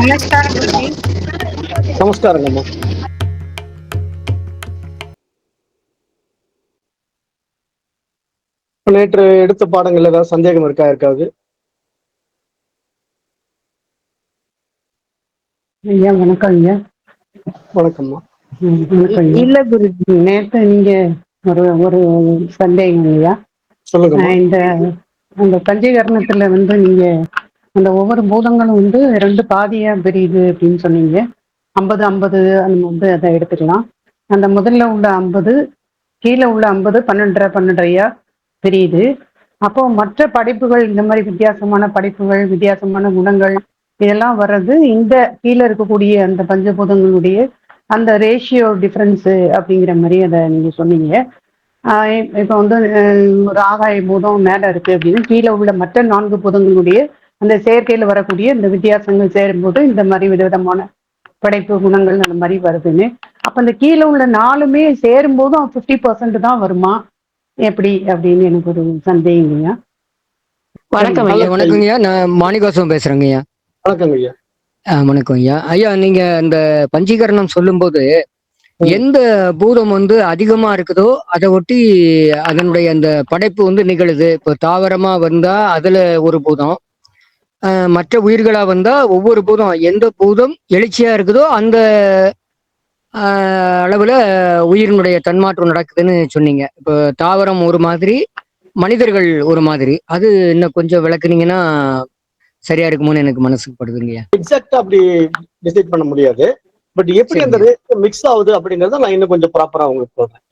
నమస్కారం గురుజీ. நமஸ்காரங்க அம்மா. நேற்று எடுத்த பாடங்கள் ஏதாவது சந்தேகம் இருக்கா இருக்காது? ஐயா வணக்கம் ஐயா. வணக்கம்மா. வணக்கம் ஐயா. இல்ல குருஜி, நேற்று நீங்க ஒரு ஒரு சந்தேகம் ஐயா. சொல்லுங்கம்மா. இந்த அந்த பஞ்சீகரணத்துல நீங்க அந்த ஒவ்வொரு பூதங்களும் ரெண்டு பாதியா பிரியுது அப்படின்னு சொன்னீங்க. 50-50 அதை எடுத்துக்கலாம். அந்த முதல்ல உள்ள 50, கீழே உள்ள 50 12 12 பிரியுது. அப்போ மற்ற படைப்புகள், இந்த மாதிரி வித்தியாசமான படைப்புகள், வித்தியாசமான குணங்கள் இதெல்லாம் வர்றது இந்த கீழே இருக்கக்கூடிய அந்த பஞ்சபூதங்களுடைய அந்த ரேஷியோ டிஃபரன்ஸ் அப்படிங்கிற மாதிரி அதை நீங்க சொன்னீங்க. இப்போ ஒரு ஆகாய பூதம் மேல இருக்கு அப்படின்னு கீழே உள்ள மற்ற 4 பூதங்களுடைய அந்த செயற்கையில வரக்கூடிய இந்த வித்தியாசங்கள் சேரும்போது இந்த மாதிரி விதவிதமான படைப்பு குணங்கள் அந்த மாதிரி வருதுன்னு. அப்ப அந்த கீழே உள்ள 4மே சேரும்போதும் 50% தான் வருமா எப்படி அப்படின்னு எனக்கு ஒரு சந்தேகங்கய்யா. வணக்கம் ஐயா. வணக்கம் ஐயா. நான் மாணிகாசம் பேசுறேங்க ஐயா. வணக்கம் ஐயா. வணக்கம் ஐயா. ஐயா, நீங்க இந்த பஞ்சீகரணம் சொல்லும்போது எந்த பூதம் அதிகமா இருக்குதோ அதை ஒட்டி அதனுடைய அந்த படைப்பு நிகழுது. இப்போ தாவரமா வந்தா அதுல ஒரு பூதம், மற்ற உயிர்களா வந்தா ஒவ்வொரு பூதம் எந்த பூதம் எழுச்சியா இருக்குதோ அந்த அளவுல உயிரினுடைய தன்மாற்றம் நடக்குதுன்னு சொன்னீங்க. இப்போ தாவரம் ஒரு மாதிரி, மனிதர்கள் ஒரு மாதிரி. அது இன்னும் கொஞ்சம் விளக்குனீங்கன்னா சரியா இருக்குமோன்னு எனக்கு மனசுக்கு படுதுங்க. எக்ஸாக்டா அப்படி டிசைட் பண்ண முடியாது. பட் எப்படி அந்த ரேஷியோ மிக்ஸ் ஆகுது அப்படிங்கறத நான் இன்னும் கொஞ்சம் ப்ராப்பரா உங்களுக்கு சொல்றேன்.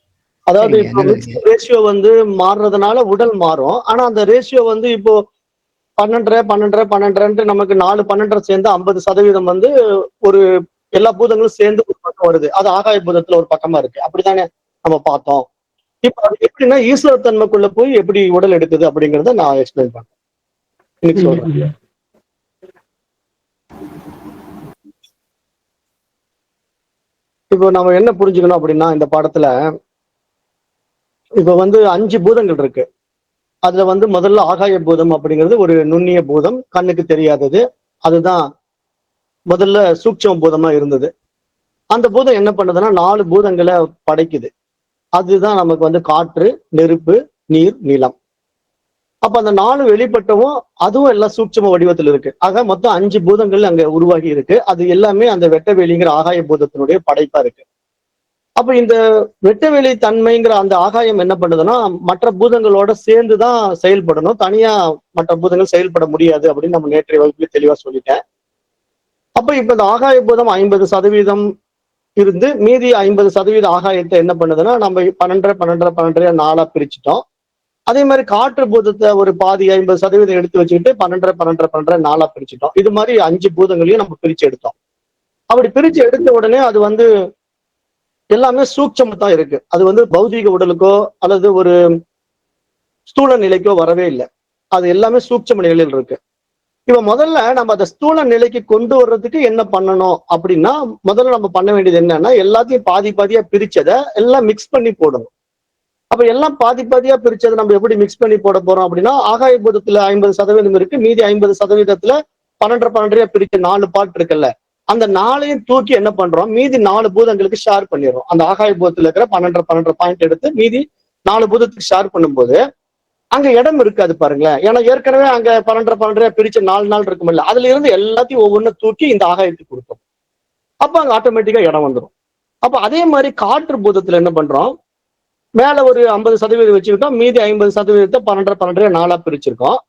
அதாவது இப்போ ரேஷியோ மாறுறதுனால உடல் மாறும். ஆனா அந்த ரேஷியோ இப்போ 12 நமக்கு 4 12 சேர்ந்து 50% ஒரு எல்லா பூதங்களும் சேர்ந்து ஒரு பக்கம் வருது. அது ஆகாய பூதத்துல ஒரு பக்கமா இருக்கு. அப்படித்தானே நம்ம பார்த்தோம். இப்ப அது எப்படின்னா ஈஸ்வரத்தன்மைக்குள்ள போய் எப்படி உடல் எடுக்குது அப்படிங்கறத நான் எக்ஸ்பிளைன் பண்றேன். இன்னைக்கு சொல்றேன். இப்போ நம்ம என்ன புரிஞ்சுக்கணும் அப்படின்னா, இந்த பாடத்துல இப்ப 5 பூதங்கள் இருக்கு. அதுல முதல்ல ஆகாய பூதம் அப்படிங்கிறது ஒரு நுண்ணிய பூதம், கண்ணுக்கு தெரியாதது. அதுதான் முதல்ல சூட்சம பூதமா இருந்தது. அந்த பூதம் என்ன பண்ணுதுன்னா 4 பூதங்களை படைக்குது. அதுதான் நமக்கு காற்று, நெருப்பு, நீர், நிலம். அப்ப அந்த 4 வெளிப்பட்டவும் அதுவும் எல்லாம் சூட்சம வடிவத்தில் இருக்கு. ஆக மொத்தம் 5 பூதங்கள் அங்க உருவாகி இருக்கு. அது எல்லாமே அந்த வெட்டவெளிங்கிற ஆகாய பூதத்தினுடைய படைப்பா இருக்கு. அப்ப இந்த வெட்டவெளி தன்மைங்கிற அந்த ஆகாயம் என்ன பண்ணுதுன்னா மற்ற பூதங்களோட சேர்ந்துதான் செயல்படணும். தனியா மற்ற பூதங்கள் செயல்பட முடியாது அப்படின்னு நம்ம நேற்றைய வகுப்புல தெளிவா சொல்லிட்டேன். அப்ப இப்ப இந்த ஆகாய பூதம் 50% இருந்து மீதி 50% ஆகாயத்தை என்ன பண்ணுதுன்னா நம்ம 12 12 12 4 பிரிச்சுட்டோம். அதே மாதிரி காற்று பூதத்தை ஒரு பாதி 50% எடுத்து வச்சுக்கிட்டு 12 12 12 4 பிரிச்சுட்டோம். இது மாதிரி 5 பூதங்களையும் நம்ம பிரிச்சு எடுத்தோம். அப்படி பிரிச்சு எடுத்த உடனே அது எல்லாமே சூட்சமத்தான் இருக்கு. அது பௌதீக உடலுக்கோ அல்லது ஒரு ஸ்தூல நிலைக்கோ வரவே இல்லை. அது எல்லாமே சூட்சம நிலையில் இருக்கு. இப்ப முதல்ல நம்ம அந்த ஸ்தூல நிலைக்கு கொண்டு வர்றதுக்கு என்ன பண்ணணும் அப்படின்னா, முதல்ல நம்ம பண்ண வேண்டியது என்னன்னா எல்லாத்தையும் பாதி பாதியா பிரிச்சதை எல்லாம் மிக்ஸ் பண்ணி போடணும். அப்ப எல்லாம் பாதி பாதியா பிரிச்சதை நம்ம எப்படி மிக்ஸ் பண்ணி போட போறோம் அப்படின்னா, ஆகாய பூதத்துல 50% இருக்கு. மீதி 50%த்துல 12 12 பிரிச்ச 4 பார்ட் இருக்குல்ல, அந்த 4ஐயும் தூக்கி என்ன பண்றோம், மீதி 4 பூதங்களுக்கு ஷேர் பண்ணிடுறோம். அந்த ஆகாய பூதத்துல இருக்கிற 12 12 பாயிண்ட் எடுத்து மீதி 4 பூதத்துக்கு ஷேர் பண்ணும்போது அங்க இடம் இருக்காது பாருங்களேன். ஏன்னா ஏற்கனவே அங்க 12 12 பிரிச்ச 4 நாள் இருக்குமில்ல, அதுல இருந்து எல்லாத்தையும் ஒவ்வொன்றும் தூக்கி இந்த ஆகாயத்துக்கு கொடுத்தோம். அப்ப அங்க ஆட்டோமேட்டிக்கா இடம் வந்துடும். அப்ப அதே மாதிரி காற்று பூதத்துல என்ன பண்றோம், மேல ஒரு 50% வச்சுக்கிட்டோம். மீதி 50% 12 12 4 பிரிச்சிருக்கோம்.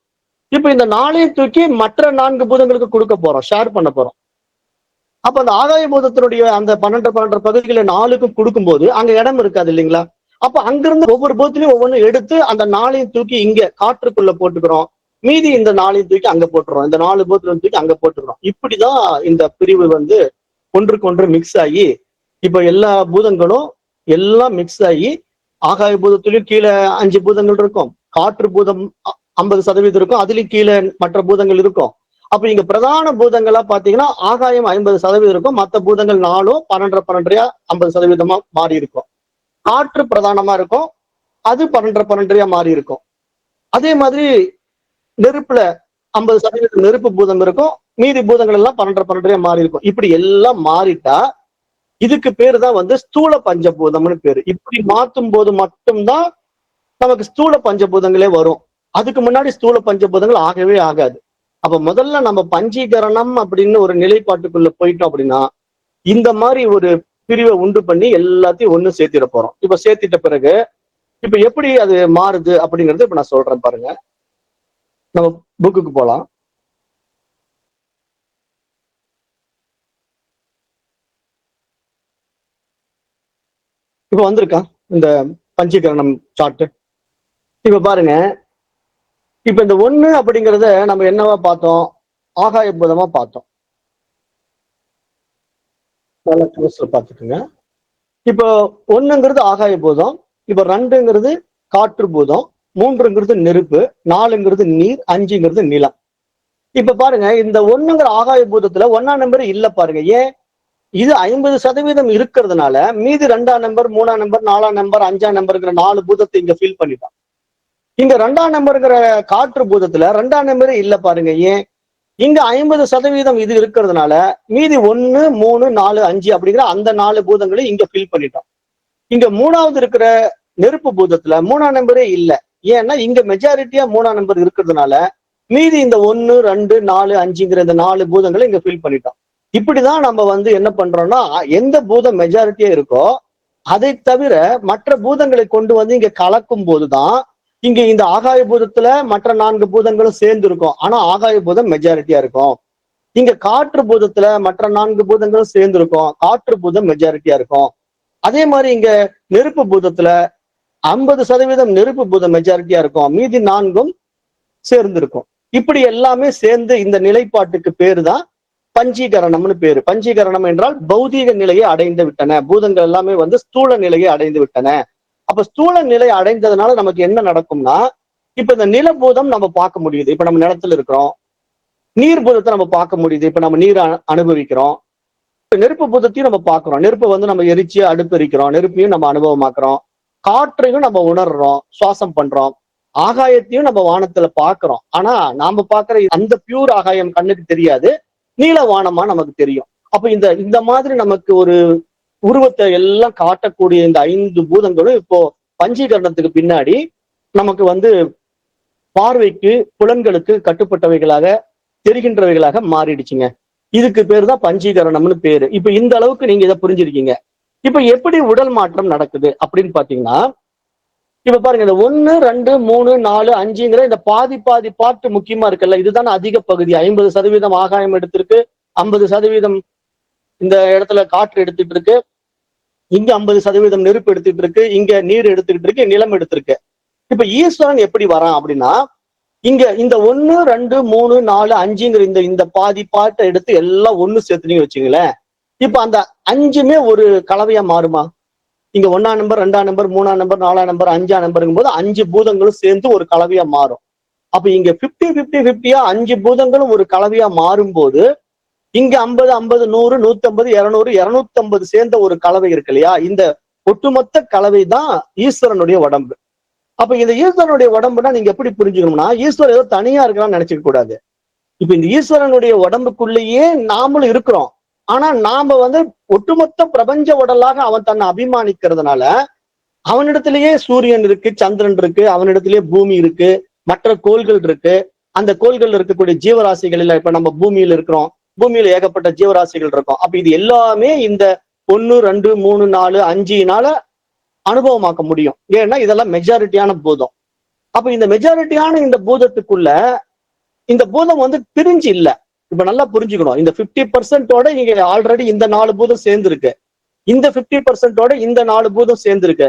இப்ப இந்த 4ஐயும் தூக்கி மற்ற 4 பூதங்களுக்கு கொடுக்க போறோம், ஷேர் பண்ண போறோம். அப்ப அந்த ஆகாய பூதத்தினுடைய அந்த 12 12 பகுதிகளை 4க்கும் கொடுக்கும்போது அங்க இடம் இருக்காது இல்லைங்களா. அப்ப அங்கிருந்து ஒவ்வொரு பூதத்திலையும் ஒவ்வொன்றும் எடுத்து அந்த 4ஐயும் தூக்கி இங்க காற்றுக்குள்ள போட்டுக்கிறோம். மீதி இந்த 4ஐயும் தூக்கி அங்க போட்டுறோம். இந்த 4 பூதத்திலும் தூக்கி அங்க போட்டுக்கிறோம். இப்படிதான் இந்த பிரிவு ஒன்றுக்கு ஒன்று மிக்ஸ் ஆகி இப்ப எல்லா பூதங்களும் எல்லாம் மிக்ஸ் ஆகி ஆகாய பூதத்திலையும் கீழே 5 பூதங்கள் இருக்கும், காற்று பூதம் 50% இருக்கும், அதுலயும் கீழே மற்ற பூதங்கள் இருக்கும். அப்ப இங்க பிரதான பூதங்களா பாத்தீங்கன்னா ஆகாயம் 50% இருக்கும், மற்ற பூதங்கள் 4ம் 12 12 50% மாறி இருக்கும். காற்று பிரதானமா இருக்கும், அது 12 12 மாறி இருக்கும். அதே மாதிரி நெருப்புல 50% நெருப்பு பூதம் இருக்கும், மீதி பூதங்கள் எல்லாம் 12 மாறி இருக்கும். இப்படி எல்லாம் மாறிட்டா இதுக்கு பேரு தான் வந்து ஸ்தூல பஞ்சபூதம்னு பேரு. இப்படி மாத்தும் போது மட்டும்தான் நமக்கு ஸ்தூல பஞ்சபூதங்களே வரும். அதுக்கு முன்னாடி ஸ்தூல பஞ்சபூதங்கள் ஆகவே ஆகாது. அப்ப முதல்ல நம்ம பஞ்சீகரணம் அப்படின்னு ஒரு நிலைப்பாட்டுக்குள்ள போயிட்டோம் அப்படின்னா இந்த மாதிரி ஒரு பிரிவை உண்டு பண்ணி எல்லாத்தையும் ஒண்ணு சேர்த்திட போறோம். இப்ப சேர்த்திட்ட பிறகு இப்ப எப்படி அது மாறுது அப்படிங்கறது இப்ப நான் சொல்றேன் பாருங்க. நம்ம புக்குக்கு போலாம். இப்ப வந்திருக்கா இந்த பஞ்சீகரணம் சார்ட். இப்ப பாருங்க, இப்ப இந்த ஒண்ணு அப்படிங்கறத நம்ம என்னவா பார்த்தோம்? ஆகாய பூதமா பார்த்தோம். நல்லா க்ளோஸ்ல பாத்துக்கோங்க. இப்போ ஒண்ணுங்கிறது ஆகாய பூதம், இப்ப ரெண்டுங்கிறது காற்று பூதம், மூன்றுங்கிறது நெருப்பு, நாலுங்கிறது நீர், அஞ்சுங்கிறது நிலம். இப்ப பாருங்க, இந்த ஒண்ணுங்கிற ஆகாய பூதத்துல 1ஆம் நம்பர் இல்ல பாருங்க. ஏன்? இது 50% இருக்கிறதுனால மீதி 2ஆம் நம்பர், 3ஆம் நம்பர், 4ஆம் நம்பர், 5ஆம் நம்பருங்கிற 4 பூதத்தை இங்க ஃபில் பண்ணிட்டான். இங்க 2ஆம் நம்பருங்கிற காற்று பூதத்துல 2ஆம் நம்பரே இல்ல பாருங்க. ஏன்? இங்க 50% இது இருக்கிறதுனால மீதி 1, 3, 4, 5 அப்படிங்கிற அந்த 4 பூதங்களை இங்க ஃபில் பண்ணிட்டோம். இங்க 3ஆவது இருக்கிற நெருப்பு பூதத்துல 3ஆம் நம்பரே இல்ல. ஏன்னா இங்க மெஜாரிட்டியா 3ஆம் நம்பர் இருக்கிறதுனால மீதி இந்த 1, 2, 4, 5ங்கிற இந்த 4 பூதங்களை இங்க ஃபில் பண்ணிட்டோம். இப்படிதான் நம்ம வந்து என்ன பண்றோம்னா, எந்த பூதம் மெஜாரிட்டியா இருக்கோ அதை தவிர மற்ற பூதங்களை கொண்டு வந்து இங்க கலக்கும் போதுதான் இங்க இந்த ஆகாய பூதத்துல மற்ற 4 பூதங்களும் சேர்ந்து இருக்கும். ஆனா ஆகாய பூதம் மெஜாரிட்டியா இருக்கும். இங்க காற்று பூதத்துல மற்ற 4 பூதங்களும் சேர்ந்து இருக்கும். காற்று பூதம் மெஜாரிட்டியா இருக்கும். அதே மாதிரி இங்க நெருப்பு பூதத்துல 50% நெருப்பு பூதம் மெஜாரிட்டியா இருக்கும். மீதி 4ம் சேர்ந்து இருக்கும். இப்படி எல்லாமே சேர்ந்து இந்த நிலைப்பாட்டுக்கு பேரு தான் பஞ்சீகரணம்னு பேரு. பஞ்சீகரணம் என்றால் பௌதீக நிலையை அடைந்து விட்டன. பூதங்கள் எல்லாமே வந்து ஸ்தூல நிலையை அடைந்து விட்டன. அப்ப ஸ்தூல நிலை அடைந்ததுனால நமக்கு என்ன நடக்கும்னா, இப்ப இந்த நிலபூதம் நம்ம பார்க்க முடியுது. இப்ப நம்ம நிலத்துல இருக்கிறோம். நீர் பூதத்தை நம்ம பார்க்க முடியுது. இப்ப நம்ம நீரை அனுபவிக்கிறோம். நெருப்பு பூதத்தையும் நம்ம பார்க்கிறோம். நெருப்பை வந்து நம்ம எரிச்சு அடுப்பெரிக்கிறோம். நெருப்பையும் நம்ம அனுபவமாக்குறோம். காற்றையும் நம்ம உணர்றோம், சுவாசம் பண்றோம். ஆகாயத்தையும் நம்ம வானத்துல பாக்குறோம். ஆனா நாம பாக்குற அந்த பியூர் ஆகாயம் கண்ணுக்கு தெரியாது. நீல வானமா நமக்கு தெரியும். அப்ப இந்த மாதிரி நமக்கு ஒரு உருவத்தை எல்லாம் காட்டக்கூடிய இந்த 5 பூதங்களும் இப்போ பஞ்சீகரணத்துக்கு பின்னாடி நமக்கு வந்து பார்வைக்கு புலன்களுக்கு கட்டுப்பட்டவைகளாக தெரிகின்றவைகளாக மாறிடுச்சுங்க. இதுக்கு பேரு தான் பஞ்சீகரணம்னு பேரு. இப்ப இந்த அளவுக்கு நீங்க இதை புரிஞ்சிருக்கீங்க. இப்ப எப்படி உடல் மாற்றம் நடக்குது அப்படின்னு பாத்தீங்கன்னா, இப்ப பாருங்க, இந்த 1, 2, 3, 4, 5ங்கிற இந்த பாதி பாட்டு முக்கியமா இருக்குல்ல, இதுதானே அதிக பகுதி. 50% ஆகாயம் எடுத்திருக்கு, 50% இந்த இடத்துல காற்று எடுத்துட்டு இருக்கு, இங்க 50% நெருப்பு எடுத்துட்டு இருக்கு, இங்க நீர் எடுத்துக்கிட்டு இருக்கு, நிலம் எடுத்திருக்கு. இப்ப ஈஸ்வரன் எப்படி வரான் அப்படின்னா, இங்க இந்த 1, 2, 3, 4, 5ங்கிற இந்த பாதி பாட்டை எடுத்து எல்லாம் ஒண்ணு சேர்த்துனீங்க வச்சுங்களேன். இப்ப அந்த 5மே ஒரு கலவையா மாறுமா? இங்க 1ஆம் நம்பர், 2ஆம் நம்பர், 3ஆம் நம்பர், 4ஆம் நம்பர், 5ஆம் நம்பருங்கும் போது 5 பூதங்களும் சேர்ந்து ஒரு கலவையா மாறும். அப்ப இங்க 50-50-50யா 5 பூதங்களும் ஒரு கலவையா மாறும் போது இங்க 50, 50, 100, 150, 200, 250 சேர்ந்த ஒரு கலவை இருக்கு இல்லையா? இந்த ஒட்டுமொத்த கலவை தான் ஈஸ்வரனுடைய உடம்பு. அப்ப இந்த ஈஸ்வரனுடைய உடம்புனா நீங்க எப்படி புரிஞ்சுக்கணும்னா, ஈஸ்வரன் ஏதோ தனியா இருக்கலாம்னு நினைச்சுக்க கூடாது. இப்ப இந்த ஈஸ்வரனுடைய உடம்புக்குள்ளேயே நாமளும் இருக்கிறோம். ஆனா நாம வந்து ஒட்டுமொத்த பிரபஞ்ச உடலாக அவன் தன்னை அபிமானிக்கிறதுனால அவனிடத்திலேயே சூரியன் இருக்கு, சந்திரன் இருக்கு, அவனிடத்திலேயே பூமி இருக்கு, மற்ற கோள்கள் இருக்கு. அந்த கோள்கள் இருக்கக்கூடிய ஜீவராசிகள் இல்ல, இப்ப நம்ம பூமியில இருக்கிறோம், பூமியில ஏகப்பட்ட ஜீவராசிகள் இருக்கும். அப்ப இது எல்லாமே இந்த 1, 2, 3, 4, 5னால அனுபவமாக்க முடியும். ஏன்னா இதெல்லாம் மெஜாரிட்டியான பூதம். அப்ப இந்த மெஜாரிட்டியான இந்த பூதத்துக்குள்ள இந்த பூதம் வந்து பிரிஞ்சு இல்ல. இப்ப நல்லா புரிஞ்சுக்கணும். இந்த 50%ஓட இங்க ஆல்ரெடி இந்த 4 பூதம் சேர்ந்துருக்கு. இந்த 50%ஓட இந்த 4 பூதம் சேர்ந்துருக்கு.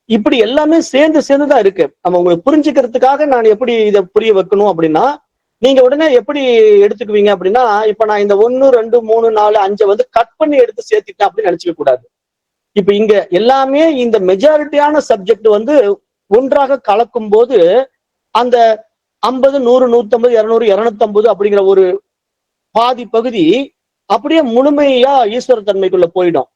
இப்படி எல்லாமே சேர்ந்துதான் இருக்கு. நம்ம உங்களுக்கு புரிஞ்சுக்கிறதுக்காக நான் எப்படி இதை புரிய வைக்கணும் அப்படின்னா, நீங்க உடனே எப்படி எடுத்துக்குவீங்க அப்படின்னா, இப்ப நான் இந்த 1, 2, 3, 4, 5 வந்து கட் பண்ணி எடுத்து சேர்த்துட்டேன் அப்படின்னு நினைச்சுக்க கூடாது. இப்ப இங்க எல்லாமே இந்த மெஜாரிட்டியான சப்ஜெக்ட் வந்து ஒன்றாக கலக்கும் போது அந்த 50, 100, 150, 200, 250 அப்படிங்கிற ஒரு பாதி பகுதி அப்படியே முழுமையா ஈஸ்வர தன்மைக்குள்ள போயிடும்.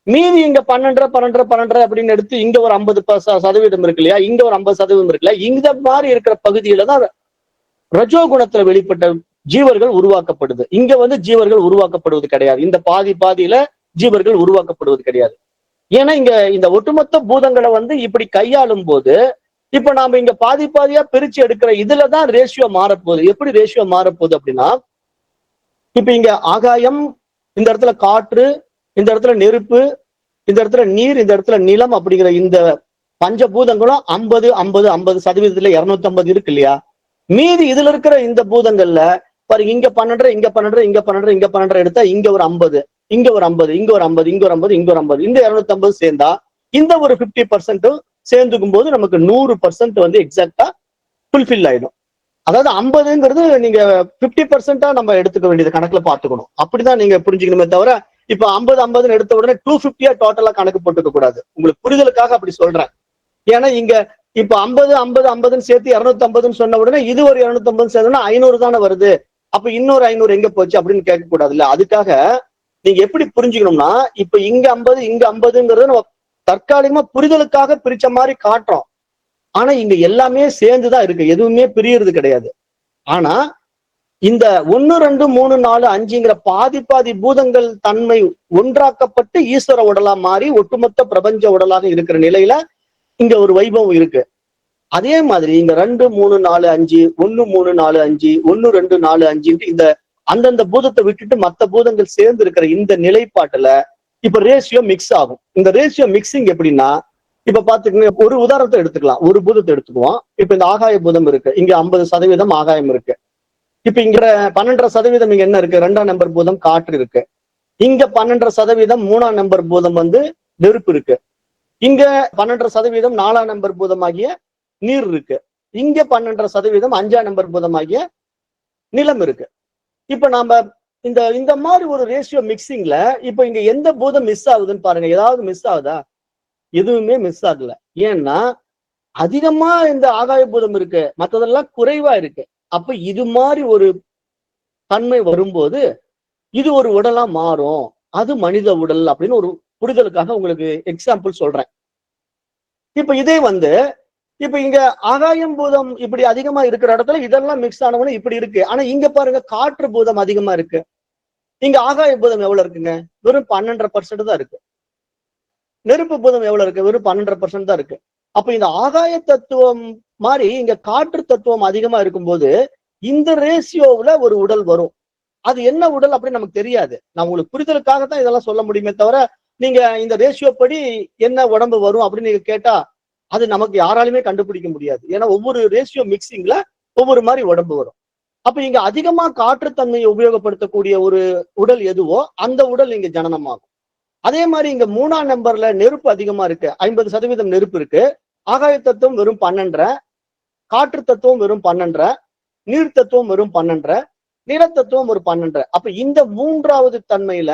மீதி இங்க 12 அப்படின்னு எடுத்து இங்க ஒரு 50% இருக்கு இல்லையா, இங்க ஒரு 50% இருக்கு இல்லையா, இந்த மாதிரி இருக்கிற பகுதியில தான் ரஜோகுணத்துல வெளிப்பட்ட ஜீவர்கள் உருவாக்கப்படுது. இங்க வந்து ஜீவர்கள் உருவாக்கப்படுவது கிடையாது. இந்த பாதியில ஜீவர்கள் உருவாக்கப்படுவது கிடையாது. ஏன்னா இங்க இந்த ஒட்டுமொத்த பூதங்களை வந்து இப்படி கையாளும் போது இப்ப நாம இங்க பாதியா பிரிச்சு எடுக்கிற இதுலதான் ரேஷியோ மாறப்போகுது. எப்படி ரேஷியோ மாறப்போகுது அப்படின்னா, இப்ப இங்க ஆகாயம், இந்த இடத்துல காற்று, இந்த இடத்துல நெருப்பு, இந்த இடத்துல நீர், இந்த இடத்துல நிலம் அப்படிங்கிற இந்த பஞ்சபூதங்களும் 50-50-50% 250 இருக்கு இல்லையா? மீதி இதுல இருக்கிற இந்த பூதங்கள்ல பாருங்க, இங்க 12 இங்க 12 இங்க 12 இங்க 12 எடுத்தா இங்க ஒரு 50, இங்க ஒரு 50, இங்க ஒரு 50, இங்க ஒரு 50, இங்க ஒரு 50, இந்த 250 சேர்ந்தா இந்த ஒரு 50% சேர்ந்துக்கும் போது நமக்கு 100% வந்து எக்ஸாக்டா ஃபுல்ஃபில் ஆயிடும். அதாவது 50ங்கிறது நீங்க 50% நம்ம எடுத்துக்க வேண்டியது கணக்குல பாத்துக்கணும். அப்படிதான் நீங்க புரிஞ்சுக்கணுமே தவிர இப்ப 50-50 எடுத்த உடனே 250 டோட்டலா கணக்கு போட்டுக்க கூடாது. உங்களுக்கு புரிதலுக்காக அப்படி சொல்றேன். ஏன்னா இங்க இப்ப 50-50-50 சேர்த்து 250 சொன்ன உடனே இது ஒரு 250 சேர்ந்தோம்னா 500 தானே வருது. அப்ப இன்னொரு 500 எங்க போச்சு அப்படின்னு கேட்க கூடாதுல்ல. அதுக்காக நீங்க எப்படி புரிஞ்சுக்கணும்னா, இப்ப இங்க 50 இங்க 50ங்கிறது நம்ம தற்காலிகமா புரிதலுக்காக பிரிச்ச மாதிரி காட்டுறோம். ஆனா இங்க எல்லாமே சேர்ந்துதான் இருக்கு, எதுவுமே பிரியறது கிடையாது. ஆனா இந்த 1 2 3 4 5ங்கிற பாதி பூதங்கள் தன்மை ஒன்றாக்கப்பட்டு ஈஸ்வர உடலா மாறி ஒட்டுமொத்த பிரபஞ்ச உடலாக இருக்கிற நிலையில இங்க ஒரு வைபவம் இருக்கு. அதே மாதிரி இங்க 2 3 4 5 1 3 4 5 1 2 4 5 இந்த அந்தந்த பூதத்தை விட்டுட்டு மத்த பூதங்கள் சேர்ந்து இருக்கிற இந்த நிலைப்பாட்டுல இப்ப ரேஷியோ மிக்ஸ் ஆகும். இந்த ரேஷியோ மிக்சிங் எப்படின்னா, இப்ப பாத்துக்கங்க, ஒரு உதாரணத்தை எடுத்துக்கலாம். ஒரு பூதத்தை எடுத்துக்குவோம். இப்ப இந்த ஆகாய பூதம் இருக்கு, இங்க 50% ஆகாயம் இருக்கு. இப்ப இங்க 12% இங்க என்ன இருக்கு, 2ஆம் நம்பர் பூதம் காற்று இருக்கு. இங்க 12% 3ஆம் நம்பர் பூதம் வந்து நெருப்பு இருக்கு. இங்க 12% 4ஆம் நம்பர் பூதமாகிய நீர் இருக்கு. இங்க 12% 5ஆம் நம்பர் பூதமாகிய நிலம் இருக்கு. இப்ப நாம இந்த இந்த மாதிரி ஒரு ரேஷியோ மிக்சிங்ல இப்ப இங்க எந்த பூதம் மிஸ் ஆகுதுன்னு பாருங்க. ஏதாவது மிஸ் ஆகுதா? எதுவுமே மிஸ் ஆகல. ஏன்னா அதிகமா இந்த ஆகாய பூதம் இருக்கு, மத்ததெல்லாம் குறைவா இருக்கு. அப்ப இது மாதிரி ஒரு தன்மை வரும்போது இது ஒரு உடலா மாறும். அது மனித உடல் அப்படின்னு ஒரு புரிதலுக்காக உங்களுக்கு எக்ஸாம்பிள் சொல்றேன். இப்ப இதே வந்து இப்ப இங்க ஆகாயம் பூதம் இப்படி அதிகமா இருக்கிற இடத்துல இதெல்லாம் மிக்ஸ் ஆனவனே இப்படி இருக்கு. ஆனா இங்க பாருங்க, காற்று பூதம் அதிகமா இருக்கு. இங்க ஆகாய பூதம் எவ்வளவு இருக்குங்க? வெறும் 12% தான் இருக்கு. நெருப்பு பூதம் எவ்வளவு இருக்கு? வெறும் 12% தான் இருக்கு. அப்ப இந்த ஆகாய தத்துவம் மாதிரி இங்க காற்று தத்துவம் அதிகமா இருக்கும்போது இந்த ரேஷியோவுல ஒரு உடல் வரும். அது என்ன உடல் அப்படின்னு நமக்கு தெரியாது. நான் உங்களுக்கு புரிதலுக்காகத்தான் இதெல்லாம் சொல்ல முடியுமே தவிர, நீங்க இந்த ரேஷியோ படி என்ன உடம்பு வரும் அப்படின்னு நீங்க கேட்டா அது நமக்கு யாராலுமே கண்டுபிடிக்க முடியாது. ஏன்னா ஒவ்வொரு ரேஷியோ மிக்சிங்ல ஒவ்வொரு மாதிரி உடம்பு வரும். அப்ப இங்க அதிகமா காற்றுத்தன்மையை உபயோகப்படுத்தக்கூடிய ஒரு உடல் எதுவோ அந்த உடல் இங்க ஜனனமாகும். அதே மாதிரி இங்க 3ஆம் நம்பர்ல நெருப்பு அதிகமா இருக்கு, 50% நெருப்பு இருக்கு. ஆகாய தத்துவம் வெறும் 12, காற்று தத்துவம் வெறும் 12, நீர் தத்துவம் வெறும் 12, நிலத்தத்துவம் ஒரு 12. அப்ப இந்த 3வது தன்மையில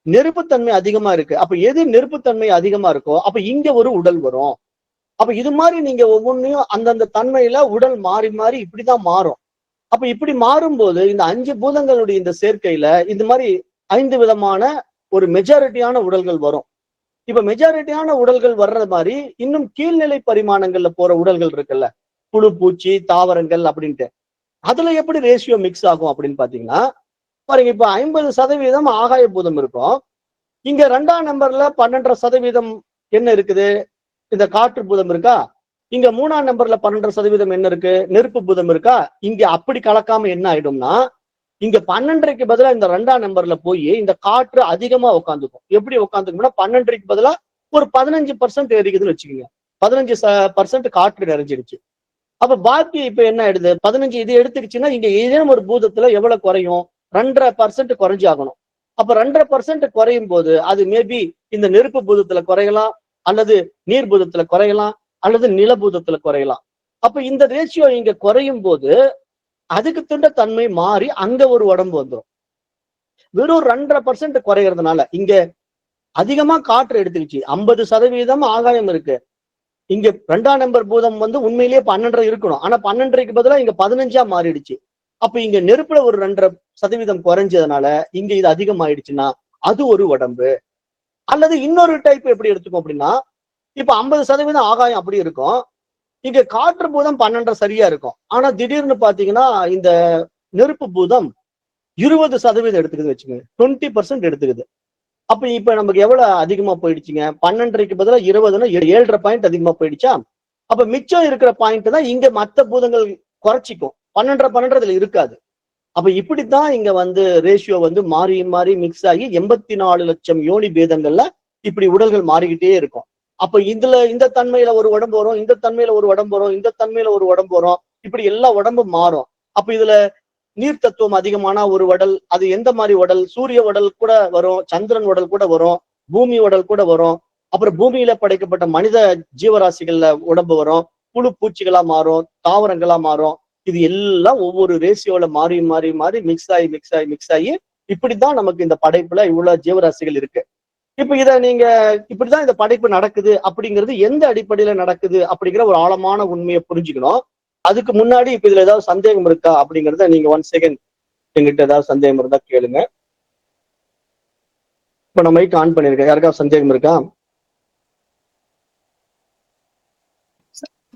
நெருப்புத்தன்மை அதிகமா இருக்கு. அப்ப எது நெருப்புத்தன்மை அதிகமா இருக்கோ அப்ப இங்க ஒரு உடல் வரும். அப்ப இது மாதிரி நீங்க ஒவ்வொன்றையும் அந்தந்த தன்மையில உடல் மாறி மாறி இப்படிதான் மாறும். அப்ப இப்படி மாறும்போது இந்த 5 பூதங்களுடைய இந்த சேர்க்கையில இந்த மாதிரி 5 விதமான ஒரு மெஜாரிட்டியான உடல்கள் வரும். இப்ப மெஜாரிட்டியான உடல்கள் வர்ற மாதிரி இன்னும் கீழ்நிலை பரிமாணங்கள்ல போற உடல்கள் இருக்குல்ல, புழு பூச்சி தாவரங்கள் அப்படின்ட்டு, அதுல எப்படி ரேஷியோ மிக்ஸ் ஆகும் அப்படின்னு பாத்தீங்கன்னா பாருங்க, இப்ப 50% ஆகாய பூதம் இருக்கும். இங்க 2ஆம் நம்பர்ல 12% என்ன இருக்குது? இந்த காற்று பூதம் இருக்கா? இங்க 3ஆம் நம்பர்ல 12% என்ன இருக்கு? நெருப்பு பூதம் இருக்கா? இங்க அப்படி கலக்காம என்ன ஆயிடும்னா, இங்க 12க்கு பதிலா இந்த 2ஆம் நம்பர்ல போய் இந்த காற்று அதிகமா உட்காந்துக்கும். எப்படி உட்காந்துக்கும்னா 12க்கு பதிலா ஒரு 15% ஏறிக்குதுன்னு வச்சுக்கோங்க. 15% காற்று நிறைஞ்சிடுச்சு. அப்ப பாக்கி இப்ப என்ன ஆயிடுது? 15 இது எடுத்துக்கிச்சுன்னா இங்க ஏதேனும் ஒரு பூதத்துல எவ்வளவு குறையும்? 2.5% குறைஞ்சு ஆகணும். அப்ப 2.5% குறையும் போது அது மேபி இந்த நெருப்பு பூதத்துல குறையலாம், அல்லது நீர் பூதத்துல குறையலாம், அல்லது நிலபூதத்துல குறையலாம். அப்ப இந்த ரேஷியோ இங்க குறையும் போது அதுக்கு திண்ட தன்மை மாறி அங்க ஒரு உடம்பு வந்துடும். வெறும் 2.5% குறைகிறதுனால இங்க அதிகமா காற்று எடுத்துக்கிச்சு, 50% ஆகாயம் இருக்கு. இங்க 2ஆம் நம்பர் பூதம் வந்து உண்மையிலேயே 12 இருக்கணும். ஆனா 12க்கு பதிலா இங்க 15 மாறிடுச்சு. அப்ப இங்க நெருப்புல ஒரு 2.5% குறைஞ்சதுனால இங்க இது அதிகமாயிடுச்சுன்னா அது ஒரு உடம்பு. அல்லது இன்னொரு டைப் எப்படி எடுத்துக்கும் அப்படின்னா, இப்ப 50% ஆகாயம் அப்படி இருக்கும். இங்க காற்று பூதம் 12 சரியா இருக்கும். ஆனா திடீர்னு பாத்தீங்கன்னா இந்த நெருப்பு பூதம் 20% எடுத்துக்குது வச்சுங்க, 20% எடுத்துக்குது. அப்ப இப்ப நமக்கு எவ்வளவு அதிகமா போயிடுச்சுங்க? 12க்கு பதிலா 20ன்னா 7.5 பாயிண்ட் அதிகமா போயிடுச்சா? அப்ப மிச்சம் இருக்கிற பாயிண்ட் தான் இங்க மத்த பூதங்கள் குறைச்சிக்கும். 12 இதுல இருக்காது. அப்ப இப்படித்தான் இங்க வந்து ரேஷியோ வந்து மாறி மாறி மிக்ஸ் ஆகி 84 லட்சம் யோனி பேதங்கள்ல இப்படி உடல்கள் மாறிக்கிட்டே இருக்கும். அப்ப இதுல இந்த தன்மையில ஒரு உடம்பு வரும், இந்த தன்மையில ஒரு உடம்பு வரும், இந்த தன்மையில ஒரு உடம்பு வரும், இப்படி எல்லா உடம்பும் மாறும். அப்ப இதுல நீர் தத்துவம் அதிகமான ஒரு உடல், அது எந்த மாதிரி உடல்? சூரிய உடல் கூட வரும், சந்திரன் உடல் கூட வரும், பூமி உடல் கூட வரும். அப்புறம் பூமியில படைக்கப்பட்ட மனித ஜீவராசிகள்ல உடம்பு வரும், புழு பூச்சிகளா மாறும், தாவரங்களா மாறும். இது எல்லாம் ஒவ்வொரு ரேசியோல மாறி மாறி மாறி மிக்ஸ் ஆகி இப்படித்தான் நமக்கு இந்த படைப்புல இவ்வளவு ஜீவராசிகள் இருக்கு. இப்ப இத நீங்க இப்படிதான் இந்த படைப்பு நடக்குது அப்படிங்கிறது எந்த அடிப்படையில நடக்குது அப்படிங்கிற ஒரு ஆழமான உண்மையை புரிஞ்சுக்கணும். அதுக்கு முன்னாடி இப்ப இதுல ஏதாவது சந்தேகம் இருக்கா அப்படிங்கறத நீங்க 1 செகண்ட் எங்கிட்ட ஏதாவது சந்தேகம் இருந்தா கேளுங்க. இப்ப நான் மைக் ஆன் பண்ணிருக்கேன், யாருக்காவது சந்தேகம் இருக்கா?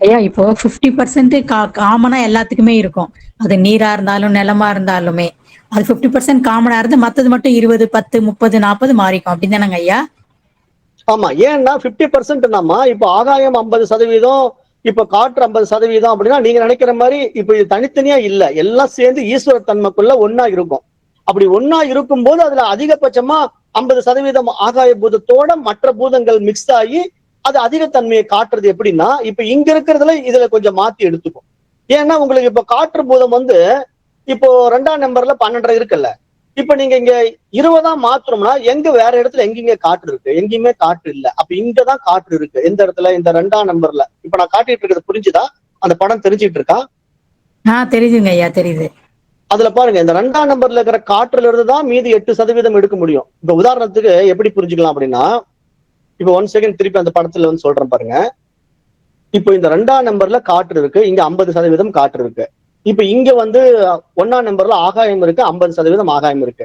ஐயா இப்போ 50% காமனா எல்லாத்துக்குமே இருக்கும். அது நீரா இருந்தாலும் நிலமா இருந்தாலுமே அது 50% காமனா இருந்து மத்தது மட்டும் 20, 10, 30, 40 மாறிக்கும் அப்படிதானங்க ஐயா? ஆமா, ஏன்னா 50%னாமா இப்ப ஆகாயம் 50%, இப்ப காற்று 50% அப்படின்னா நீங்க நினைக்கிற மாதிரி இப்ப இது தனித்தனியா இல்ல, எல்லாம் சேர்ந்து ஈஸ்வர தன்மைக்குள்ள ஒன்னா இருக்கும். அப்படி ஒன்னா இருக்கும் போது அதுல அதிகபட்சமா 50% ஆகாய பூதத்தோட மற்ற பூதங்கள் மிக்ஸ் ஆகி அது அதிகத்தன்மையை காட்டுறது. எப்படின்னா இப்ப இங்க இருக்கிறதுல இதுல கொஞ்சம் மாத்தி எடுத்துக்கும். ஏன்னா உங்களுக்கு இப்ப காற்று பூதம் வந்து இப்போ 2ஆம் நம்பர்ல 12 இருக்குல்ல, இப்ப நீங்க இங்க 20 மாத்திரம்னா எங்க வேற இடத்துல எங்கெங்க காற்று இருக்கு? எங்கேயுமே காற்று இல்ல. அப்ப இங்கதான் காற்று இருக்கு. எந்த இடத்துல? இந்த 2ஆம் நம்பர்ல. இப்ப நான் காட்டிட்டு இருக்கிறது புரிஞ்சுதா? அந்த படம் தெரிஞ்சிட்டு இருக்கா? தெரியுதுங்க ஐயா, தெரியுது. அதுல பாருங்க, இந்த 2ஆம் நம்பர்ல இருக்கிற காற்றுல இருந்துதான் மீதி 8% எடுக்க முடியும். இப்ப உதாரணத்துக்கு எப்படி புரிஞ்சுக்கலாம் அப்படின்னா, இப்ப 1 செகண்ட் திருப்பி அந்த படத்துல வந்து சொல்றேன் பாருங்க. இப்போ இந்த 2ஆம் நம்பர்ல காற்று இருக்கு, இங்க 50% காற்று இருக்கு. இப்ப இங்க வந்து 1ஆம் நம்பர்ல ஆகாயம் இருக்கு, 50% ஆகாயம் இருக்கு.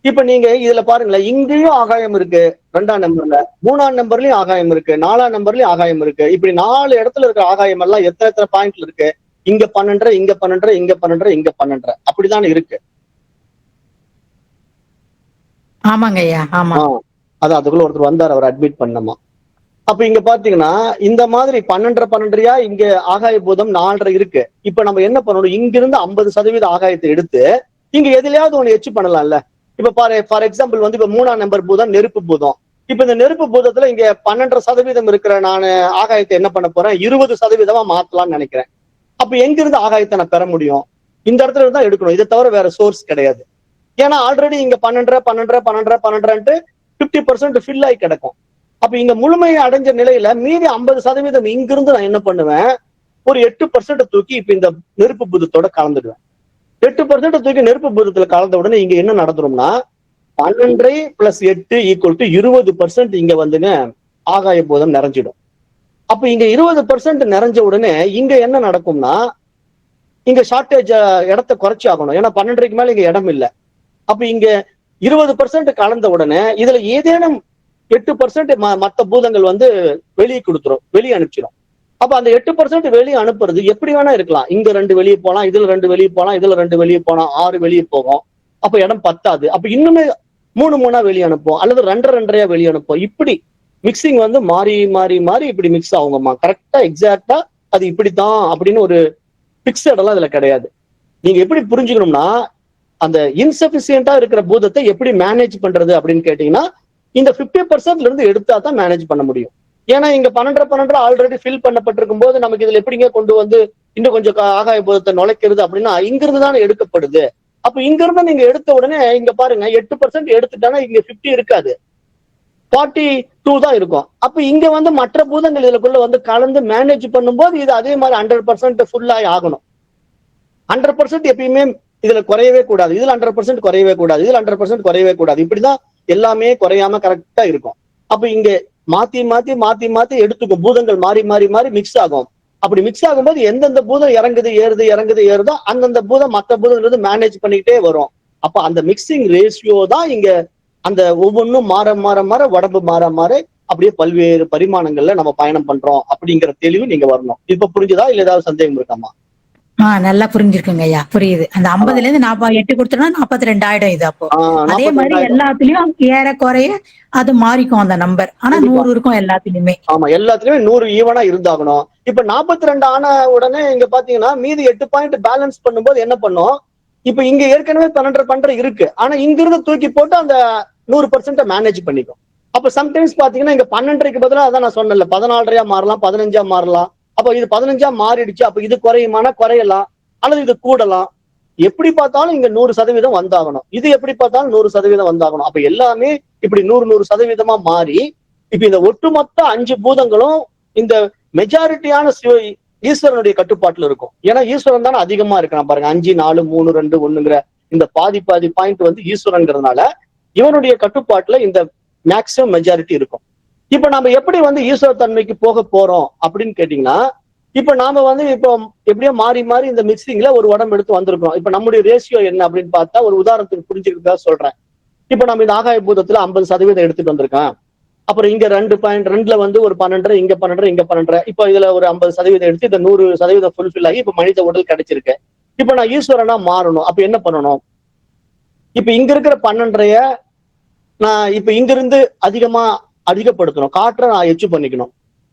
இப்ப நீங்க இதுல பாருங்களேன், இங்கேயும் ஆகாயம் இருக்கு 2ஆம் நம்பர்ல, 3ஆம் நம்பர்லயும் ஆகாயம் இருக்கு, 4ஆம் நம்பர்லயும் ஆகாயம் இருக்கு. இப்படி 4 இடத்துல இருக்கிற ஆகாயம் எல்லாம் எத்தனை பாயிண்ட்ல இருக்கு? இங்க 12, இங்க 12, இங்க 12, இங்க 12, அப்படித்தானே இருக்கு. ஆமாங்க ஐயா, ஆமா. அதான் அதுக்குள்ள ஒருத்தர் வந்தார், அவர் அட்மிட் பண்ணமா. அப்ப இங்க பாத்தீங்கன்னா இந்த மாதிரி 12 இங்க ஆகாய பூதம் 4.5 இருக்கு. இப்ப நம்ம என்ன பண்ணணும்? இங்க இருந்து 50% ஆகாயத்தை எடுத்து இங்க எதுலயாவது ஒண்ணு எச்சு பண்ணலாம்ல. இப்ப பாரு, ஃபார் எக்ஸாம்பிள் வந்து இப்ப 3ஆம் நம்பர் பூதம் நெருப்பு பூதம். இப்ப இந்த நெருப்பு பூதத்துல இங்க 12% இருக்கிற நான் ஆகாயத்தை என்ன பண்ண போறேன்? 20% மாத்தலாம்னு நினைக்கிறேன். அப்ப எங்க இருந்து ஆகாயத்தை நான் பெற முடியும்? இந்த இடத்துல இருந்தா எடுக்கணும். இதை தவிர வேற சோர்ஸ் கிடையாது. ஏன்னா ஆல்ரெடி இங்க 12 50% ஃபில் ஆகி கிடக்கும். அப்ப இங்க முழுமையை அடைஞ்ச நிலையில மீதி 50% இங்கிருந்து நான் என்ன பண்ணுவேன்? ஒரு 8% தூக்கி இப்ப இந்த நெருப்பு பூதத்தோட கலந்துடுவேன். 8% தூக்கி நெருப்பு பூதத்துல கலந்த உடனே இங்க என்ன நடந்துரும்னா 12 + 8 = 20% இங்க வந்துங்க ஆகாய பூதம் நிறைஞ்சிடும். அப்ப இங்க 20% நிறைஞ்ச உடனே இங்க என்ன நடக்கும்னா, இங்க ஷார்டேஜ் இடத்தை குறைச்சி ஆகணும். ஏன்னா 12க்கு மேல இங்க இடம் இல்லை. அப்ப இங்க 20% கலந்த உடனே இதுல ஏதேனும் 8% மத்த பூதங்கள் வந்து வெளியே கொடுத்துரும், வெளியே அனுப்பிச்சிடும். அப்ப அந்த 8% வெளியே அனுப்புறது எப்படி வேணா இருக்கலாம். இங்க 2 வெளியே போலாம், இதுல 2 வெளியே போலாம், இதுல 2 வெளியே போலாம், 6 வெளியே போகும். அப்ப இடம் பத்தாது. அப்ப இன்னுமே 3 வெளியே அனுப்பும், அல்லது 2 வெளியே அனுப்பும். இப்படி மிக்சிங் வந்து மாறி மாறி மாறி இப்படி மிக்ஸ் ஆகுங்கம்மா. கரெக்டா எக்ஸாக்டா அது இப்படித்தான் அப்படின்னு ஒரு பிக்சட் எல்லாம் இதுல கிடையாது. நீங்க எப்படி புரிஞ்சுக்கணும்னா, அந்த இன்சபிஷியன்டா இருக்கிற பூதத்தை எப்படி மேனேஜ் பண்றது அப்படின்னு கேட்டீங்கன்னா, இந்த 50%ல இருந்து எடுத்தா தான் மேனேஜ் பண்ண முடியும். ஏன்னா இங்க 12 ஆல்ரெடி ஃபில் பண்ணப்பட்டிருக்கும் போது நமக்கு இதுல எப்படிங்க கொண்டு வந்து இன்னும் கொஞ்சம் ஆகாய பூதத்தை நுழைக்கிறது அப்படின்னா இங்கிருந்து தானே எடுக்கப்படுது. அப்ப இங்க இருந்து நீங்க எடுத்த உடனே இங்க பாருங்க 8% எடுத்துட்டானா இங்க 50 இருக்காது, 42 தான் இருக்கும். அப்ப இங்க வந்து மற்ற பூதங்கள் இதுக்குள்ள வந்து கலந்து மேனேஜ் பண்ணும்போது இது அதே மாதிரி 100% ஃபுல்லாகி ஆகணும். 100% எப்பயுமே இதுல குறையவே கூடாது, இதுல 100% குறையவே கூடாது, இதுல 100% குறையவே கூடாது. இப்படிதான் எல்லாமே குறையாம கரெக்டா இருக்கும். அப்ப இங்க மாத்தி மாத்தி மாத்தி மாத்தி எடுத்துக்கும், பூதங்கள் மாறி மாறி மாறி மிக்ஸ் ஆகும். அப்படி மிக்ஸ் ஆகும்போது எந்தெந்த பூதம் இறங்குது ஏறுதோ அந்தந்த பூதம் மற்ற பூதம் மேனேஜ் பண்ணிக்கிட்டே வரும். அப்ப அந்த மிக்சிங் ரேஷியோ தான் இங்க அந்த ஒவ்வொன்றும் மாற மாற மாற உடம்பு மாற மாற அப்படியே பல்வேறு பரிமாணங்கள்ல நம்ம பயணம் பண்றோம் அப்படிங்கிற தெளிவு நீங்க வரணும். இப்ப புரிஞ்சுதா? இல்ல ஏதாவது சந்தேகம் இருக்காமா? நல்லா புரிஞ்சிருக்குங்க ஐயா, புரியுது. அந்த 50ல இருந்து 8 கொடுத்தோம்னா 42 ஆயிடும் இது அப்போ. அதே மாதிரி 42,000. எல்லாத்துலயும் ஏறக்குறைய அது மாறிக்கும் அந்த நம்பர். ஆனா கண்டிப்பா. 100 இருக்கும் எல்லாத்துலயுமே. ஆமா, எல்லாத்துலயுமே 100 ஈவனா இருந்தாகணும். இப்ப 42 ஆன உடனே இங்க பாத்தீங்கன்னா மீதி 8 பாயிண்ட் பேலன்ஸ் பண்ணும்போது என்ன பண்ணும்? இப்ப இங்க ஏற்கனவே 12 இருக்கு. ஆனா இங்க இருந்து தூக்கி போட்டு அந்த 100% மேனேஜ் பண்ணிக்கும். அப்ப சம்டைம்ஸ் பாத்தீங்கன்னா இங்க 12க்கு பதிலா அதான் நான் சொன்னேன்ல 14.5 மாறலாம், 15 மாறலாம். அப்ப இது 15 மாறிடுச்சு. அப்ப இது குறையுமானா குறையலாம், அல்லது இது கூடலாம். எப்படி பார்த்தாலும் இங்க 100% வந்தாகணும். இது எப்படி பார்த்தாலும் 100% வந்தாகணும். அப்ப எல்லாமே இப்படி 100% மாறி இப்ப இந்த ஒட்டுமொத்த 5 பூதங்களும் இந்த மெஜாரிட்டியான ஈஸ்வரனுடைய கட்டுப்பாட்டுல இருக்கும். ஏன்னா ஈஸ்வரன் தானே அதிகமா இருக்கான் பாருங்க. 5, 4, 3, 2, 1ங்கிற இந்த பாதி பாயிண்ட் வந்து ஈஸ்வரங்கிறதுனால இவனுடைய கட்டுப்பாட்டுல இந்த மேக்சிமம் மெஜாரிட்டி இருக்கும். இப்ப நம்ம எப்படி வந்து ஈஸ்வர தன்மைக்கு போக போறோம் அப்படின்னு கேட்டீங்கன்னா, இப்ப நாம வந்து இப்போ எப்படியோ மாறி மாறி இந்த மிக்சிங்ல ஒரு உடம்பு எடுத்து வந்திருக்கோம். இப்ப நம்முடைய ரேஷியோ என்ன அப்படின்னு பார்த்தா, ஒரு உதாரணத்துக்கு புரிஞ்சுக்கிறதுக்காக சொல்றேன். இப்ப நம்ம இந்த ஆகாய பூதத்துல 50% எடுத்துட்டு வந்திருக்கோம். அப்புறம் இங்க 2.2ல வந்து ஒரு 12, இங்க 12, இங்க 12. இப்ப இதுல ஒரு 50% எடுத்து இந்த 100% ஃபுல்ஃபில் ஆகி இப்ப மனித உடல் கிடைச்சிருக்கு. இப்ப நான் ஈஸ்வரனா மாறணும். அப்ப என்ன பண்ணணும்? இப்ப இங்க இருக்கிற 12 நான் இப்ப இங்க இருந்து அதிகப்படுத்தணும். காற்றை நான் எச்சு பண்ணிக்கணும்.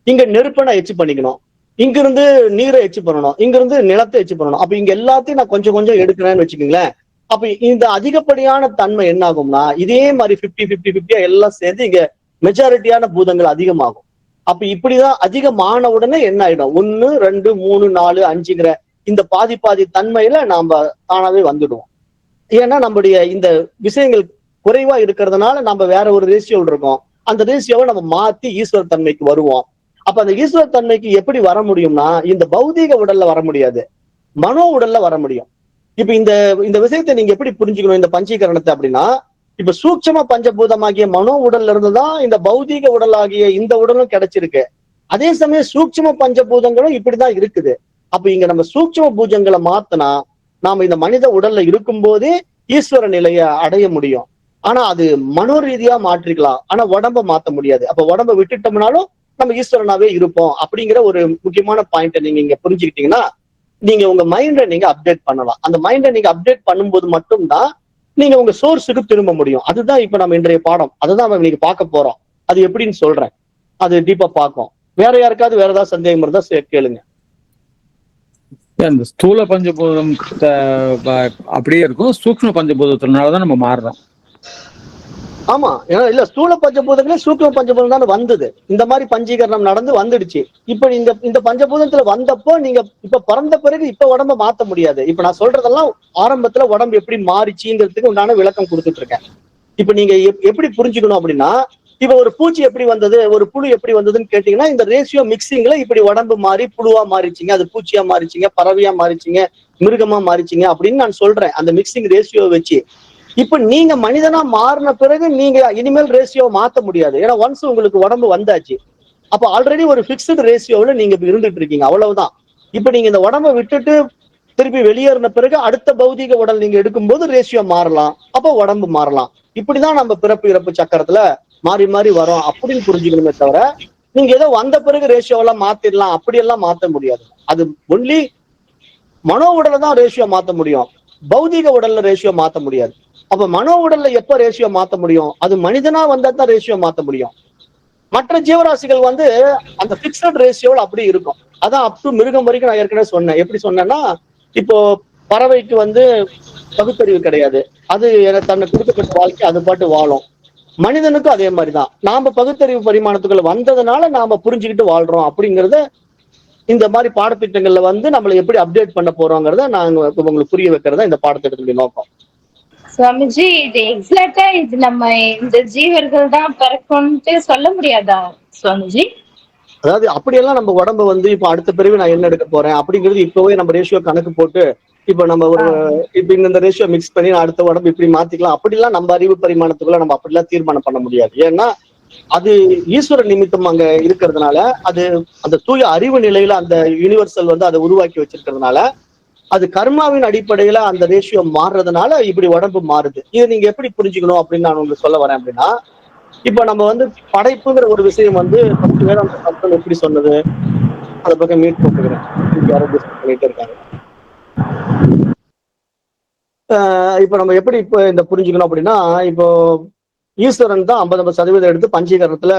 இங்க நெருப்பை நான் எச்சு பண்ணிக்கணும். இங்க இருந்து நீரை எச்சு பண்ணணும். இங்க இருந்து நிலத்தை எச்சு பண்ணணும். அப்ப இங்க எல்லாத்தையும் நான் கொஞ்சம் கொஞ்சம் எடுக்கிறேன்னு வச்சுக்கோங்களேன். அப்ப இந்த அதிகப்படியான தன்மை என்ன ஆகும்னா, இதே மாதிரி 50 எல்லாம் சேர்ந்து இங்க மெஜாரிட்டியான பூதங்கள் அதிகமாகும். அப்ப இப்படிதான் அதிகமான உடனே என்ன ஆயிடும்? 1, 2, 3, 4, 5ங்கிற இந்த பாதி தன்மையில நாம தானாவே வந்துடுவோம். ஏன்னா நம்முடைய இந்த விஷயங்கள் குறைவா இருக்கிறதுனால நம்ம வேற ஒரு ரேஷியோவில் இருக்கோம். அந்த ரேஷியோவை நம்ம மாத்தி ஈஸ்வர தன்மைக்கு வருவோம். அப்ப அந்த ஈஸ்வர தன்மைக்கு எப்படி வர முடியும்னா, இந்த பௌதீக உடல்ல வர முடியாது, மனோ உடல்ல வர முடியும். இப்ப இந்த இந்த விஷயத்தை நீங்க எப்படி புரிஞ்சுக்கணும் இந்த பஞ்சீகரணத்தை அப்படின்னா, இப்ப சூட்சம பஞ்சபூதமாகிய மனோ உடல்ல இருந்துதான் இந்த பௌதீக உடல் ஆகிய இந்த உடலும் கிடைச்சிருக்கு. அதே சமயம் சூட்சம பஞ்சபூதங்களும் இப்படிதான் இருக்குது. அப்ப இங்க நம்ம சூட்சம பூஜங்களை மாத்தினா நாம இந்த மனித உடல்ல இருக்கும் போதே ஈஸ்வர நிலைய அடைய முடியும். ஆனா அது மனோ ரீதியா மாற்றிக்கலாம், ஆனா உடம்ப மாத்த முடியாது. அப்ப உடம்ப விட்டுட்டோம்னாலும் நம்ம ஈஸ்வரனாவே இருப்போம் அப்படிங்கிற ஒரு முக்கியமான பாயிண்ட நீங்க இங்க புரிஞ்சுக்கிட்டீங்கன்னா, நீங்க உங்க மைண்டை நீங்க அப்டேட் பண்ணலாம். அந்த மைண்டை நீங்க அப்டேட் பண்ணும்போது மட்டும்தான் நீங்க உங்க சோர்ஸுக்கு திரும்ப முடியும். அதுதான் இப்ப நம்ம இன்றைய பாடம். அதுதான் நம்ம இன்னைக்கு பார்க்க போறோம். அது எப்படின்னு சொல்றேன். அது டீப்பா பார்க்கும். வேற யாருக்காவது வேற ஏதாவது சந்தேகம் இருந்தா கேளுங்க. இந்த ஸ்தூல பஞ்சபூதம் அப்படியே இருக்கும், சூக்ஷ்ம பஞ்சபூதத்தினாலதான் நம்ம மாறுறோம். ஆமா, ஏன்னா இல்ல ஸ்தூல பஞ்சபூதங்களே சூக்ஷ்ம பஞ்சபூதம் தான் வந்தது. இந்த மாதிரி பஞ்சீகரணம் நடந்து வந்துடுச்சு. இப்ப இந்த பஞ்சபூதத்துல வந்தப்போ நீங்க இப்ப பிறந்த பிறகு இப்ப உடம்ப மாத்த முடியாது. இப்ப நான் சொல்றதெல்லாம் ஆரம்பத்துல உடம்பு எப்படி மாறிச்சுங்கிறதுக்கு உண்டான விளக்கம் கொடுத்துட்டு இருக்கேன். இப்ப நீங்க எப்படி புரிஞ்சுக்கணும் அப்படின்னா, இப்ப ஒரு பூச்சி எப்படி வந்தது, ஒரு புழு எப்படி வந்ததுன்னு கேட்டீங்கன்னா, இந்த ரேஷியோ மிக்சிங்ல இப்படி உடம்பு மாறி புழுவா மாறிச்சிங்க, அது பூச்சியா மாறிச்சிங்க, பறவையா மாறிச்சிங்க, மிருகமா மாறிச்சிங்க அப்படின்னு நான் சொல்றேன். அந்த மிக்சிங் ரேஷியோ வச்சு இப்ப நீங்க மனிதனா மாறின பிறகு நீங்க இனிமேல் ரேஷியோ மாத்த முடியாது. ஏன்னா ஒன்ஸ் உங்களுக்கு உடம்பு வந்தாச்சு. அப்ப ஆல்ரெடி ஒரு பிக்ஸ்டு ரேஷியோவில் நீங்க இருந்துட்டு இருக்கீங்க, அவ்வளவுதான். இப்ப நீங்க இந்த உடம்பை விட்டுட்டு திருப்பி வெளியேறின பிறகு அடுத்த பௌதிக உடல் நீங்க எடுக்கும்போது ரேஷியோ மாறலாம், அப்ப உடம்பு மாறலாம். இப்படிதான் நம்ம பிறப்பு இறப்பு சக்கரத்துல மாறி மாறி வரோம் அப்படின்னு புரிஞ்சுக்கணுமே தவிர, நீங்க ஏதோ வந்த பிறகு ரேஷியோவெல்லாம் மாத்திடலாம் அப்படியெல்லாம் மாத்த முடியாது. அது ஒன்லி மனோ உடலை தான் ரேஷியோ மாத்த முடியும், பௌதிக உடல்ல ரேஷியோ மாத்த முடியாது. அப்ப மனோ உடல்ல எப்ப ரேஷியோ மாத்த முடியும்? அது மனிதனா வந்தா தான் ரேஷியோ மாத்த முடியும். மற்ற ஜீவராசிகள் வந்து அந்த பிக்சட் ரேஷியோவில் அப்படி இருக்கும். அதான் அப் டு மிருகம் வரைக்கும் நான் ஏற்கனவே சொன்னேன். எப்படி சொன்னேன்னா, இப்போ பறவைக்கு வந்து பகுத்தறிவு கிடையாது, அது தன்னை கொடுக்கப்பட்ட வாழ்க்கை அது பாட்டு வாழும். மனிதனுக்கும் அதே மாதிரிதான். நாம பகுத்தறிவு பரிமாணத்துக்குள்ள வந்ததுனால நாம புரிஞ்சுக்கிட்டு வாழ்றோம். அப்படிங்கறத இந்த மாதிரி பாடத்திட்டங்கள்ல வந்து நம்மளை எப்படி அப்டேட் பண்ண போறோங்கிறத நாங்க உங்களுக்கு புரிய வைக்கிறதா இந்த பாடத்திட்டத்துடைய நோக்கம். சுவாமிஜி, இது எக்ஸாக்டா இது நம்ம இந்த ஜீவர்கள் தான் பிறக்கும்ட்டு சொல்ல முடியாதா சுவாமிஜி? அதாவது அப்படியெல்லாம் நம்ம உடம்பு வந்து இப்ப அடுத்த பிறகு நான் என்ன எடுக்க போறேன் அப்படிங்கிறது இப்பவே நம்ம ரேஷியோ கணக்கு போட்டு இப்ப நம்ம ஒரு இப்ப இந்த ரேஷியோ மிக்ஸ் பண்ணி அடுத்த உடம்பு இப்படி மாத்திக்கலாம் அப்படிலாம் நம்ம அறிவு பரிமாணத்துக்குள்ள நம்ம அப்படிலாம் தீர்மானம் பண்ண முடியாது. ஏன்னா அது ஈஸ்வர நிமித்தம் அங்க இருக்கிறதுனால, அது அந்த தூய அறிவு நிலையில அந்த யூனிவர்சல் வந்து அதை உருவாக்கி வச்சிருக்கிறதுனால, அது கர்மாவின் அடிப்படையில அந்த ரேஷியோ மாறுறதுனால இப்படி உடம்பு மாறுது. இதை நீங்க எப்படி புரிஞ்சுக்கணும் அப்படின்னு நான் உங்களுக்கு சொல்ல வரேன் அப்படின்னா, இப்ப நம்ம வந்து படைப்புங்கிற ஒரு விஷயம் வந்து வேதாந்த எப்படி சொன்னது, அதை பக்கம் மீட் போட்டுக்கிறேன். யாரோ பண்ணிட்டு இருக்காங்க. இப்ப நம்ம எப்படி இப்ப இந்த புரிஞ்சுக்கணும் அப்படின்னா, இப்போ ஈஸ்வரன் தான் 50% எடுத்து பஞ்சீகரணத்துல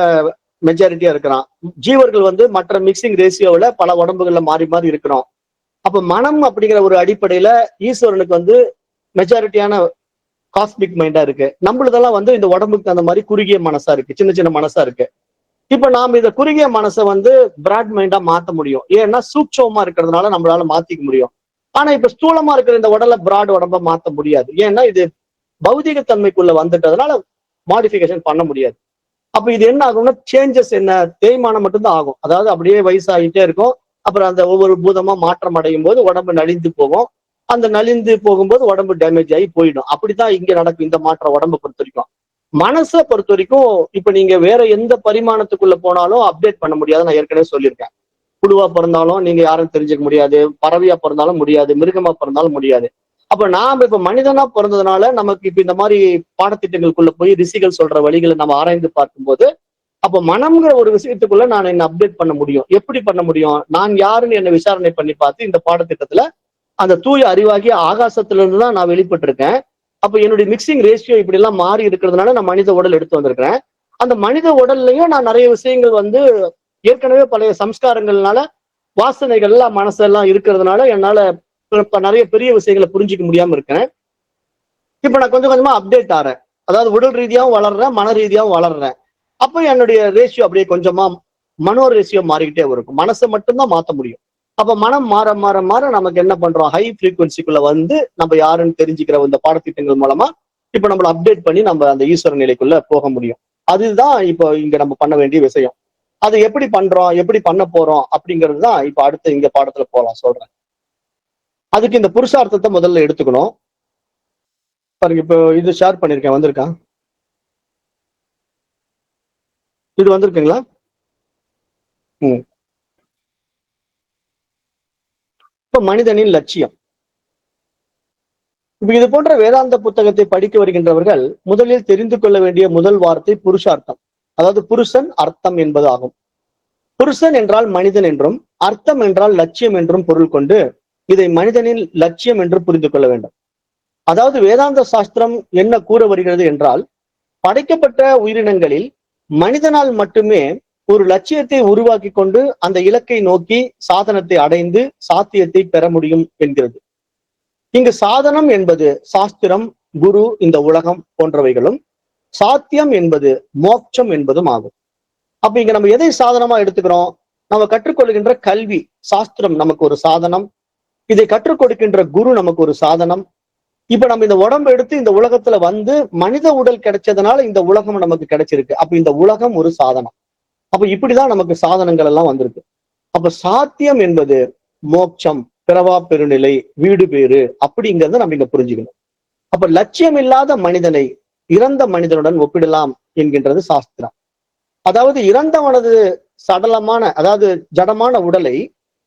மெஜாரிட்டியா இருக்கிறான். ஜீவர்கள் வந்து மற்ற மிக்சிங் ரேஷியோவில் பல உடம்புகள்ல மாறி மாறி இருக்கிறோம். அப்ப மனம் அப்படிங்கிற ஒரு அடிப்படையில ஈஸ்வரனுக்கு வந்து மெஜாரிட்டியான காஸ்மிக் மைண்டா இருக்கு. நம்மளதெல்லாம் வந்து இந்த உடம்புக்கு அந்த மாதிரி குறுகிய மனசா இருக்கு, சின்ன சின்ன மனசா இருக்கு. இப்ப நாம இந்த குறுகிய மனசை வந்து பிராட் மைண்டா மாத்த முடியும். ஏன்னா சூட்சமா இருக்கிறதுனால நம்மளால மாத்திக்க முடியும். ஆனா இப்ப ஸ்தூலமா இருக்கிற இந்த உடலை பிராட் உடம்ப மாத்த முடியாது. ஏன்னா இது பௌதிக தன்மைக்குள்ள வந்துட்டதுனால மாடிஃபிகேஷன் பண்ண முடியாது. அப்ப இது என்ன ஆகும்னா சேஞ்சஸ் என்ன, தேய்மானம் மட்டும்தான் ஆகும். அதாவது அப்படியே வயசாகிட்டே இருக்கும். அப்புறம் அந்த ஒவ்வொரு பூதமா மாற்றம் அடையும் போது உடம்பு நலிந்து போகும். அந்த நலிந்து போகும்போது உடம்பு டேமேஜ் ஆகி போயிடும். அப்படித்தான் இங்க நடக்கும் இந்த மாற்றம் உடம்பை பொறுத்த வரைக்கும். மனசை பொறுத்த வரைக்கும் இப்ப நீங்க வேற எந்த பரிமாணத்துக்குள்ள போனாலும் அப்டேட் பண்ண முடியாது. நான் ஏற்கனவே சொல்லியிருக்கேன். புழுவா பிறந்தாலும் நீங்க யாரும் தெரிஞ்சுக்க முடியாது, பறவையா பிறந்தாலும் முடியாது, மிருகமா பிறந்தாலும் முடியாது. அப்ப நாம இப்ப மனிதனா பிறந்ததுனால நமக்கு இப்ப இந்த மாதிரி பாடத்திட்டங்களுக்குள்ள போய் ரிஷிகள் சொல்ற வழிகளை நம்ம ஆராய்ந்து பார்க்கும்போது, அப்ப மனம்ங்கிற ஒரு விஷயத்துக்குள்ள நான் என்ன அப்டேட் பண்ண முடியும். எப்படி பண்ண முடியும்? நான் யாருன்னு என்ன விசாரணை பண்ணி பார்த்து இந்த பாடத்திட்டத்துல அந்த தூய அறிவாகிய ஆகாசத்துல இருந்து தான் நான் வெளிப்பட்டிருக்கேன். அப்ப என்னுடைய மிக்சிங் ரேஷியோ இப்படி எல்லாம் மாறி இருக்கிறதுனால நான் மனித உடல் எடுத்து வந்திருக்கிறேன். அந்த மனித உடல்லையும் நான் நிறைய விஷயங்கள் வந்து ஏற்கனவே பழைய சம்ஸ்காரங்கள்னால வாசனைகள்லாம் மனசெல்லாம் இருக்கிறதுனால என்னால இப்ப நிறைய பெரிய விஷயங்களை புரிஞ்சிக்க முடியாம இருக்கேன். இப்ப நான் கொஞ்சம் கொஞ்சமா அப்டேட் ஆறேன். அதாவது உடல் ரீதியாவும் வளர்றேன், மன ரீதியாவும் வளர்றேன். அப்போ என்னுடைய ரேஷியோ அப்படியே கொஞ்சமா மனோ ரேஷியோ மாறிக்கிட்டே இருக்கும். மனசை மட்டும்தான் மாத்த முடியும். அப்ப மனம் மாற மாற மாற நமக்கு என்ன பண்றோம், ஹை ஃப்ரீக்வன்சிக்குள்ள வந்து நம்ம யாருன்னு தெரிஞ்சுக்கிற இந்த பாடத்திட்டங்கள் மூலமா இப்ப நம்மள அப்டேட் பண்ணி நம்ம அந்த ஈஸ்வர நிலைக்குள்ள போக முடியும். அதுதான் இப்போ இங்க நம்ம பண்ண வேண்டிய விஷயம். அது எப்படி பண்றோம், எப்படி பண்ண போறோம் அப்படிங்கிறது தான் இப்ப அடுத்து இங்க பாடத்துல போலாம் சொல்றேன். அதுக்கு இந்த புருஷார்த்தத்தை முதல்ல எடுத்துக்கணும். பாருங்க, இப்போ இது ஷேர் பண்ணிருக்கேன், வந்திருக்கா? இது வந்திருக்குங்களா? இப்ப மனிதனின் லட்சியம். இப்ப இது போன்ற வேதாந்த புத்தகத்தை படிக்க வருகின்றவர்கள் முதலில் தெரிந்து கொள்ள வேண்டிய முதல் வார்த்தை புருஷார்த்தம். அதாவது புருஷன் அர்த்தம் என்பது ஆகும். புருஷன் என்றால் மனிதன் என்றும், அர்த்தம் என்றால் லட்சியம் என்றும் பொருள் கொண்டு இதை மனிதனின் லட்சியம் என்று புரிந்து கொள்ள வேண்டும். அதாவது வேதாந்த சாஸ்திரம் என்ன கூற வருகிறது என்றால், படைக்கப்பட்ட உயிரினங்களில் மனிதனால் மட்டுமே ஒரு லட்சியத்தை உருவாக்கி கொண்டு அந்த இலக்கை நோக்கி சாதனத்தை அடைந்து சாத்தியத்தை பெற முடியும் என்கிறது. இங்கு சாதனம் என்பது சாஸ்திரம், குரு, இந்த உலகம் போன்றவைகளும், சாத்தியம் என்பது மோட்சம் என்பதும் ஆகும். அப்ப இங்க நம்ம எதை சாதனமா எடுத்துக்கிறோம்? நம்ம கற்றுக்கொள்கின்ற கல்வி சாஸ்திரம் நமக்கு ஒரு சாதனம், இதை கற்றுக் கொடுக்கின்ற குரு நமக்கு ஒரு சாதனம். இப்ப நம்ம இந்த உடம்பு எடுத்து இந்த உலகத்துல வந்து மனித உடல் கிடைச்சதுனால இந்த உலகம் நமக்கு கிடைச்சிருக்கு. அப்ப இந்த உலகம் ஒரு சாதனம். அப்ப இப்படிதான் நமக்கு சாதனங்கள் எல்லாம் வந்திருக்கு. அப்ப சாத்தியம் என்பது மோட்சம், பிறவா பெருநிலை, வீடு பேரு அப்படிங்கிறத நம்ம இங்க புரிஞ்சுக்கணும். அப்ப லட்சியம் இல்லாத மனிதனை இறந்த மனிதனுடன் ஒப்பிடலாம் என்கின்றது சாஸ்திரம். அதாவது இறந்தவனது சடலமான, அதாவது ஜடமான உடலை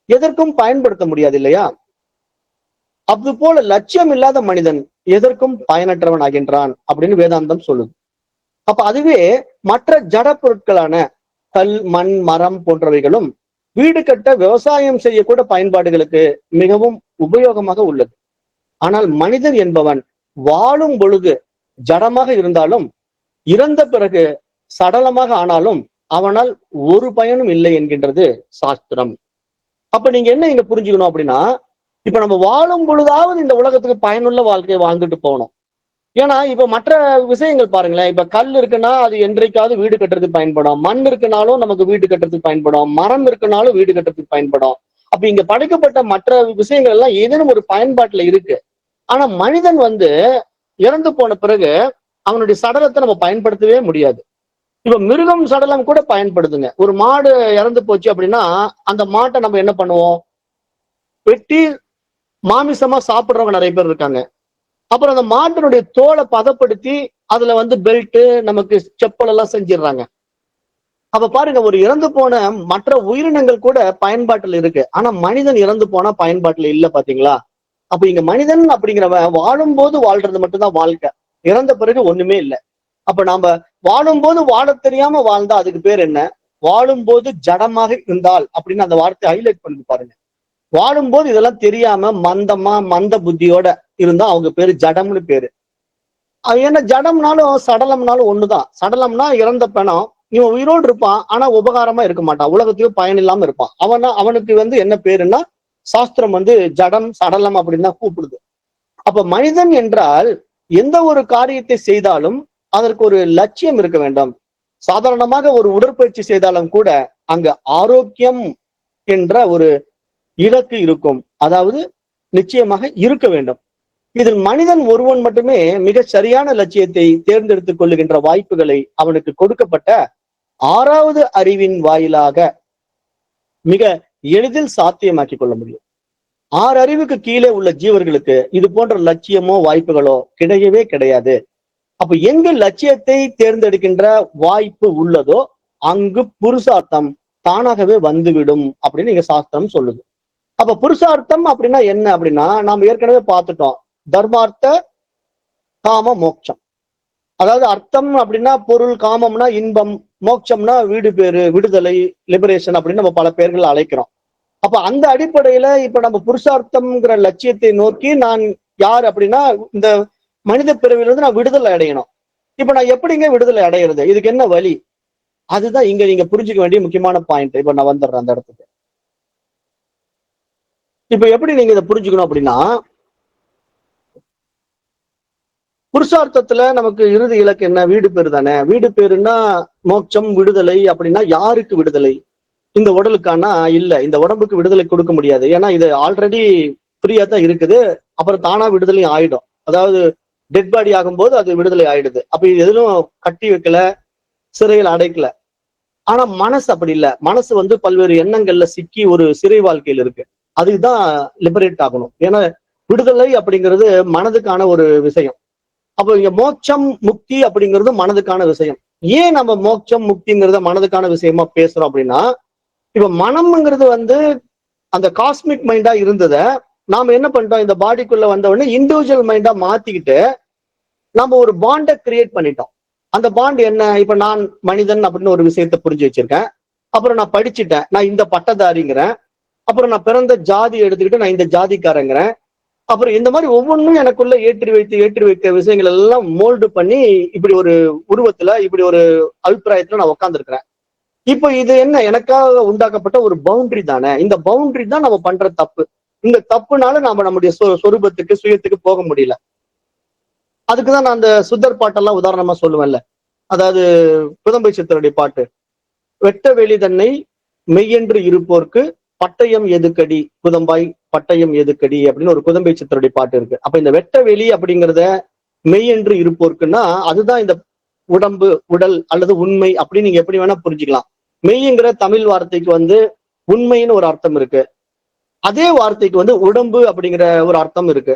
எதற்கும் பயன்படுத்த முடியாது இல்லையா? அது போல லட்சியம் இல்லாத மனிதன் எதற்கும் பயனற்றவன் ஆகின்றான் அப்படின்னு வேதாந்தம் சொல்லுது. அப்ப அதுவே மற்ற ஜட பொருட்களான கல், மண், மரம் போன்றவைகளும் வீடு கட்ட, விவசாயம் செய்யக்கூட பயன்பாடுகளுக்கு மிகவும் உபயோகமாக உள்ளது. ஆனால் மனிதன் என்பவன் வாழும் பொழுது ஜடமாக இருந்தாலும் இறந்த பிறகு சடலமாக ஆனாலும் அவனால் ஒரு பயனும் இல்லை என்கின்றது சாஸ்திரம். அப்ப நீங்க என்ன இங்க புரிஞ்சுக்கணும் அப்படின்னா, இப்ப நம்ம வாழும் பொழுதாவது இந்த உலகத்துக்கு பயனுள்ள வாழ்க்கையை வாழ்ந்துட்டு போகணும். ஏன்னா இப்ப மற்ற விஷயங்கள் பாருங்களேன், இப்ப கல் இருக்குன்னா அது என்றைக்காவது வீடு கட்டுறதுக்கு பயன்படும், மண் இருக்குனாலும் நமக்கு வீடு கட்டுறதுக்கு பயன்படும், மரம் இருக்குனாலும் வீடு கட்டுறதுக்கு பயன்படும். அப்ப இங்க படைக்கப்பட்ட மற்ற விஷயங்கள் எல்லாம் ஏதேனும் ஒரு பயன்பாட்டுல இருக்கு. ஆனா மனிதன் வந்து இறந்து போன பிறகு அவனுடைய சடலத்தை நம்ம பயன்படுத்தவே முடியாது. இப்ப மிருகம் சடலம் கூட பயன்படுதுங்க. ஒரு மாடு இறந்து போச்சு அப்படின்னா அந்த மாட்டை நம்ம என்ன பண்ணுவோம், வெட்டி மாமிசமா சாப்பிடுறவங்க நிறைய பேர் இருக்காங்க. அப்புறம் அந்த மாட்டினுடைய தோலை பதப்படுத்தி அதுல வந்து பெல்ட், நமக்கு செப்பல் எல்லாம் செஞ்சிடறாங்க. அப்ப பாருங்க, ஒரு இறந்து போன மற்ற உயிரினங்கள் கூட பயன்பாட்டுல இருக்கு. ஆனா மனிதன் இறந்து போனா பயன்பாட்டுல இல்ல, பாத்தீங்களா? அப்ப இங்க மனிதன் அப்படிங்கிறவன் வாழும் போது வாழ்றது மட்டும்தான் வாழ்க்கை, இறந்த பிறகு ஒண்ணுமே இல்லை. அப்ப நாம வாழும் போது வாழ தெரியாம வாழ்ந்தா அதுக்கு பேர் என்ன? வாழும் போது ஜடமாக இருந்தால் அப்படின்னு அந்த வார்த்தை ஹைலைட் பண்ணி பாருங்க. வாழும்போது இதெல்லாம் தெரியாம மந்தமா, மந்த புத்தியோட இருந்தா அவங்க பேரு ஜடம்னு பேரு. ஏன்னா ஜடம்னாலும் சடலம்னாலும் ஒண்ணுதான். சடலம்னா இறந்த பிணம். இவன் உயிரோடு இருப்பான், ஆனா உபகாரமா இருக்க மாட்டான், உலகத்தையும் பயன் இல்லாம இருப்பான். அவனுக்கு என்ன பேருன்னா சாஸ்திரம் ஜடம் சடலம் அப்படின்னு தான் கூப்பிடுது. அப்ப மனிதன் என்றால் எந்த ஒரு காரியத்தை செய்தாலும் அதற்கு ஒரு லட்சியம் இருக்க வேண்டும். சாதாரணமாக ஒரு உடற்பயிற்சி செய்தாலும் கூட அங்க ஆரோக்கியம் என்ற ஒரு இலக்கு இருக்கும், அதாவது நிச்சயமாக இருக்க வேண்டும். இதில் மனிதன் ஒருவன் மட்டுமே மிக சரியான லட்சியத்தை தேர்ந்தெடுத்துக் கொள்ளுகின்ற வாய்ப்புகளை அவனுக்கு கொடுக்கப்பட்ட 6வது அறிவின் வாயிலாக மிக எளிதில் சாத்தியமாக்கி கொள்ள முடியும். 6 அறிவுக்கு கீழே உள்ள ஜீவர்களுக்கு இது போன்ற லட்சியமோ வாய்ப்புகளோ கிடையவே கிடையாது. அப்ப எங்கு லட்சியத்தை தேர்ந்தெடுக்கின்ற வாய்ப்பு உள்ளதோ அங்கு புருஷார்த்தம் தானாகவே வந்துவிடும் அப்படின்னு நீங்க சாஸ்திரம் சொல்லுது. அப்ப புருஷார்த்தம் அப்படின்னா என்ன அப்படின்னா, நாம் ஏற்கனவே பார்த்துட்டோம், தர்மார்த்த காம மோட்சம். அதாவது அர்த்தம் அப்படின்னா பொருள், காமம்னா இன்பம், மோட்சம்னா வீடு பேரு, விடுதலை, லிபரேஷன் அப்படின்னு நம்ம பல பேர்கள் அழைக்கிறோம். அப்ப அந்த அடிப்படையில இப்ப நம்ம புருஷார்த்தம்ங்கிற லட்சியத்தை நோக்கி நான் யார் அப்படின்னா இந்த மனித பிறவிலிருந்து நான் விடுதலை அடையணும். இப்ப நான் எப்படிங்க விடுதலை அடையிறது, இதுக்கு என்ன வழி? அதுதான் இங்க நீங்க புரிஞ்சுக்க வேண்டிய முக்கியமான பாயிண்ட். இப்ப நான் வந்துடுறேன் அந்த இடத்துக்கு. இப்ப எப்படி நீங்க இதை புரிஞ்சுக்கணும் அப்படின்னா, புருஷார்த்தத்துல நமக்கு இறுதி இலக்கு என்ன? வீடு பேரு தானே. வீடு பேருன்னா மோட்சம், விடுதலை. அப்படின்னா யாருக்கு விடுதலை? இந்த உடலுக்கானா? இல்ல, இந்த உடம்புக்கு விடுதலை கொடுக்க முடியாது. ஏன்னா இது ஆல்ரெடி ஃப்ரீயா தான் இருக்குது. அப்புறம் தானா விடுதலையும் ஆயிடும். அதாவது டெட் பாடி ஆகும்போது அது விடுதலை ஆயிடுது. அப்ப இது எதுவும் கட்டி வைக்கல, சிறையில் அடைக்கல. ஆனா மனசு அப்படி இல்லை. மனசு பல்வேறு எண்ணங்கள்ல சிக்கி ஒரு சிறை வாழ்க்கையில் இருக்கு. அதுதான் லிபரேட் ஆகணும். ஏன்னா விடுதலை அப்படிங்கிறது மனதுக்கான ஒரு விஷயம். அப்போ இங்க மோட்சம், முக்தி அப்படிங்கிறது மனதுக்கான விஷயம். ஏன் நம்ம மோட்சம், முக்திங்கிறத மனதுக்கான விஷயமா பேசுறோம் அப்படின்னா, இப்ப மனம்ங்கிறது அந்த காஸ்மிக் மைண்டா இருந்தத நாம என்ன பண்ணிட்டோம், இந்த பாடிக்குள்ள வந்தவொடனே இண்டிவிஜுவல் மைண்டா மாத்திக்கிட்டு நம்ம ஒரு பாண்டை கிரியேட் பண்ணிட்டோம். அந்த பாண்ட் என்ன? இப்ப நான் மனிதன் அப்படின்னு ஒரு விஷயத்த புரிஞ்சு வச்சிருக்கேன். அப்புறம் நான் படிச்சுட்டேன், நான் இந்த பட்டதாரிங்கிறேன். அப்புறம் நான் பிறந்த ஜாதி எடுத்துக்கிட்டு நான் இந்த ஜாதிக்காரங்கிறேன். அப்புறம் இந்த மாதிரி ஒவ்வொன்றும் எனக்குள்ள ஏற்றி வைக்க விஷயங்கள் எல்லாம் மோல்டு பண்ணி இப்படி ஒரு உருவத்துல, இப்படி ஒரு அபிப்பிராயத்துல நான் உட்கார்ந்துருக்கிறேன். இப்போ இது என்ன? எனக்காக உண்டாக்கப்பட்ட ஒரு பவுண்டரி தானே. இந்த பவுண்டரி தான் நம்ம பண்ற தப்பு. இந்த தப்புனால நாம நம்முடைய சொரூபத்துக்கு, சுயத்துக்கு போக முடியல. அதுக்குதான் நான் அந்த சுத்தர் பாட்டெல்லாம் உதாரணமா சொல்லுவேன்ல. அதாவது புதம்பை சித்தருடைய பாட்டு, வெட்ட வெளி தன்னை மெய்யென்று இருப்போர்க்கு பட்டயம் எதுக்கடி புதம்பாய் பட்டயம் எதுக்கடி அப்படின்னு ஒரு குதம்பை சித்தருடைய பாட்டு இருக்கு. அப்ப இந்த வெட்ட வெளி அப்படிங்கிறத மெய்யென்று இருப்போர்க்குன்னா அதுதான் இந்த உடம்பு, உடல் அல்லது உண்மை அப்படின்னு நீங்க எப்படி வேணா புரிஞ்சுக்கலாம். மெய்ங்கிற தமிழ் வார்த்தைக்கு உண்மைன்னு ஒரு அர்த்தம் இருக்கு. அதே வார்த்தைக்கு உடம்பு அப்படிங்கிற ஒரு அர்த்தம் இருக்கு.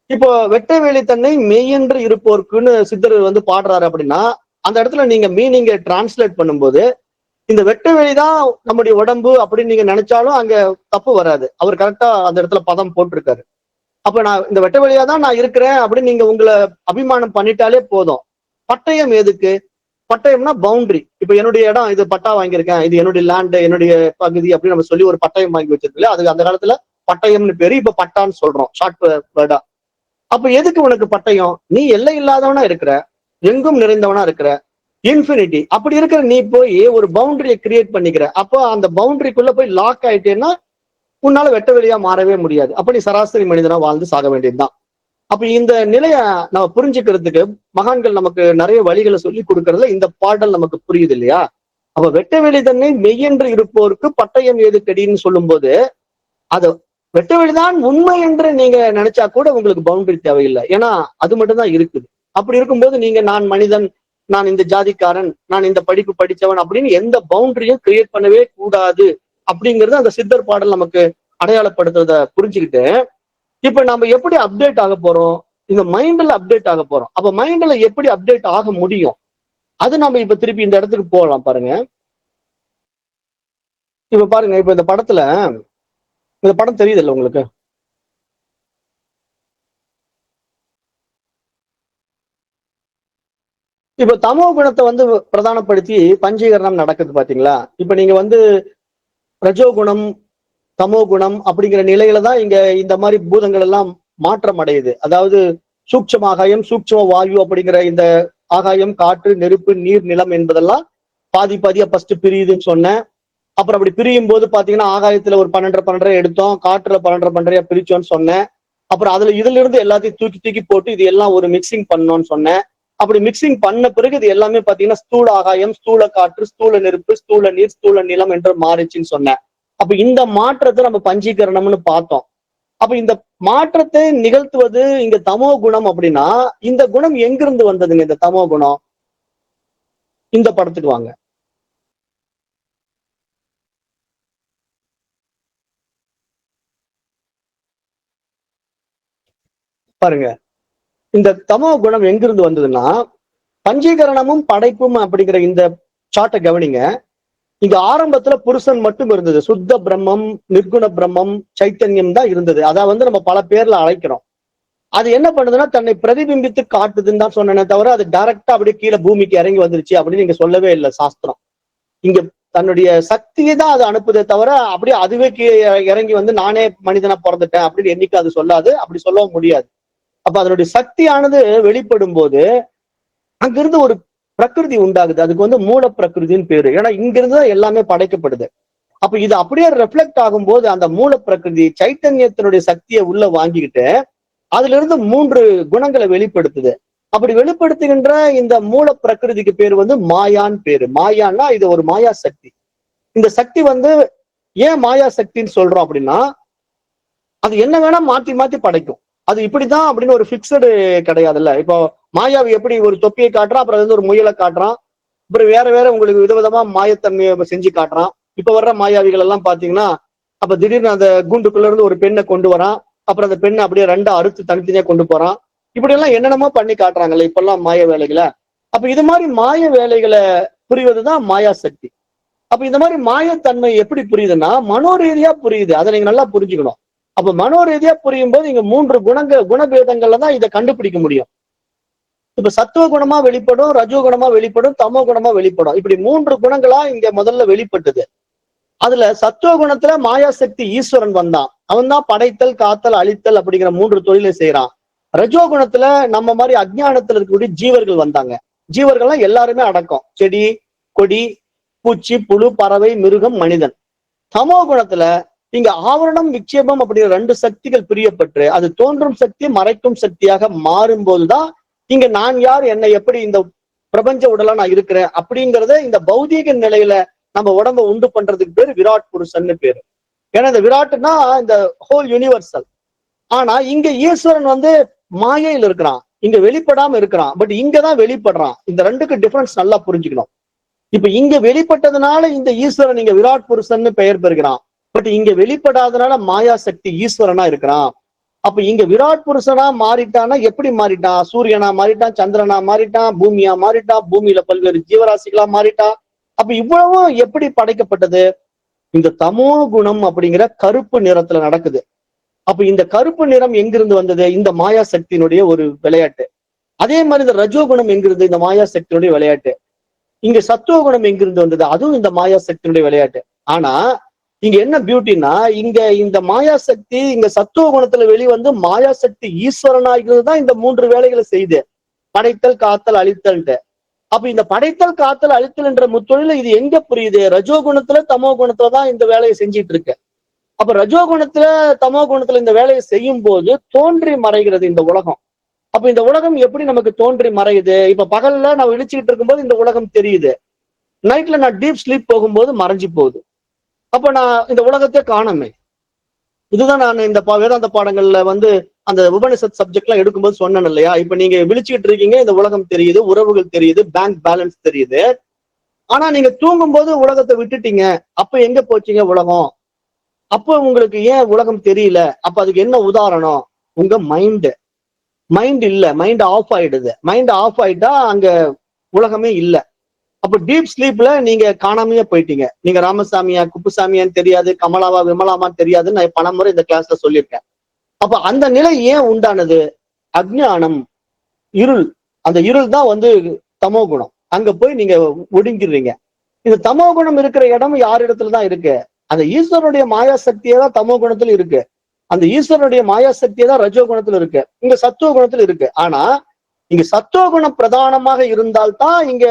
இப்போ வெட்ட வெளி தன்னை மெய்யென்று இருப்போர்க்குன்னு சித்தர் பாடுறாரு அப்படின்னா, அந்த இடத்துல நீங்க மீனிங்கை டிரான்ஸ்லேட் பண்ணும்போது இந்த வெட்ட வெளிதான் நம்முடைய உடம்பு அப்படின்னு நீங்க நினைச்சாலும் அங்க தப்பு வராது. அவர் கரெக்டா அந்த இடத்துல பதம் போட்டிருக்காரு. அப்ப நான் இந்த வெட்ட வெளியா தான் நான் இருக்கிறேன் அப்படின்னு நீங்க உங்களை அபிமானம் பண்ணிட்டாலே போதும். பட்டயம் எதுக்கு? பட்டயம்னா பவுண்டரி. இப்ப என்னுடைய இடம், இது பட்டா வாங்கியிருக்கேன், இது என்னுடைய லேண்டு, என்னுடைய பகுதி அப்படின்னு நம்ம சொல்லி ஒரு பட்டயம் வாங்கி வச்சிருக்கல, அது அந்த காலத்துல பட்டயம்னு பேரு, இப்ப பட்டான்னு சொல்றோம் ஷார்ட் வேர்டா. அப்ப எதுக்கு உனக்கு பட்டயம்? நீ எல்லை இல்லாதவனா இருக்கிற, எங்கும் நிறைந்தவனா இருக்கிற, இன்ஃபினிட்டி. அப்படி இருக்கிற நீ போய் ஒரு பவுண்டரியை கிரியேட் பண்ணிக்கிற. அப்போ அந்த பவுண்டரிக்குள்ள போய் லாக் ஆயிட்டேன்னா உன்னால வெட்ட வெளியா மாறவே முடியாது. அப்ப நீ சராசரி மனிதனா வாழ்ந்து சாக வேண்டியதுதான். அப்ப இந்த நிலைய நம்ம புரிஞ்சுக்கிறதுக்கு மகான்கள் நமக்கு நிறைய வழிகளை சொல்லி கொடுக்கறதுல இந்த பாடல் நமக்கு புரியுது இல்லையா? அப்ப வெட்ட வெளி தன்னை மெய்யென்று இருப்போருக்கு பட்டயம் ஏதுக்கடின்னு சொல்லும் போது, அது வெட்ட வெளிதான் உண்மை என்று நீங்க நினைச்சா கூட உங்களுக்கு பவுண்டரி தேவையில்லை. ஏன்னா அது மட்டும்தான் இருக்குது. அப்படி இருக்கும்போது நீங்க நான் மனிதன், நான் இந்த ஜாதிக்காரன், நான் இந்த படிப்பு படிச்சவன் அப்படின்னு எந்த பவுண்டரியும் கிரியேட் பண்ணவே கூடாது அப்படிங்கிறது அந்த சித்தர் பாடல் நமக்கு அடையாளப்படுத்துறத புரிஞ்சுக்கிட்டு, இப்ப நம்ம எப்படி அப்டேட் ஆக போறோம்? இந்த மைண்ட்ல அப்டேட் ஆக போறோம். அப்ப மைண்ட்ல எப்படி அப்டேட் ஆக முடியும்? அது நம்ம இப்ப திருப்பி இந்த இடத்துக்கு போகலாம் பாருங்க. இப்ப பாருங்க, இப்ப இந்த படத்துல, இந்த படம் தெரியுது இல்ல உங்களுக்கு? இப்ப தமோ குணத்தை பிரதானப்படுத்தி பஞ்சீகரணம் நடக்குது பாத்தீங்களா? இப்ப நீங்க ரஜோகுணம், தமோ குணம் அப்படிங்கிற நிலையில தான் இங்க இந்த மாதிரி பூதங்கள் எல்லாம் மாற்றம் அடையுது. அதாவது சூட்சும ஆகாயம், சூட்சும வாயு அப்படிங்கிற இந்த ஆகாயம், காற்று, நெருப்பு, நீர், நிலம் என்பதெல்லாம் பாதி பாதியா ஃபர்ஸ்ட் பிரியுதுன்னு சொன்னேன். அப்புறம் அப்படி பிரியும் போது பாத்தீங்கன்னா ஆகாயத்துல ஒரு 12 எடுத்தோம், காற்றுல 12 பிரிச்சோம்னு சொன்னேன். அப்புறம் இதுல இருந்து எல்லாத்தையும் தூக்கி தூக்கி போட்டு இது எல்லாம் ஒரு மிக்சிங் பண்ணோம்னு சொன்னேன். அப்படி மிக்சிங் பண்ண பிறகு இது எல்லாமே பாத்தீங்கன்னா ஸ்தூல ஆகாயம், ஸ்தூல காற்று, ஸ்தூல நெருப்பு, ஸ்தூல நீர், ஸ்தூல நிலம் என்று மாறிச்சுன்னு சொன்னேன். அப்ப இந்த மாற்றத்தை நம்ம பஞ்சீகரணம்னு பார்த்தோம். அப்ப இந்த மாற்றத்தை நிகழ்த்துவது இங்க தமோ குணம் அப்படின்னா, இந்த குணம் எங்கிருந்து வந்ததுங்க? இந்த தமோ குணம் இந்த படத்துக்கு வாங்க. பாருங்க, இந்த தமோ குணம் எங்கிருந்து வந்ததுன்னா, பஞ்சீகரணமும் படைப்பும் அப்படிங்கிற இந்த சாட்டை கவனிங்க. இங்க ஆரம்பத்துல புருஷன் மட்டும் இருந்தது. சுத்த பிரம்மம், நிர்குண பிரம்மம், சைத்தன்யம் தான் இருந்தது. அதை நம்ம பல பேர்ல அழைக்கிறோம். அது என்ன பண்ணுதுன்னா தன்னை பிரதிபிம்பித்து காட்டுதுன்னு தான் சொன்னேனே தவிர அது டைரக்டா அப்படியே கீழே பூமிக்கு இறங்கி வந்துருச்சு அப்படின்னு நீங்க சொல்லவே இல்லை சாஸ்திரம். இங்க தன்னுடைய சக்தியை தான் அது அனுப்புதே தவிர அப்படியே அதுவே கீழே இறங்கி வந்து நானே மனிதனா பிறந்துட்டேன் அப்படின்னு என்னைக்கு அது சொல்லாது, அப்படி சொல்லவும் முடியாது. அப்ப அதனுடைய சக்தியானது வெளிப்படும் போது அங்கிருந்து ஒரு பிரகிருதி உண்டாகுது. அதுக்கு மூல பிரகிருதின்னு பேரு. ஏன்னா இங்கிருந்து தான் எல்லாமே படைக்கப்படுது. அப்ப இது அப்படியே ரெஃப்ளெக்ட் ஆகும்போது அந்த மூல பிரகிருதி சைத்தன்யத்தினுடைய சக்தியை உள்ள வாங்கிக்கிட்டு அதுல இருந்து 3 குணங்களை வெளிப்படுத்துது. அப்படி வெளிப்படுத்துகின்ற இந்த மூல பிரகிருதிக்கு பேரு மாயான்னு பேரு. மாயான்னா இது ஒரு மாயா சக்தி. இந்த சக்தி ஏன் மாயா சக்தின்னு சொல்றோம் அப்படின்னா, அது என்ன வேணா மாத்தி மாத்தி படைக்கும். அது இப்படிதான் அப்படின்னு ஒரு பிக்சடு கிடையாதுல்ல. இப்போ மாயாவி எப்படி ஒரு தொப்பியை காட்டுறான், அப்புறம் ஒரு முயலை காட்டுறான், அப்புறம் வேற வேற உங்களுக்கு விதவிதமா மாயத்தன்மையை செஞ்சு காட்டுறான். இப்ப வர்ற மாயாவிகள் எல்லாம் பாத்தீங்கன்னா, அப்ப திடீர்னு அந்த கூண்டுக்குள்ள இருந்து ஒரு பெண்ணை கொண்டு வரான், அப்புறம் அந்த பெண்ணை அப்படியே 2 அறுத்து தனித்தனியா கொண்டு போறான். இப்படி எல்லாம் என்னென்னமோ பண்ணி காட்டுறாங்கல்ல இப்பெல்லாம் மாய வேலைகளை. அப்ப இது மாதிரி மாய வேலைகளை புரிவதுதான் மாயா சக்தி. அப்ப இந்த மாதிரி மாயத்தன்மை எப்படி புரியுதுன்னா மனோரீதியா புரியுது. அதை நீங்க நல்லா புரிஞ்சுக்கணும். அப்ப மனோரீதியா புரியும் போது இங்க 3 குணபேதங்கள்ல தான் இதை கண்டுபிடிக்க முடியும். இப்ப சத்துவ குணமா வெளிப்படும், ரஜோ குணமா வெளிப்படும், தமோ குணமா வெளிப்படும். இப்படி 3 குணங்களா இங்க முதல்ல வெளிப்பட்டது. அதுல சத்துவ குணத்துல மாயாசக்தி ஈஸ்வரன் வந்தான். அவன் தான் படைத்தல், காத்தல், அழித்தல் அப்படிங்கிற 3 தொழிலை செய்யறான். ரஜோ குணத்துல நம்ம மாதிரி அஜ்ஞானத்துல இருக்கக்கூடிய ஜீவர்கள் வந்தாங்க. ஜீவர்கள்லாம் எல்லாருமே அடக்கம். செடி, கொடி, பூச்சி, புழு, பறவை, மிருகம், மனிதன். தமோ குணத்துல இங்க ஆவரணம், விக்ஷேபம் அப்படிங்கிற 2 சக்திகள் பிரியப்பட்டு அது தோன்றும் சக்தி, மறைக்கும் சக்தியாக மாறும்போதுதான் இங்க நான் யார், என்னை எப்படி இந்த பிரபஞ்ச உடலா நான் இருக்கிறேன் அப்படிங்கிறத இந்த பௌதீக நிலையில நம்ம உடம்ப உண்டு பண்றதுக்கு பேரு விராட் புருஷன்னு பேரு. ஏன்னா இந்த விராட்னா இந்த ஹோல் யூனிவர்சல். ஆனா இங்க ஈஸ்வரன் மாயையில் இருக்கிறான், இங்க வெளிப்படாம இருக்கிறான். பட் இங்கதான் வெளிப்படுறான். இந்த 2க்கு டிஃபரன்ஸ் நல்லா புரிஞ்சுக்கணும். இப்ப இங்க வெளிப்பட்டதுனால இந்த ஈஸ்வரன் இங்க விராட் புருஷன்னு பெயர் பெறுகிறான். பட் இங்க வெளிப்படாதனால மாயா சக்தி ஈஸ்வரனா இருக்கிறான். அப்ப இங்க விராட் புருஷனா மாறிட்டான்னா எப்படி மாறிட்டான்? சூரியனா மாறிட்டான், சந்திரனா மாறிட்டான், பூமியா மாறிட்டான், பூமியில பல்வேறு ஜீவராசிகளா மாறிட்டான். அப்ப இவ்வளவும் எப்படி படைக்கப்பட்டது? இந்த தமோ குணம் அப்படிங்கிற கருப்பு நிறத்துல நடக்குது. அப்ப இந்த கருப்பு நிறம் எங்கிருந்து வந்தது? இந்த மாயா சக்தியினுடைய ஒரு விளையாட்டு. அதே மாதிரி இந்த ரஜோ குணம் எங்கிருந்து? இந்த மாயா சக்தியினுடைய விளையாட்டு. இங்க சத்துவ குணம் எங்கிருந்து வந்தது? அதுவும் இந்த மாயா சக்தியினுடைய விளையாட்டு. ஆனா இங்க என்ன பியூட்டின்னா, இங்க இந்த மாயா சக்தி இங்க சத்துவ குணத்துல வெளிவந்து மாயா சக்தி ஈஸ்வரனாகிறதுதான் இந்த 3 வேலைகளை செய்யுது. படைத்தல், காத்தல், அழித்தல்ட்டு. அப்ப இந்த படைத்தல், காத்தல், அழித்தல் என்ற முத்தொழில இது எங்க புரியுது? ரஜோ குணத்துல, தமோ குணத்துலதான் இந்த வேலையை செஞ்சிட்டு இருக்கு. அப்ப ரஜோ குணத்துல, தமோ குணத்துல இந்த வேலையை செய்யும் போது தோன்றி மறைகிறது இந்த உலகம். அப்ப இந்த உலகம் எப்படி நமக்கு தோன்றி மறையுது? இப்ப பகல்ல நான் விழிச்சுக்கிட்டு இருக்கும்போது இந்த உலகம் தெரியுது. நைட்ல நான் டீப் ஸ்லீப் போகும்போது மறைஞ்சு போகுது. அப்ப நான் இந்த உலகத்தை காணமே. இதுதான் நான் இந்த வேதாந்த பாடங்கள்ல அந்த உபனிஷத் சப்ஜெக்ட் எல்லாம் எடுக்கும்போது சொன்னேன் இல்லையா? இப்ப நீங்க விழிச்சுக்கிட்டு இருக்கீங்க, இந்த உலகம் தெரியுது, உறவுகள் தெரியுது, பேங்க் பேலன்ஸ் தெரியுது. ஆனா நீங்க தூங்கும் போது உலகத்தை விட்டுட்டீங்க. அப்ப எங்க போச்சீங்க உலகம்? அப்போ உங்களுக்கு ஏன் உலகம் தெரியல? அப்ப அதுக்கு என்ன உதாரணம்? உங்க மைண்ட் இல்ல, மைண்ட் ஆஃப் ஆயிடுது. மைண்ட் ஆஃப் ஆயிட்டா அங்க உலகமே இல்லை. அப்ப டீப் ஸ்லீப்ல நீங்க காணாமையே போயிட்டீங்க. நீங்க ராமசாமியா, குப்புசாமியான்னு தெரியாது, கமலாவா, விமலாமான்னு தெரியாதுன்னு நான் பல முறை இந்த கிளாஸ்ல சொல்லியிருக்கேன். அப்ப அந்த நிலை ஏன் உண்டானது? அஜ்ஞானம், இருள். அந்த இருள் தான் தமோ குணம். அங்க போய் நீங்க ஒடுங்கிடுறீங்க. இந்த தமோ குணம் இருக்கிற இடம் யார் இடத்துலதான் இருக்கு? அந்த ஈஸ்வரனுடைய மாயா சக்தியே தான் தமோ குணத்துல இருக்கு. அந்த ஈஸ்வரனுடைய மாயாசக்தி தான் ரஜோ குணத்துல இருக்கு, இங்க சத்துவ குணத்துல இருக்கு. ஆனா இங்க சத்துவ குணம் பிரதானமாக இருந்தால்தான் இங்க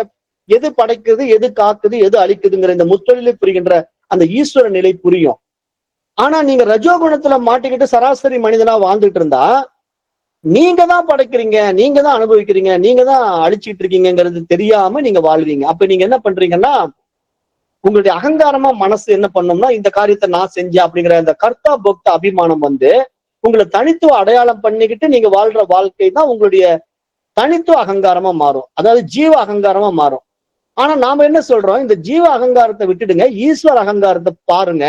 எது படைக்குது, எது காக்குது, எது அழிக்குதுங்கிற இந்த முத்தொழிலை புரிகின்ற அந்த ஈஸ்வர நிலை புரியும். ஆனா நீங்க ரஜோகுணத்துல மாட்டிக்கிட்டு சராசரி மனிதனா வாழ்ந்துட்டு இருந்தா நீங்க தான் படைக்கிறீங்க, நீங்க தான் அனுபவிக்கிறீங்க, நீங்க தான் அழிச்சிட்டு இருக்கீங்கிறது தெரியாம நீங்க வாழ்வீங்க. அப்ப நீங்க என்ன பண்றீங்கன்னா, உங்களுடைய அகங்காரமா மனசு என்ன பண்ணும்னா, இந்த காரியத்தை நான் செஞ்சேன் அப்படிங்கிற அந்த கர்த்தா போக்த அபிமானம் உங்களை தனித்துவ அடையாளம் பண்ணிக்கிட்டு நீங்க வாழ்ற வாழ்க்கை தான் உங்களுடைய தனித்துவ அகங்காரமா மாறும், அதாவது ஜீவ அகங்காரமா மாறும். ஆனா நாம என்ன சொல்றோம், இந்த ஜீவ அகங்காரத்தை விட்டுடுங்க, ஈஸ்வர அகங்காரத்தை பாருங்க.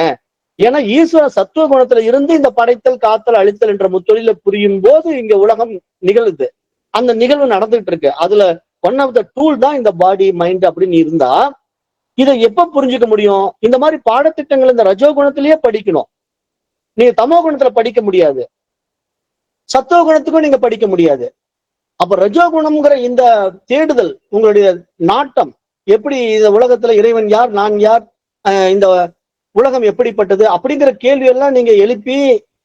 ஏன்னா ஈஸ்வர சத்துவ குணத்துல இருந்து இந்த படைத்தல், காத்தல், அழித்தல் என்ற முத்தொழில புரியும் போது இங்க உலகம் நிகழுது, அந்த நிகழ்வு நடந்துட்டு இருக்கு. அதுல ஒன் ஆஃப் த டூல் தான் இந்த பாடி மைண்ட் அப்படின்னு இருந்தா இதை எப்ப புரிஞ்சுக்க முடியும்? இந்த மாதிரி பாடத்திட்டங்கள் இந்த ரஜோ குணத்திலேயே படிக்கணும். நீங்க தமோ குணத்துல படிக்க முடியாது, சத்துவ குணத்துக்கும் நீங்க படிக்க முடியாது. அப்ப ரஜோ குணம்ங்கிற இந்த தேடுதல், உங்களுடைய நாட்டம், எப்படி இந்த உலகத்துல இறைவன் யார், நான் யார், இந்த உலகம் எப்படிப்பட்டது அப்படிங்கிற கேள்வி எல்லாம் நீங்க எழுப்பி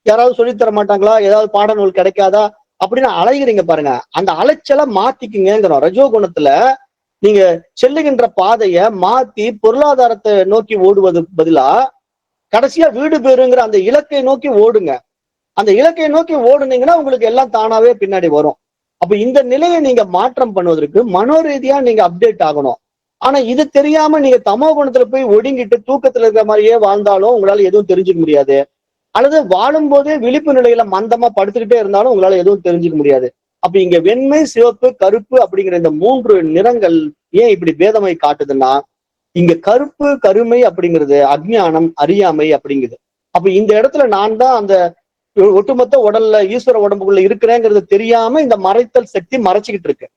யாராவது சொல்லித்தர மாட்டாங்களா, ஏதாவது பாடநூல் கிடைக்காதா அப்படின்னு அலைகிறீங்க பாருங்க. அந்த அலைச்சலை மாத்திக்குங்கிறோம். ரஜோ குணத்துல நீங்க செல்லுகின்ற பாதைய மாத்தி பொருளாதாரத்தை நோக்கி ஓடுவது பதிலா கடைசியா வீடு பேருங்கிற அந்த இலக்கை நோக்கி ஓடுங்க. அந்த இலக்கை நோக்கி ஓடுனீங்கன்னா உங்களுக்கு எல்லாம் தானாவே பின்னாடி வரும். அப்ப இந்த நிலையை நீங்க மாற்றம் பண்ணுவதற்கு மனோரீதியா நீங்க அப்டேட் ஆகணும். ஆனா இது தெரியாம நீங்க தமோ குணத்துல போய் ஒடுங்கிட்டு தூக்கத்துல இருக்கிற மாதிரியே வாழ்ந்தாலும் உங்களால எதுவும் தெரிஞ்சுக்க முடியாது. அல்லது வாழும் போதே விழிப்பு நிலையில மந்தமா படுத்துக்கிட்டே இருந்தாலும் உங்களால எதுவும் தெரிஞ்சுக்க முடியாது. அப்ப இங்க வெண்மை, சிவப்பு, கருப்பு அப்படிங்கிற இந்த 3 நிறங்கள் ஏன் இப்படி பேதமை காட்டுதுன்னா, இங்க கருப்பு கருமை அப்படிங்கிறது அஜ்ஞானம், அறியாமை அப்படிங்குது. அப்ப இந்த இடத்துல நான் தான் அந்த ஒட்டுமொத்த உடல்ல ஈஸ்வர உடம்புக்குள்ள இருக்கிறேங்கிறது தெரியாம இந்த மறைத்தல் சக்தி மறைச்சுக்கிட்டு இருக்கு.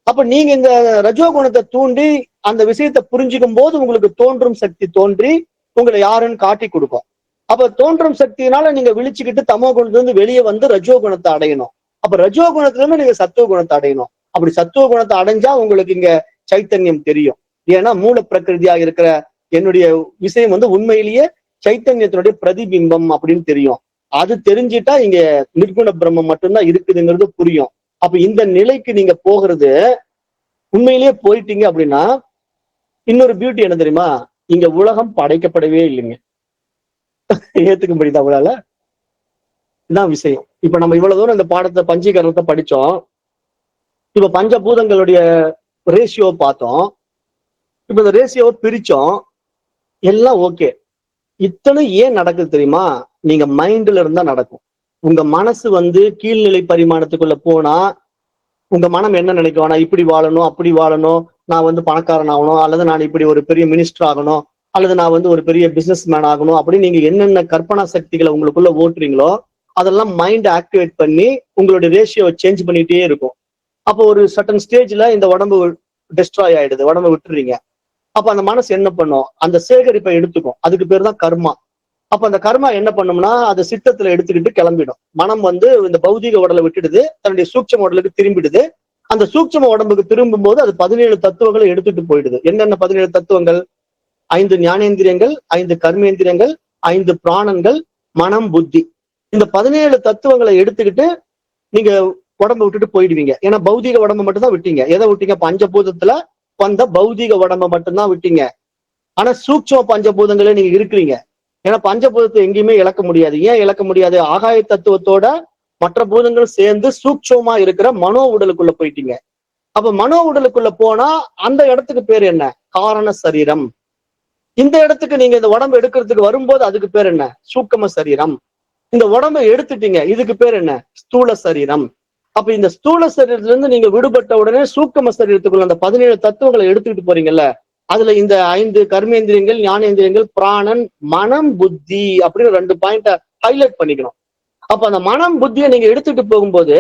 அப்ப நீங்க இந்த ரஜோ குணத்தை தூண்டி அந்த விஷயத்தை புரிஞ்சுக்கும் போது உங்களுக்கு தோன்றும் சக்தி தோன்றி உங்களை யாருன்னு காட்டி கொடுக்கும். அப்ப தோன்றும் சக்தியினால நீங்க விழிச்சுக்கிட்டு தமோ குணத்துல இருந்து வெளியே வந்து ரஜோ குணத்தை அடையணும். அப்ப ரஜோ குணத்துல இருந்து நீங்க சத்துவ குணத்தை அடையணும். அப்படி சத்துவ குணத்தை அடைஞ்சா உங்களுக்கு இங்க சைத்தன்யம் தெரியும். ஏன்னா மூல பிரகிருதியா இருக்கிற என்னுடைய விஷயம் உண்மையிலேயே சைத்தன்யத்தினுடைய பிரதிபிம்பம் அப்படின்னு தெரியும். அது தெரிஞ்சிட்டா இங்க நிர்குண பிரம்மம் மட்டும்தான் இருக்குதுங்கிறது புரியும். அப்ப இந்த நிலைக்கு நீங்க போகிறது உண்மையிலேயே போயிட்டீங்க அப்படின்னா இன்னொரு பியூட்டி என்ன தெரியுமா, இங்க உலகம் படைக்கப்படவே இல்லைங்க. ஏத்துக்க முடியுதா அவளால? இதான் விஷயம். இப்ப நம்ம இவ்வளவு தூரம் இந்த பாடத்தை பஞ்சீகரணத்தை படிச்சோம். இப்ப பஞ்சபூதங்களுடைய ரேஷியோ பார்த்தோம். இப்ப இந்த ரேஷியோவை பிரிச்சோம், எல்லாம் ஓகே. இத்தனை ஏன் நடக்குது தெரியுமா? நீங்க மைண்ட்ல இருந்தா நடக்கும். உங்க மனசு கீழ்நிலை பரிமாணத்துக்குள்ள போனா உங்க மனம் என்ன நினைக்கும், நான் இப்படி வாழணும், அப்படி வாழணும், நான் பணக்காரன் ஆகணும், அல்லது நான் இப்படி ஒரு பெரிய மினிஸ்டர் ஆகணும், அல்லது நான் ஒரு பெரிய பிசினஸ் மேன் ஆகணும் அப்படின்னு நீங்க என்னென்ன கற்பனா சக்திகளை உங்களுக்குள்ள ஓட்டுறீங்களோ அதெல்லாம் மைண்ட் ஆக்டிவேட் பண்ணி உங்களுடைய ரேஷியோவை சேஞ்ச் பண்ணிட்டே இருக்கும். அப்போ ஒரு சர்டன் ஸ்டேஜ்ல இந்த உடம்பு டெஸ்ட்ராய் ஆயிடுது, உடம்பை விட்டுறீங்க. அப்ப அந்த மனசு என்ன பண்ணும், அந்த சேகரிப்பை எடுத்துக்கும். அதுக்கு பேர் தான் கர்மா. அப்ப அந்த கர்மா என்ன பண்ணும்னா அதை சித்தத்துல எடுத்துக்கிட்டு கிளம்பிடும். மனம் இந்த பௌதிக உடலை விட்டுடுது, தன்னுடைய சூட்சம உடலுக்கு திரும்பிடுது. அந்த சூட்சம உடம்புக்கு திரும்பும் போது அது 17 தத்துவங்களை எடுத்துட்டு போயிடுது. என்னென்ன 17 தத்துவங்கள்? 5 ஞானேந்திரியங்கள், 5 கர்மேந்திரியங்கள், 5 பிராணங்கள், மனம், புத்தி. இந்த 17 தத்துவங்களை எடுத்துக்கிட்டு நீங்க உடம்பை விட்டுட்டு போயிடுவீங்க. ஏன்னா பௌதிக உடம்பை மட்டும்தான் விட்டீங்க. எதை விட்டீங்க? பஞ்சபூதத்துல வந்த பௌதிக உடம்பை மட்டும்தான் விட்டீங்க. ஆனா சூட்சம பஞ்சபூதங்களே நீங்க இருக்கிறீங்க. ஏன்னா பஞ்சபூதத்தை எங்கேயுமே இழக்க முடியாது. ஏன் இழக்க முடியாது? ஆகாய தத்துவத்தோட மற்ற பூதங்கள் சேர்ந்து சூட்சமா இருக்கிற மனோ உடலுக்குள்ள போயிட்டீங்க. அப்ப மனோ உடலுக்குள்ள போனா அந்த இடத்துக்கு பேர் என்ன? காரண சரீரம். இந்த இடத்துக்கு நீங்க இந்த உடம்பு எடுக்கிறதுக்கு வரும்போது அதுக்கு பேர் என்ன? சூக்கம சரீரம். இந்த உடம்பை எடுத்துட்டீங்க, இதுக்கு பேர் என்ன? ஸ்தூல சரீரம். அப்ப இந்த ஸ்தூல சரீரத்துல இருந்து நீங்க விடுபட்ட உடனே சூக்கம சரீரத்துக்குள்ள அந்த 17 தத்துவங்களை எடுத்துக்கிட்டு போறீங்கல்ல, அதுல இந்த 5 கர்மேந்திரியங்கள், ஞானேந்திரியங்கள், பிராணன், மனம், புத்தி அப்படின்னு 2 பாயிண்ட ஹைலைட் பண்ணிக்கணும். அப்ப அந்த மனம் புத்தியை நீங்க எடுத்துட்டு போகும்போது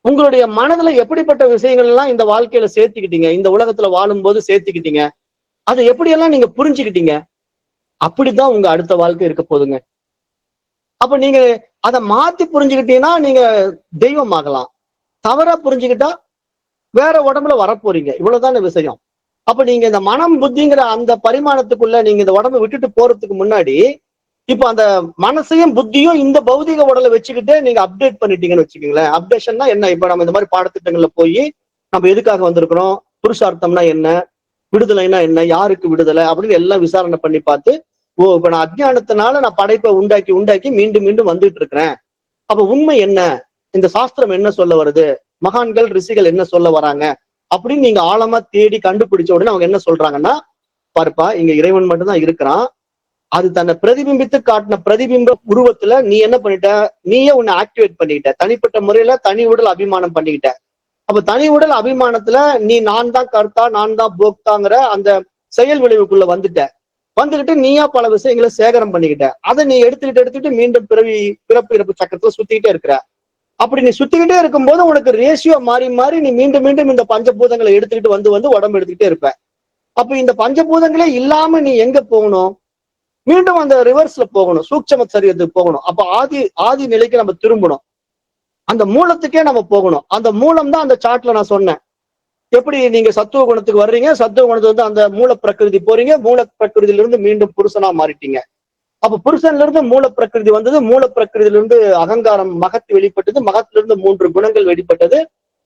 உங்களுடைய மனதுல எப்படிப்பட்ட விஷயங்கள் எல்லாம் இந்த வாழ்க்கையில சேர்த்துக்கிட்டீங்க, இந்த உலகத்துல வாழும் போது சேர்த்துக்கிட்டீங்க, அதை எப்படியெல்லாம் நீங்க புரிஞ்சுக்கிட்டீங்க, அப்படிதான் உங்க அடுத்த வாழ்க்கை இருக்க போதுங்க. அப்ப நீங்க அதை மாத்தி புரிஞ்சுக்கிட்டீங்கன்னா நீங்க தெய்வம் ஆகலாம். தவறா புரிஞ்சுக்கிட்டா வேற உடம்புல வரப்போறீங்க. இவ்வளவுதான விஷயம். அப்ப நீங்க இந்த மனம் புத்திங்கிற அந்த பரிமாணத்துக்குள்ள நீங்க இந்த உடம்பை விட்டுட்டு போறதுக்கு முன்னாடி இப்போ அந்த மனசையும் புத்தியும் இந்த பௌதிக உடலை வச்சுக்கிட்டே நீங்க அப்டேட் பண்ணிட்டீங்கன்னு வச்சுக்கோங்களேன். அப்டேஷன்னா என்ன? இப்ப நம்ம இந்த மாதிரி பாடத்திட்டங்கள்ல போய் நம்ம எதுக்காக வந்திருக்கிறோம், புருஷார்த்தம்னா என்ன, விடுதலைன்னா என்ன, யாருக்கு விடுதலை அப்படின்னு எல்லாம் விசாரணை பண்ணி பார்த்து, ஓ இப்ப நான் அஜ்ஞானத்தினால நான் படைப்பை உண்டாக்கி உண்டாக்கி மீண்டும் மீண்டும் வந்துட்டு இருக்கிறேன். அப்ப உண்மை என்ன, இந்த சாஸ்திரம் என்ன சொல்ல வருது, மகான்கள் ரிஷிகள் என்ன சொல்ல வராங்க அப்படின்னு நீங்க ஆழமா தேடி கண்டுபிடிச்ச உடனே அவங்க என்ன சொல்றாங்கன்னா, பாருப்பா இங்க இறைவன் மட்டும்தான் இருக்கிறான். அது தன்னை பிரதிபிம்பித்து காட்டின பிரதிபிம்ப உருவத்துல நீ என்ன பண்ணிட்ட, நீயே உன்னை ஆக்டிவேட் பண்ணிக்கிட்ட, தனிப்பட்ட முறையில தனி உடல் அபிமானம் பண்ணிக்கிட்ட. அப்ப தனி உடல் அபிமானத்துல நீ நான் தான் கர்த்தா நான் தான் போக்தாங்கிற அந்த செயல் விளைவுக்குள்ள வந்துகிட்டு நீயா பல விஷயங்களை சேகரம் பண்ணிக்கிட்ட. அதை நீ எடுத்துக்கிட்டு மீண்டும் பிறப்பு இறப்பு சக்கரத்துல சுத்திக்கிட்டே இருக்கிற. அப்படி நீ சுத்திக்கிட்டே இருக்கும்போது உனக்கு ரேஷியோ மாறி மாறி நீ மீண்டும் மீண்டும் இந்த பஞ்சபூதங்களை எடுத்துக்கிட்டு வந்து உடம்பு எடுத்துக்கிட்டே இருப்ப. அப்ப இந்த பஞ்சபூதங்களே இல்லாம நீ எங்க போகணும், மீண்டும் அந்த ரிவர்ஸ்ல போகணும், சூட்சம சரீரத்துக்கு போகணும். அப்ப ஆதி நிலைக்கு நம்ம திரும்பணும், அந்த மூலத்துக்கே நம்ம போகணும். அந்த மூலம் தான் அந்த சார்ட்ல நான் சொன்னேன். எப்படி நீங்க சத்துவ குணத்துக்கு வர்றீங்க, சத்துவ குணத்துக்கு வந்து அந்த மூல பிரகிருதி போறீங்க, மூல பிரகிருதியிலிருந்து மீண்டும் புருஷனா மாறிட்டீங்க. அப்ப புருஷன்ல இருந்து மூல பிரகிருதி வந்தது, மூல பிரகிருதியிலிருந்து அகங்காரம் மகத்து வெளிப்பட்டது, மகத்திலிருந்து 3 குணங்கள் வெளிப்பட்டது,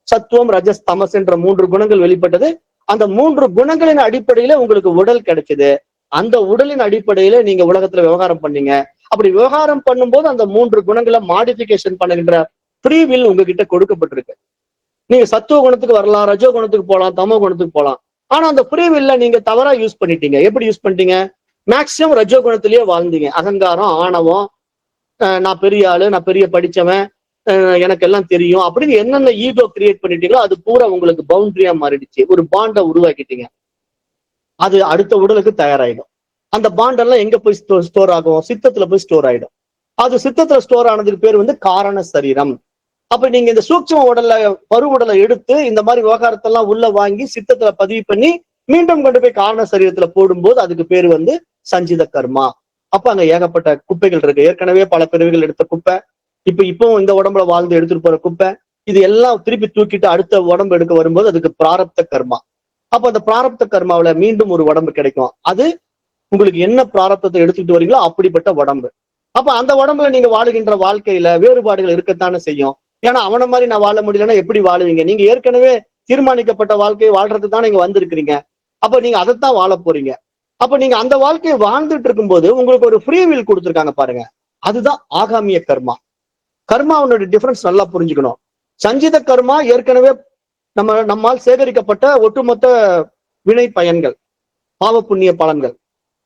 சத்துவம் ரஜஸ் தமஸ் என்ற 3 குணங்கள் வெளிப்பட்டது. அந்த 3 குணங்களின் அடிப்படையில உங்களுக்கு உடல் கிடைச்சது. அந்த உடலின் அடிப்படையில நீங்க உலகத்துல விவகாரம் பண்ணீங்க. அப்படி விவகாரம் பண்ணும்போது அந்த 3 குணங்களை மாடிஃபிகேஷன் பண்ணுகின்ற ஃப்ரீ வில் உங்ககிட்ட கொடுக்கப்பட்டிருக்கு. நீங்க சத்துவ குணத்துக்கு வரலாம், ரஜோ குணத்துக்கு போகலாம், தமோ குணத்துக்கு போகலாம். ஆனா அந்த ஃப்ரீ வில்ல நீங்க தவறா யூஸ் பண்ணிட்டீங்க. எப்படி யூஸ் பண்ணிட்டீங்க, மேக்சிமம் ரஜோ குணத்திலேயே வாழ்ந்தீங்க. அகங்காரம், ஆணவம், நான் பெரிய ஆளு, நான் பெரிய படிச்சவன், எனக்கு எல்லாம் தெரியும் அப்படின்னு என்னென்ன ஈகோ கிரியேட் பண்ணிட்டீங்களோ அது பூரா உங்களுக்கு பவுண்டரியா மாறிடுச்சு. ஒரு பாண்டை உருவாக்கிட்டீங்க. அது அடுத்த உடலுக்கு தயாராயிடும். அந்த பாண்டெல்லாம் எங்க போய் ஸ்டோர் ஆகும், சித்தத்துல போய் ஸ்டோர் ஆயிடும். அது சித்தத்துல ஸ்டோர் ஆனதுக்கு பேர் வந்து காரண சரீரம். அப்ப நீங்க இந்த சூட்சும உடல்ல பரு உடலை எடுத்து இந்த மாதிரி விவகாரத்தெல்லாம் உள்ள வாங்கி சித்தத்துல பதிவு பண்ணி மீண்டும் கொண்டு போய் காரண சரீரத்துல போடும்போது அதுக்கு பேர் வந்து சஞ்சித கர்மா. அப்ப அங்க ஏகப்பட்ட குப்பைகள் இருக்கு. ஏற்கனவே பல பிறவிகள் எடுத்த குப்பை, இப்போ இந்த உடம்புல வாழ்ந்து எடுத்துட்டு போற குப்பை, இது எல்லாம் திருப்பி தூக்கிட்டு அடுத்த உடம்பு எடுக்க வரும்போது அதுக்கு பிராரப்த கர்மா. அப்ப அந்த பிராரப்த கர்மாவில மீண்டும் ஒரு உடம்பு கிடைக்கும். அது உங்களுக்கு என்ன பிராரப்தத்தை எடுத்துக்கிட்டு வரீங்களோ அப்படிப்பட்ட உடம்பு. அப்ப அந்த உடம்புல நீங்க வாழுகின்ற வாழ்க்கையில வேறுபாடுகள் இருக்கத்தானே செய்யும். ஏன்னா அவனை மாதிரி நான் வாழ முடியலன்னா எப்படி வாழுவீங்க? நீங்க ஏற்கனவே தீர்மானிக்கப்பட்ட வாழ்க்கையை வாழ்றதுக்கு தான் நீங்க வந்திருக்கிறீங்க. அப்ப நீங்க அதைத்தான் வாழ போறீங்க. அப்ப நீங்க அந்த வாழ்க்கையை வாழ்ந்துட்டு இருக்கும்போது உங்களுக்கு ஒரு ஃப்ரீ வில் கொடுத்துருக்காங்க பாருங்க. அதுதான் ஆகாமிய கர்மா. கர்மாவுடைய டிஃபரன்ஸ் நல்லா புரிஞ்சுக்கணும். சஞ்சித கர்மா ஏற்கனவே நம்மால் சேகரிக்கப்பட்ட ஒட்டுமொத்த வினை பயன்கள், பாவ புண்ணிய பலன்கள்.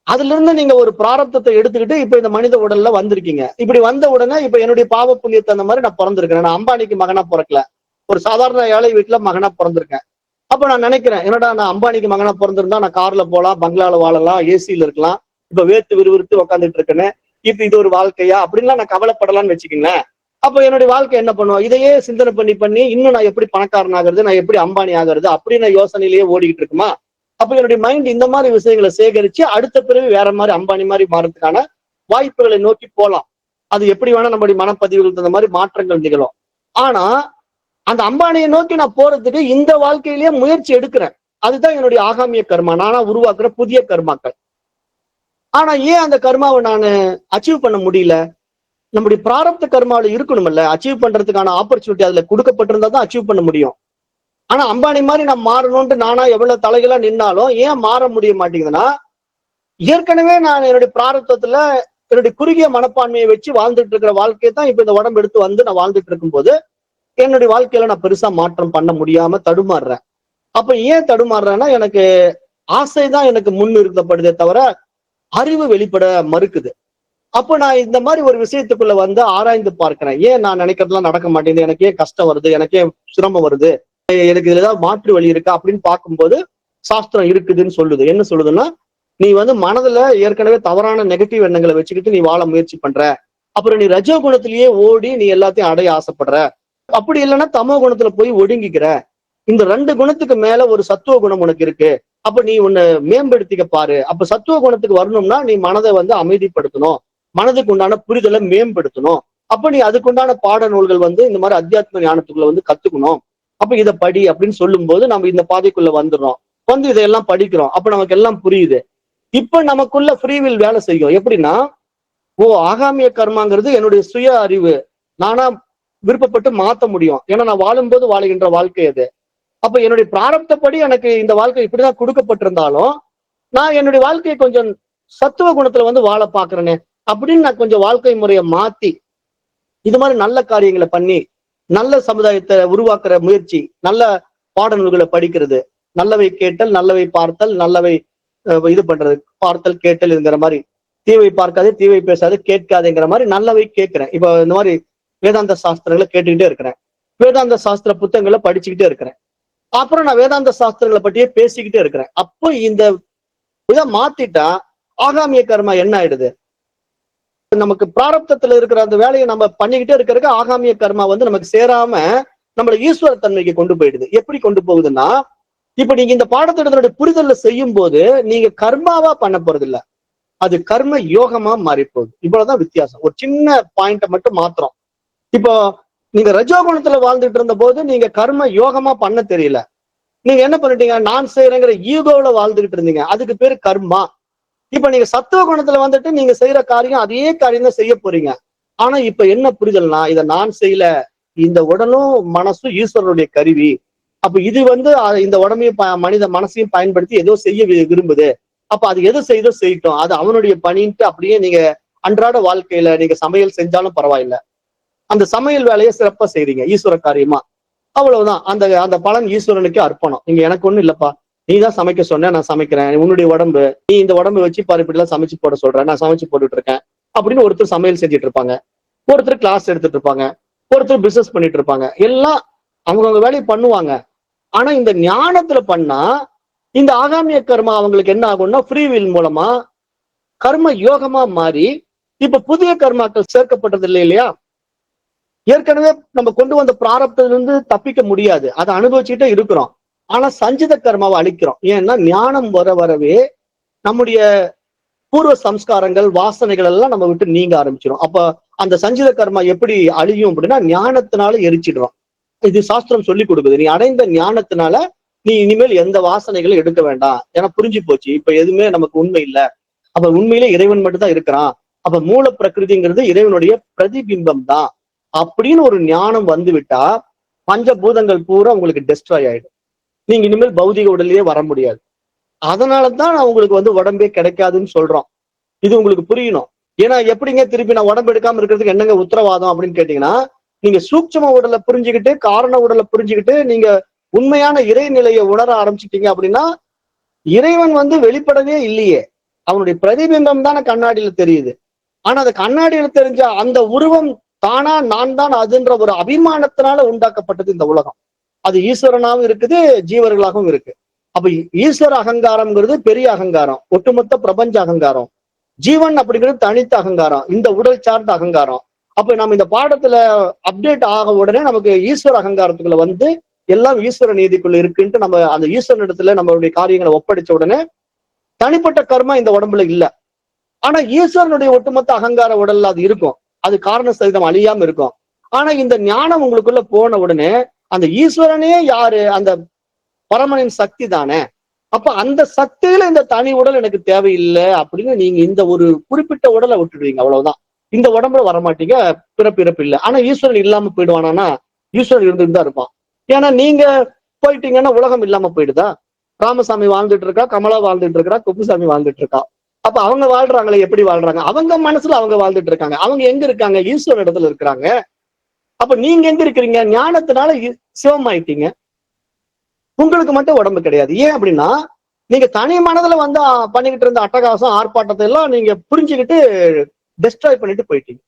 அதுல இருந்து நீங்க ஒரு பிராரப்தத்தை எடுத்துக்கிட்டு இப்ப இந்த மனித உடல்ல வந்திருக்கீங்க. இப்படி வந்த உடனே இப்ப என்னுடைய பாவ புண்ணியத்தை அந்த மாதிரி நான் பிறந்திருக்கிறேன். நான் அம்பானிக்கு மகனா பிறக்கல, ஒரு சாதாரண ஏழை வீட்டுல மகனா பிறந்திருக்கேன். அப்ப நான் நினைக்கிறேன், என்னடா நான் அம்பானிக்கு மகனா பிறந்திருந்தா நான் கார்ல போலாம், பங்களால வாழலாம், ஏசியில இருக்கலாம், இப்ப வேர்த்து விறுவிறுத்து உட்காந்துட்டு இருக்கேன்னு, இப்ப இது ஒரு வாழ்க்கையா அப்படின்லாம் நான் கவலைப்படலாம்னு வச்சுக்கீங்களேன். அப்ப என்னுடைய வாழ்க்கை என்ன பண்ணுவோம், இதையே சிந்தனை பண்ணி இன்னும் நான் எப்படி பணக்காரன் ஆகிறது, நான் எப்படி அம்பானி ஆகிறது அப்படின்னு யோசனையிலேயே ஓடிக்கிட்டு இருக்குமா. அப்ப என்னுடைய மைண்ட் இந்த மாதிரி விஷயங்களை சேகரிச்சு அடுத்த பிறகு வேற மாதிரி அம்பானி மாதிரி மாறதுக்கான வாய்ப்புகளை நோக்கி போலாம். அது எப்படி வேணா நம்மளுடைய மனப்பதிவுகள் தகுந்த மாதிரி மாற்றங்கள் நிகழும். ஆனா அந்த அம்பானியை நோக்கி நான் போறதுக்கு இந்த வாழ்க்கையிலேயே முயற்சி எடுக்கிறேன். அதுதான் என்னுடைய ஆகாமிய கர்மா, நானா உருவாக்குற புதிய கர்மாக்கள். ஆனா ஏன் அந்த கர்மாவை நான் அச்சீவ் பண்ண முடியல? நம்முடைய பிராரப்த கர்மாவில இருக்கணும்ல, அச்சீவ் பண்றதுக்கான ஆப்பர்ச்சுனிட்டி அதுல கொடுக்கப்பட்டிருந்தா தான் அச்சீவ் பண்ண முடியும். ஆனா அம்பானி மாதிரி நான் மாறணும்ட்டு நானா எவ்வளவு தலைகளா நின்னாலும் ஏன் மாற முடிய மாட்டேங்குதுன்னா, ஏற்கனவே நான் என்னுடைய பிராரப்தத்துல என்னுடைய குறுகிய மனப்பான்மையை வச்சு வாழ்ந்துட்டு இருக்கிற வாழ்க்கையை தான் இப்ப இந்த உடம்பு எடுத்து வந்து நான் வாழ்ந்துட்டு இருக்கும்போது என்னுடைய வாழ்க்கையில நான் பெருசா மாற்றம் பண்ண முடியாம தடுமாறுறேன். அப்ப ஏன் தடுமாறுறேன்னா, எனக்கு ஆசைதான் எனக்கு முன் நிறுத்தப்படுதே தவிர அறிவு வெளிப்பட மறுக்குது. அப்போ நான் இந்த மாதிரி ஒரு விஷயத்துக்குள்ள வந்து ஆராய்ந்து பார்க்கிறேன். ஏன் நான் நினைக்கிறதுலாம் நடக்க மாட்டேங்குது, எனக்கு ஏன் கஷ்டம் வருது, எனக்கு ஏன் சிரமம் வருது, எனக்கு இதுல ஏதாவது மாற்று வழி இருக்கா அப்படின்னு பார்க்கும்போது சாஸ்திரம் இருக்குதுன்னு சொல்லுது. என்ன சொல்லுதுன்னா, நீ வந்து மனதுல ஏற்கனவே தவறான நெகட்டிவ் எண்ணங்களை வச்சுக்கிட்டு நீ வாழ முயற்சி பண்ற, அப்புறம் நீ ரஜோ குணத்திலேயே ஓடி நீ எல்லாத்தையும் அடைய ஆசைப்படுற, அப்படி இல்லைன்னா தமோ குணத்துல போய் ஒடுங்கிக்கிற. இந்த 2 குணத்துக்கு மேல ஒரு சத்துவ குணம் உனக்கு இருக்கு. அப்ப நீ உன்னை மேம்படுத்திக்க பாரு. அப்ப சத்துவ குணத்துக்கு வரணும்னா நீ மனதை வந்து அமைதிப்படுத்தணும், மனதுக்கு உண்டான புரிதலை மேம்படுத்தணும். அப்ப நீ அதுக்குண்டான பாட நூல்கள் வந்து இந்த மாதிரி அத்தியாத்ம ஞானத்துக்குள்ள வந்து கத்துக்கணும். அப்ப இதை படி அப்படின்னு சொல்லும் போது நம்ம இந்த பாதைக்குள்ள வந்துடுறோம், வந்து இதையெல்லாம் படிக்கிறோம். அப்ப நமக்கு எல்லாம் புரியுது. இப்ப நமக்குள்ள ஃப்ரீவில் வேலை செய்யும். எப்படின்னா, ஆகாமிய கர்மாங்கிறது என்னுடைய சுய அறிவு, நானா விருப்பப்பட்டு மாத்த முடியும். ஏன்னா நான் வாழும்போது வாழுகின்ற வாழ்க்கை அது. அப்ப என்னுடைய பிராரப்தப்படி எனக்கு இந்த வாழ்க்கை இப்படிதான் கொடுக்கப்பட்டிருந்தாலும் நான் என்னுடைய வாழ்க்கையை கொஞ்சம் சத்துவ குணத்துல வந்து வாழ பாக்குறேனே அப்படின்னு நான் கொஞ்சம் வாழ்க்கை முறையை மாத்தி இது மாதிரி நல்ல காரியங்களை பண்ணி நல்ல சமுதாயத்தை உருவாக்குற முயற்சி, நல்ல பாடநூல்களை படிக்கிறது, நல்லவை கேட்டல், நல்லவை பார்த்தல், நல்லவை இது பண்றது, பார்த்தல் கேட்டல் என்கிற மாதிரி, தீவை பார்க்காதே, தீவை பேசாதே, கேட்காதேங்கிற மாதிரி நல்லவை கேட்கிறேன். இப்ப இந்த மாதிரி வேதாந்த சாஸ்திரங்களை கேட்டுக்கிட்டே இருக்கிறேன், வேதாந்த சாஸ்திர புத்தகங்களை படிச்சுக்கிட்டே இருக்கிறேன், அப்புறம் நான் வேதாந்த சாஸ்திரங்களை பற்றியே பேசிக்கிட்டே இருக்கிறேன். அப்போ இந்த இதை மாத்திட்டா ஆகாமிய கர்மா என்ன ஆயிடுது? நமக்கு பிராரப்தத்துல இருக்கிற அந்த வேலையை நம்ம பண்ணிக்கிட்டே இருக்கிறதுக்கு ஆகாமிய கர்மா வந்து நமக்கு சேராம நம்மள ஈஸ்வர தன்மைக்கு கொண்டு போயிடுது. எப்படி கொண்டு போகுதுன்னா, இப்ப நீங்க இந்த பாடத்திட்டத்தினுடைய புரிதல்ல செய்யும் போது நீங்க கர்மாவா பண்ண போறது இல்ல, அது கர்ம யோகமா மாறி போகுது. இவ்வளவுதான் வித்தியாசம். ஒரு சின்ன பாயிண்ட மட்டும் மாத்திரம். இப்போ நீங்க ரஜோகுணத்துல வாழ்ந்துட்டு இருந்த போது நீங்க கர்ம யோகமா பண்ண தெரியல, நீங்க என்ன பண்ணிட்டீங்க, நான் செய்யறேங்கிற ஈகோல வாழ்ந்துகிட்டு இருந்தீங்க, அதுக்கு பேரு கர்மா. இப்ப நீங்க சத்துவ குணத்துல வந்துட்டு நீங்க செய்யற காரியம் அதே காரியம் தான் செய்ய போறீங்க. ஆனா இப்ப என்ன புரிதல்னா, இதை நான் செய்யல, இந்த உடலும் மனசும் ஈஸ்வரனுடைய கருவி. அப்ப இது வந்து இந்த உடம்பையும் மனித மனசையும் பயன்படுத்தி ஏதோ செய்ய விரும்புது. அப்ப அது எது செய்தோ செய்யட்டும், அது அவனுடைய பணின்ட்டு அப்படியே நீங்க அன்றாட வாழ்க்கையில நீங்க சமையல் செஞ்சாலும் பரவாயில்ல, அந்த சமையல் வேலையை சிறப்பா செய்றீங்க ஈஸ்வர காரியமா. அவ்வளவுதான். அந்த அந்த பலன் ஈஸ்வரனுக்கு அர்ப்பணம். நீங்க எனக்கு ஒண்ணும் இல்லப்பா, நீ தான் சமைக்க சொன்ன, நான் சமைக்கிறேன், உன்னுடைய உடம்பு, நீ இந்த உடம்பு வச்சு பாரு இப்படி எல்லாம் சமைச்சு போட சொல்ற, நான் சமைச்சு போட்டுட்டு இருக்கேன் அப்படின்னு ஒருத்தர் சமையல் செஞ்சுட்டு இருப்பாங்க, ஒருத்தர் கிளாஸ் எடுத்துட்டு இருப்பாங்க, ஒருத்தர் பிசினஸ் பண்ணிட்டு இருப்பாங்க, எல்லாம் அவங்கவுங்க வேலையை பண்ணுவாங்க. ஆனா இந்த ஞானத்துல பண்ணா இந்த ஆகாமிய கர்மா அவங்களுக்கு என்ன ஆகும்னா ஃப்ரீவில் மூலமா கர்ம யோகமா மாறி இப்ப புதிய கர்மாக்கள் சேர்க்கப்பட்டது இல்லை இல்லையா? ஏற்கனவே நம்ம கொண்டு வந்த பிராரப்திலிருந்து தப்பிக்க முடியாது, அதை அனுபவிச்சுட்டே இருக்கிறோம். ஆனா சஞ்சித கர்மாவை அழிக்கிறோம். ஏன்னா ஞானம் வரவே நம்முடைய பூர்வ சம்ஸ்காரங்கள் வாசனைகள் எல்லாம் நம்ம விட்டு நீங்க ஆரம்பிச்சிடும். அப்ப அந்த சஞ்சித கர்மா எப்படி அழியும் அப்படின்னா ஞானத்தினால எரிச்சிடுறோம். இது சாஸ்திரம் சொல்லி கொடுக்குது. நீ அடைந்த ஞானத்தினால நீ இனிமேல் எந்த வாசனைகளும் எடுக்க வேண்டாம், ஏன்னா புரிஞ்சு போச்சு இப்ப எதுவுமே நமக்கு உண்மை இல்லை, அப்ப உண்மையிலே இறைவன் மட்டும் தான் இருக்கிறான், அப்ப மூல பிரகிருதிங்கிறது இறைவனுடைய பிரதிபிம்பம் தான் அப்படின்னு ஒரு ஞானம் வந்து விட்டா பஞ்சபூதங்கள் பூரா உங்களுக்கு டெஸ்ட்ராய் ஆயிடும். நீங்க இனிமேல் பௌதிக உடலையே வர முடியாது. அதனாலதான் நான் உங்களுக்கு வந்து உடம்பே கிடைக்காதுன்னு சொல்றோம். இது உங்களுக்கு புரியணும். ஏன்னா எப்படிங்க திருப்பி நான் உடம்பு எடுக்காம இருக்கிறதுக்கு என்னங்க உத்தரவாதம் அப்படின்னு கேட்டீங்கன்னா, நீங்க சூட்சும உடலை புரிஞ்சுக்கிட்டு காரண உடலை புரிஞ்சுக்கிட்டு நீங்க உண்மையான இறைநிலையை உணர ஆரம்பிச்சிட்டீங்க அப்படின்னா இறைவன் வந்து வெளிப்படவே இல்லையே, அவனுடைய பிரதிபிம்பம் தானே கண்ணாடியில தெரியுது. ஆனா அந்த கண்ணாடியில தெரிஞ்ச அந்த உருவம் தானா நான் தான் அதுன்ற ஒரு அபிமானத்தினால உண்டாக்கப்பட்டது இந்த உலகம். அது ஈஸ்வரனாகவும் இருக்குது, ஜீவர்களாகவும் இருக்கு. அப்ப ஈஸ்வர அகங்காரம்ங்கிறது பெரிய அகங்காரம், ஒட்டுமொத்த பிரபஞ்ச அகங்காரம். ஜீவன் அப்படிங்கிறது தனித்த அகங்காரம், இந்த உடல் சார்ந்த அகங்காரம். அப்ப நம்ம இந்த பாடத்துல அப்டேட் ஆக உடனே நமக்கு ஈஸ்வர அகங்காரத்துக்குள்ள வந்து எல்லாம் ஈஸ்வர நீதிக்குள்ள இருக்குன்ட்டு நம்ம அந்த ஈஸ்வரன் இடத்துல நம்மளுடைய காரியங்களை ஒப்படைச்ச உடனே தனிப்பட்ட கர்மா இந்த உடம்புல இல்ல. ஆனா ஈஸ்வரனுடைய ஒட்டுமொத்த அகங்கார உடல்ல அது இருக்கும், அது காரண சகிதம் அழியாம இருக்கும். ஆனா இந்த ஞானம் உங்களுக்குள்ள போன உடனே அந்த ஈஸ்வரனே யாரு, அந்த பரமனின் சக்தி தானே. அப்ப அந்த சக்தியில இந்த தனி உடல் எனக்கு தேவையில்லை அப்படின்னு நீங்க இந்த ஒரு குறிப்பிட்ட உடலை விட்டுடுவீங்க, அவ்வளவுதான். இந்த உடம்புல வரமாட்டீங்க, பிறப்பு இல்லை. ஆனா ஈஸ்வரன் இல்லாம போயிடுவானா? ஈஸ்வரன் இருந்துட்டு தான் இருப்பான். ஏன்னா நீங்க போயிட்டீங்கன்னா உலகம் இல்லாம போயிடுதா? ராமசாமி வாழ்ந்துட்டு இருக்கா, கமலா வாழ்ந்துட்டு இருக்கா, குப்புசாமி வாழ்ந்துட்டு இருக்கா. அப்ப அவங்க வாழ்றாங்களே, எப்படி வாழ்றாங்க? அவங்க மனசுல அவங்க வாழ்ந்துட்டு இருக்காங்க. அவங்க எங்க இருக்காங்க? ஈஸ்வர இடத்துல இருக்கிறாங்க. அப்ப நீங்க எங்க இருக்கிறீங்க? ஞானத்தினால சிவம் ஆயிட்டீங்க. உங்களுக்கு மட்டும் உடம்பு கிடையாது. ஏன் அப்படின்னா நீங்க தனி மனதுல வந்து பண்ணிக்கிட்டு இருந்த அட்டகாசம் ஆர்ப்பாட்டத்தை எல்லாம் நீங்க புரிஞ்சுக்கிட்டு டெஸ்ட்ராய் பண்ணிட்டு போயிட்டீங்க.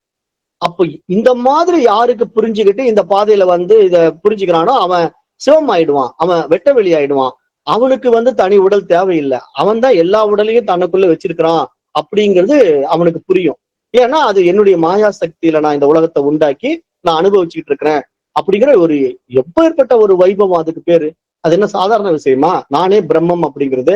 அப்போ இந்த மாதிரி யாருக்கு புரிஞ்சுக்கிட்டு இந்த பாதையில வந்து இத புரிஞ்சுக்கிறானோ அவன் சிவம் ஆயிடுவான், அவன் வெட்ட வெளி ஆயிடுவான். அவனுக்கு வந்து தனி உடல் தேவையில்லை, அவன் தான் எல்லா உடலையும் தனக்குள்ள வச்சிருக்கிறான் அப்படிங்கிறது அவனுக்கு புரியும். ஏன்னா அது என்னுடைய மாயா சக்தியில நான் இந்த உலகத்தை உண்டாக்கி நான் அனுபவிச்சுக்கிட்டு இருக்கிறேன் அப்படிங்கிற ஒரு எப்பேற்பட்ட ஒரு வைபவம் அதுக்கு பேரு. அது என்ன சாதாரண விஷயமா? நானே பிரம்மம் அப்படிங்கிறது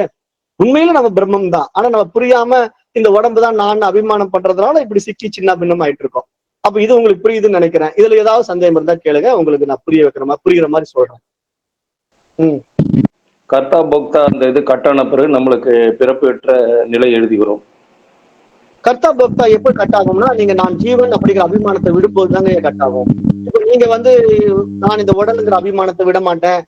உண்மையில நம்ம பிரம்மம் தான். ஆனா நம்ம புரியாம இந்த உடம்பு தான் நான் அபிமானம் பண்றதுனால இப்படி சிக்கி சின்ன பின்னம் ஆயிட்டு இருக்கோம். அப்ப இது உங்களுக்கு புரியுதுன்னு நினைக்கிறேன். இதுல ஏதாவது சந்தேகம் இருந்தா கேளுங்க, உங்களுக்கு நான் புரியுற மாதிரி சொல்றேன். கர்த்தா போக்தா அந்த இது கட்டான பிறகு நம்மளுக்கு பிறப்பு பெற்ற நிலை எழுதி வரும். கர்த்தா பக்தா எப்ப கட் ஆகும்னா, நீங்க நான் ஜீவன் அப்படிங்கிற அபிமானத்தை விடும்போது தாங்க கட் ஆகும். இப்ப நீங்க வந்து நான் இந்த உடலுங்கிற அபிமானத்தை விட மாட்டேன்,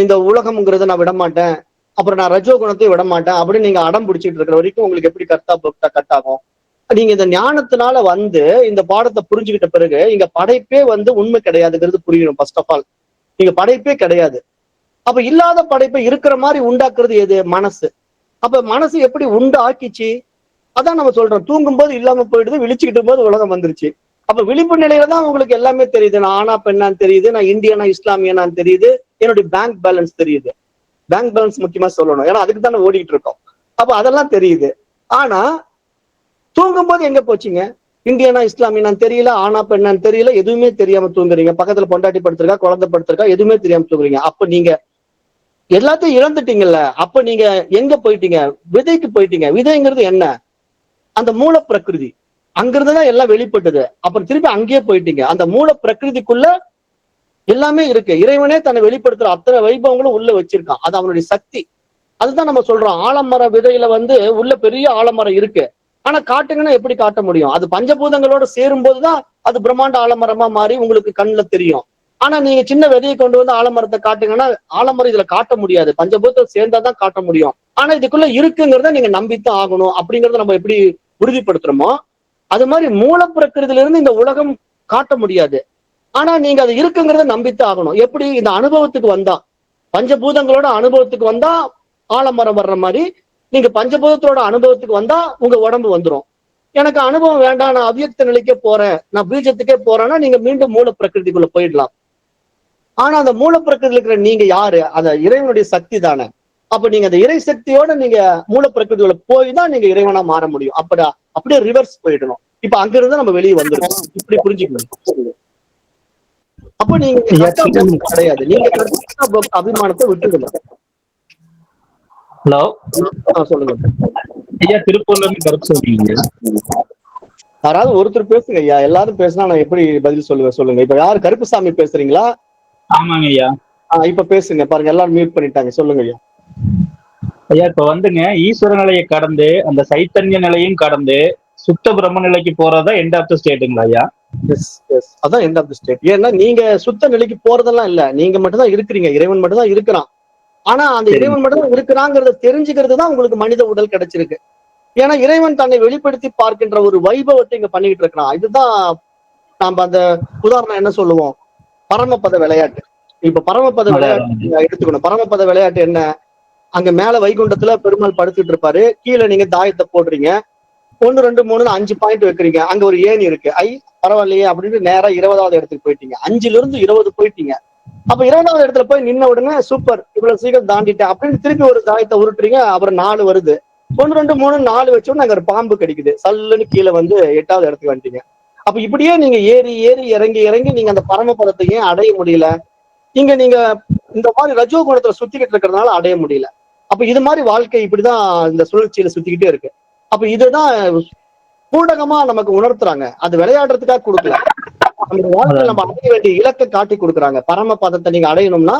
இந்த உலகம்ங்கிறத நான் விட மாட்டேன், அப்புறம் நான் ரஜோ குணத்தையும் விட மாட்டேன் அப்படின்னு நீங்க அடம் பிடிச்சிட்டு இருக்கிற வரைக்கும் உங்களுக்கு எப்படி கர்த்தா பக்தா கட் ஆகும்? நீங்க இந்த ஞானத்தினால வந்து இந்த பாடத்தை புரிஞ்சுக்கிட்ட பிறகு இங்க படைப்பே வந்து உண்மை கிடையாதுங்கிறது புரியணும். ஃபர்ஸ்ட் ஆஃப் ஆல் நீங்க படைப்பே கிடையாது. அப்ப இல்லாத படைப்பை இருக்கிற மாதிரி உண்டாக்குறது எது? மனசு. அப்ப மனசு எப்படி உண்டாக்கிச்சு? அதான் நம்ம சொல்றோம், தூங்கும் போது இல்லாம போயிடுது, விழிச்சுக்கிட்டு போது உலகம் வந்துருச்சு. அப்ப விழிப்பு நிலையில தான் உங்களுக்கு எல்லாமே தெரியுது. நான் ஆனா பெண்ணான்னு தெரியுது, நான் இந்தியனா இஸ்லாமியனான்னு தெரியுது, என்னுடைய பேங்க் பேலன்ஸ் தெரியுது. பேங்க் பேலன்ஸ் முக்கியமா சொல்லணும், ஏன்னா அதுக்கு தானே ஓடிட்டு இருக்கோம். அப்ப அதெல்லாம் தெரியுது. ஆனா தூங்கும் போது எங்க போச்சுங்க? இந்தியனா இஸ்லாமியனான்னு தெரியல, ஆனா பெண்ணான்னு தெரியல, எதுவுமே தெரியாம தூங்குறீங்க. பக்கத்துல பொண்டாட்டி படுத்திருக்கா, குழந்தை படுத்திருக்கா, எதுவுமே தெரியாம தூங்குறீங்க. அப்ப நீங்க எல்லாத்தையும் இழந்துட்டீங்கல்ல. அப்ப நீங்க எங்க போயிட்டீங்க? விதைக்கு போயிட்டீங்க. விதைங்கிறது என்ன? அந்த மூல பிரகிருதி. அங்கிருந்துதான் எல்லாம் வெளிப்பட்டது. அப்புறம் திருப்பி அங்கேயே போயிட்டீங்க. அந்த மூல பிரகிருதிக்குள்ள எல்லாமே இருக்கு. இறைவனே தன்னை வெளிப்படுத்துற அத்தனை வைபவங்களும் உள்ள வச்சிருக்கான். அது அவனுடைய சக்தி. அதுதான் நம்ம சொல்றோம், ஆலமர விதையில வந்து உள்ள பெரிய ஆலமரம் இருக்கு. ஆனா காட்டுங்கன்னா எப்படி காட்ட முடியும்? அது பஞ்சபூதங்களோட சேரும் போதுதான் அது பிரம்மாண்ட ஆலமரமா மாறி உங்களுக்கு கண்ணுல தெரியும். ஆனா நீங்க சின்ன விதையை கொண்டு வந்து ஆலமரத்தை காட்டுங்கன்னா ஆலமரம் இதுல காட்ட முடியாது. பஞ்சபூதம் சேர்ந்தாதான் காட்ட முடியும். ஆனா இதுக்குள்ள இருக்குங்கிறத நீங்க நம்பித்தான் ஆகணும். அப்படிங்கறத நம்ம எப்படி உறுதிப்படுத்துறோமோ அது மாதிரி மூல பிரகிருதியில இருந்து இந்த உலகம் காட்ட முடியாது. ஆனா நீங்க அது இருக்குங்கிறத நம்பித்தான் ஆகணும். எப்படி? இந்த அனுபவத்துக்கு வந்தா, பஞ்சபூதங்களோட அனுபவத்துக்கு வந்தா ஆலமரம் வர்ற மாதிரி நீங்க பஞ்சபூதத்தோட அனுபவத்துக்கு வந்தா உங்க உடம்பு வந்துடும். எனக்கு அனுபவம் வேண்டாம், நான் அவ்யக்த நிலைக்கே போறேன், நான் பீஜத்துக்கே போறேன்னா நீங்க மீண்டும் மூல பிரகிருதிக்குள்ள போயிடலாம். ஆனா அந்த மூல பிரகிருதியில் இருக்கிற நீங்க யாரு? அந்த இறைவனுடைய சக்தி தானே. அப்ப நீங்க அந்த இறை சக்தியோட நீங்க மூல பிரகிருதிக்குள்ள போய் தான் நீங்க இறைவனா மாற முடியும். அப்படியே ரிவர்ஸ் போயிடணும். இப்ப அங்கிருந்து நம்ம வெளியே வந்துருக்கோம். இப்படி புரிஞ்சுக்கணும். அப்ப நீங்க கிடையாது, நீங்க அபிமானத்தை விட்டுடுங்க. ஹலோ, சொல்லுங்க ஐயா. திருப்பூர்ல இருந்து கருத்து சொல்றீங்க. யாராவது ஒருத்தர் பேசுங்க ஐயா. எல்லாரும் பேசினா நான் எப்படி பதில் சொல்லுவேன்? சொல்லுங்க. இப்ப யாரு? கருப்புசாமி பேசுறீங்களா? ஆமாங்க ஐயா. இப்ப பேசுங்க. பாருங்க, எல்லாரும் மியூட் பண்ணிட்டாங்க. சொல்லுங்க ஐயா. ஐயா, இப்ப வந்துங்க ஈஸ்வர நிலையை கடந்து அந்த சைத்தன்ய நிலையும் கடந்து சுத்த பிரம்ம நிலைக்கு போறதா எண்ட் ஆஃப் த ஸ்டேட்டுங்களா ஐயா? அதான் எண்ட் ஆஃப் த ஸ்டேட். ஏன்னா நீங்க சுத்த நிலைக்கு போறதெல்லாம் இல்ல, நீங்க மட்டும் தான் இருக்கிறீங்க. இறைவன் மட்டும் தான் இருக்கிறான். ஆனா அந்த இறைவன் மட்டும் தான் இருக்கிறாங்கிறத தெரிஞ்சுக்கிறது தான் உங்களுக்கு மனித உடல் கிடைச்சிருக்கு. ஏன்னா இறைவன் தன்னை வெளிப்படுத்தி பார்க்கின்ற ஒரு வைபவத்தை இங்க பண்ணிக்கிட்டு இருக்கிறான். இதுதான் நாம அந்த உதாரணம் என்ன சொல்லுவோம், பரமபத விளையாட்டு. இப்ப பரமபத விளையாட்டு எடுத்துக்கணும். பரமபத விளையாட்டு என்ன? அங்க மேல வைகுண்டத்துல பெருமாள் படுத்துட்டு இருப்பாரு, கீழே நீங்க தாயத்தை போடுறீங்க, 1 2 3 5 பாயிண்ட் வைக்கிறீங்க. அங்க ஒரு ஏணி இருக்கு. பரவாயில்லையே அப்படின்னு நேரா 20வது இடத்துக்கு போயிட்டீங்க. 5ல இருந்து 20 போயிட்டீங்க. அப்ப 20வது இடத்துல போய் நின்ன உடனே சூப்பர், இவ்வளவு சீக்கிரம் தாண்டிட்டேன் அப்படின்னு திருப்பி ஒரு தாயத்தை உருட்டுறீங்க. அப்புறம் 4 வருது. 1 2 3 4 வச்சோன்னு அங்க ஒரு பாம்பு கிடைக்குது. சல்லுன்னு கீழே வந்து 8வது இடத்துக்கு வந்துட்டீங்க. அப்ப இப்படியே நீங்க ஏறி ஏறி இறங்கி இறங்கி நீங்க அந்த பரமபதத்தை ஏன் அடைய முடியல? நீங்க இந்த மாதிரி ரஜோ குணத்துல சுத்திக்கிட்டு இருக்கிறதுனால அடைய முடியல. அப்ப இது மாதிரி வாழ்க்கை இப்படிதான் இந்த சுழற்சியில சுத்திக்கிட்டே இருக்கு. அப்ப இதுதான் பூடகமா நமக்கு உணர்த்துறாங்க. அது விளையாடுறதுக்காக கொடுக்கல, நம்ம வாழ்க்கையில நம்ம அடைய வேண்டிய இலக்கை காட்டி கொடுக்குறாங்க. பரமபதத்தை நீங்க அடையணும்னா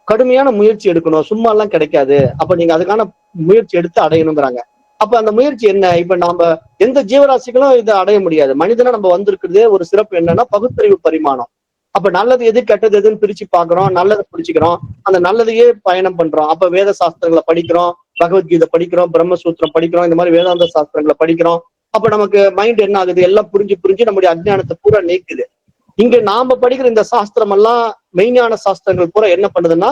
கடுமையான முயற்சி எடுக்கணும், சும்மா எல்லாம் கிடைக்காது. அப்ப நீங்க அதுக்கான முயற்சி எடுத்து அடையணுங்கிறாங்க. அப்ப அந்த முயற்சி என்ன? இப்ப நாம எந்த ஜீவராசிகளும் இதை அடைய முடியாது. மனிதனா நம்ம வந்திருக்கிறதே ஒரு சிறப்பு என்னன்னா பகுத்தறிவு பரிமாணம். அப்ப நல்லது எது கெட்டது எதுன்னு பிரிச்சு பாக்குறோம், நல்லதை பிடிச்சிக்கிறோம், அந்த நல்லதையே பயணம் பண்றோம். அப்ப வேத சாஸ்திரங்களை படிக்கிறோம், பகவத்கீதை படிக்கிறோம், பிரம்மசூத்திரம் படிக்கிறோம், இந்த மாதிரி வேதாந்த சாஸ்திரங்களை படிக்கிறோம். அப்ப நமக்கு மைண்ட் என்ன ஆகுது? எல்லாம் புரிஞ்சு புரிஞ்சு நம்முடைய அஜ்ஞானத்தை பூரா நீக்குது. இங்க நாம படிக்கிற இந்த சாஸ்திரம் எல்லாம், மெய்ஞான சாஸ்திரங்கள் பூரா என்ன பண்ணுதுன்னா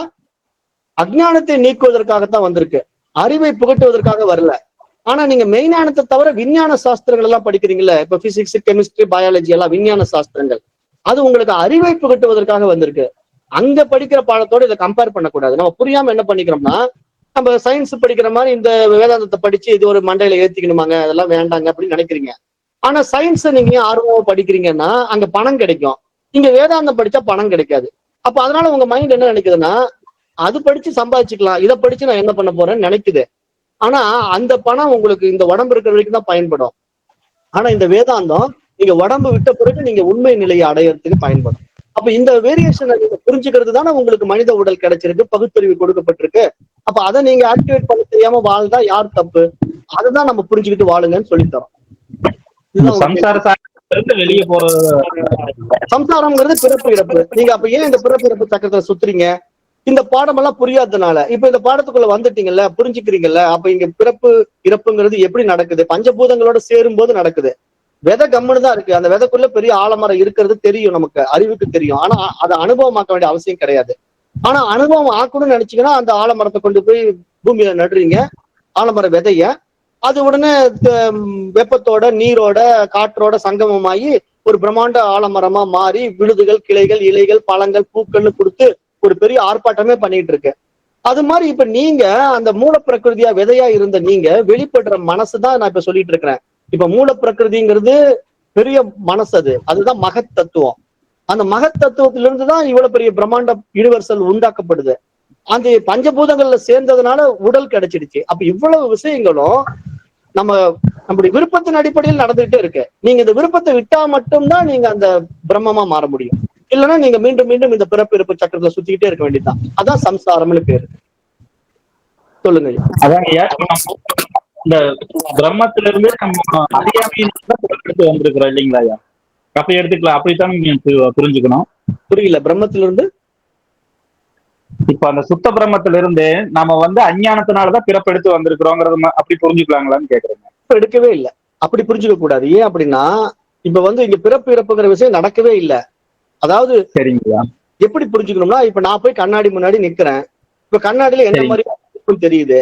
அஜ்ஞானத்தை நீக்குவதற்காகத்தான் வந்திருக்கு, அறிவை புகட்டுவதற்காக வரல. ஆனா நீங்க மெய்ஞானத்தை தவிர விஞ்ஞான சாஸ்திரங்கள் எல்லாம் படிக்கிறீங்கல்ல, இப்ப பிசிக்ஸ், கெமிஸ்ட்ரி, பயாலஜி எல்லாம் விஞ்ஞான சாஸ்திரங்கள், அது உங்களுக்கு அறிவை புகட்டுவதற்காக வந்திருக்கு. அங்க படிக்கிற பாடத்தோட இதை கம்பேர் பண்ணக்கூடாது. நம்ம புரியாம என்ன பண்ணிக்கிறோம்னா, நம்ம சயின்ஸ் படிக்கிற மாதிரி இந்த வேதாந்தத்தை படிச்சு இது ஒரு மண்டையில ஏத்திக்கணுமாங்க, அதெல்லாம் வேண்டாங்க அப்படின்னு நினைக்கிறீங்க. ஆனா சயின்ஸை நீங்க ஆர்வமா படிக்கிறீங்கன்னா அங்க பணம் கிடைக்கும், இங்க வேதாந்தம் படிச்சா பணம் கிடைக்காது. அப்ப அதனால உங்க மைண்ட் என்ன நினைக்குதுன்னா, அது படிச்சு சம்பாதிச்சுக்கலாம், இதை படிச்சு நான் என்ன பண்ண போறேன்னு நினைக்குது. ஆனா அந்த பணம் உங்களுக்கு இந்த உடம்பு இருக்கிற வரைக்கும் தான் பயன்படும். ஆனா இந்த வேதாந்தம் நீங்க உடம்பு விட்ட பிறகு நீங்க உண்மை நிலையை அடையறதுக்கு பயன்படும். அப்ப இந்த வேரியேஷனை நீங்க புரிஞ்சுக்கிறது தானே உங்களுக்கு மனித உடல் கிடைச்சிருக்கு, பகுத்தறிவு கொடுக்கப்பட்டிருக்கு. அப்ப அதை நீங்க ஆக்டிவேட் பண்ண தெரியாம வாழ்ந்தா யார் தப்பு? அதுதான் நம்ம புரிஞ்சுக்கிட்டு வாழுங்கன்னு சொல்லித்தரோம். இதுதான் உங்க சம்சார சாகரத்திலிருந்து வெளியே போறது. சம்சாரம்ங்கிறது பிறப்பு இறப்பு. நீங்க அப்ப ஏன் இந்த பிறப்பு இறப்பு சக்கரத்துல சுத்துறீங்க? இந்த பாடமெல்லாம் புரியாததுனால. இப்ப இந்த பாடத்துக்குள்ள வந்துட்டீங்கல்ல, புரிஞ்சுக்கிறீங்கல்ல, அப்ப இங்க பிறப்பு இறப்புங்கிறது எப்படி நடக்குது? பஞ்சபூதங்களோட சேரும் போது நடக்குது. விதை கம்முன்னு தான் இருக்கு. அந்த விதைக்குள்ள பெரிய ஆலமரம் இருக்கிறது தெரியும், நமக்கு அறிவுக்கு தெரியும். ஆனா அதை அனுபவமாக்க வேண்டிய அவசியம் கிடையாது. ஆனா அனுபவம் ஆக்கணும்னு நினைச்சீங்கன்னா அந்த ஆலமரத்தை கொண்டு போய் பூமியில நடுறீங்க, ஆலமர விதைய. அது உடனே வெப்பத்தோட நீரோட காற்றோட சங்கமமாகி ஒரு பிரம்மாண்ட ஆலமரமா மாறி விழுதுகள், கிளைகள், இலைகள், பழங்கள், பூக்கள்னு கொடுத்து ஒரு பெரிய ஆர்ப்பாட்டமே பண்ணிட்டு இருக்கு. அது மாதிரி இப்ப நீங்க அந்த மூல பிரகிருதியா விதையா இருந்த நீங்க வெளிப்படுற மனசுதான் நான் இப்ப சொல்லிட்டு இருக்கிறேன். இப்ப மூல பிரகிருதிங்கிறது பெரிய மனசு, அதுதான் மகத் தத்துவம். அந்த மகத் தத்துவத்திலிருந்து தான் இவ்வளவு பெரிய பிரம்மாண்ட யூனிவர்சல் உண்டாக்கப்படுது. அந்த பஞ்சபூதங்கள்ல சேர்ந்ததுனால உடல் கிடைச்சிடுச்சு. அப்ப இவ்வளவு விஷயங்களும் நம்முடைய விருப்பத்தின் அடிப்படையில் நடந்துகிட்டே இருக்கு. நீங்க இந்த விருப்பத்தை விட்டா மட்டும்தான் நீங்க அந்த பிரம்மமா மாற முடியும். இல்லைன்னா நீங்க மீண்டும் மீண்டும் இந்த பிறப்பு இறப்பு சக்கரத்துல சுத்திக்கிட்டே இருக்க வேண்டியதுதான். அதான் சம்சாரம்னு பேரு. சொல்லுங்க. அதான் ஐயா, இந்த பிரம்மத்திலிருந்து நம்ம அறியாமையிலிருந்து வந்திருக்கிறோம் இல்லைங்களா ஐயா? அப்படி எடுத்துக்கலாம், அப்படித்தான் நீங்க புரிஞ்சுக்கணும். புரியல, பிரம்மத்திலிருந்து இப்ப அந்த சுத்த பிரம்மத்திலிருந்து நம்ம அஞ்ஞானத்தினாலதான் பிறப்பெடுத்து வந்திருக்கிறோங்கிறது அப்படி புரிஞ்சுக்கலாங்களான்னு கேக்குறேங்க. எடுக்கவே இல்லை, அப்படி புரிஞ்சுக்க கூடாது. ஏன் அப்படின்னா இப்ப இங்க பிறப்பு இறப்புங்கிற விஷயம் நடக்கவே இல்லை. அதாவது சரிங்களா, எப்படி புரிஞ்சுக்கணும்னா, இப்ப நான் போய் கண்ணாடி முன்னாடி நிக்கிறேன். இப்ப கண்ணாடியில என்ன மாதிரியே தெரியுது.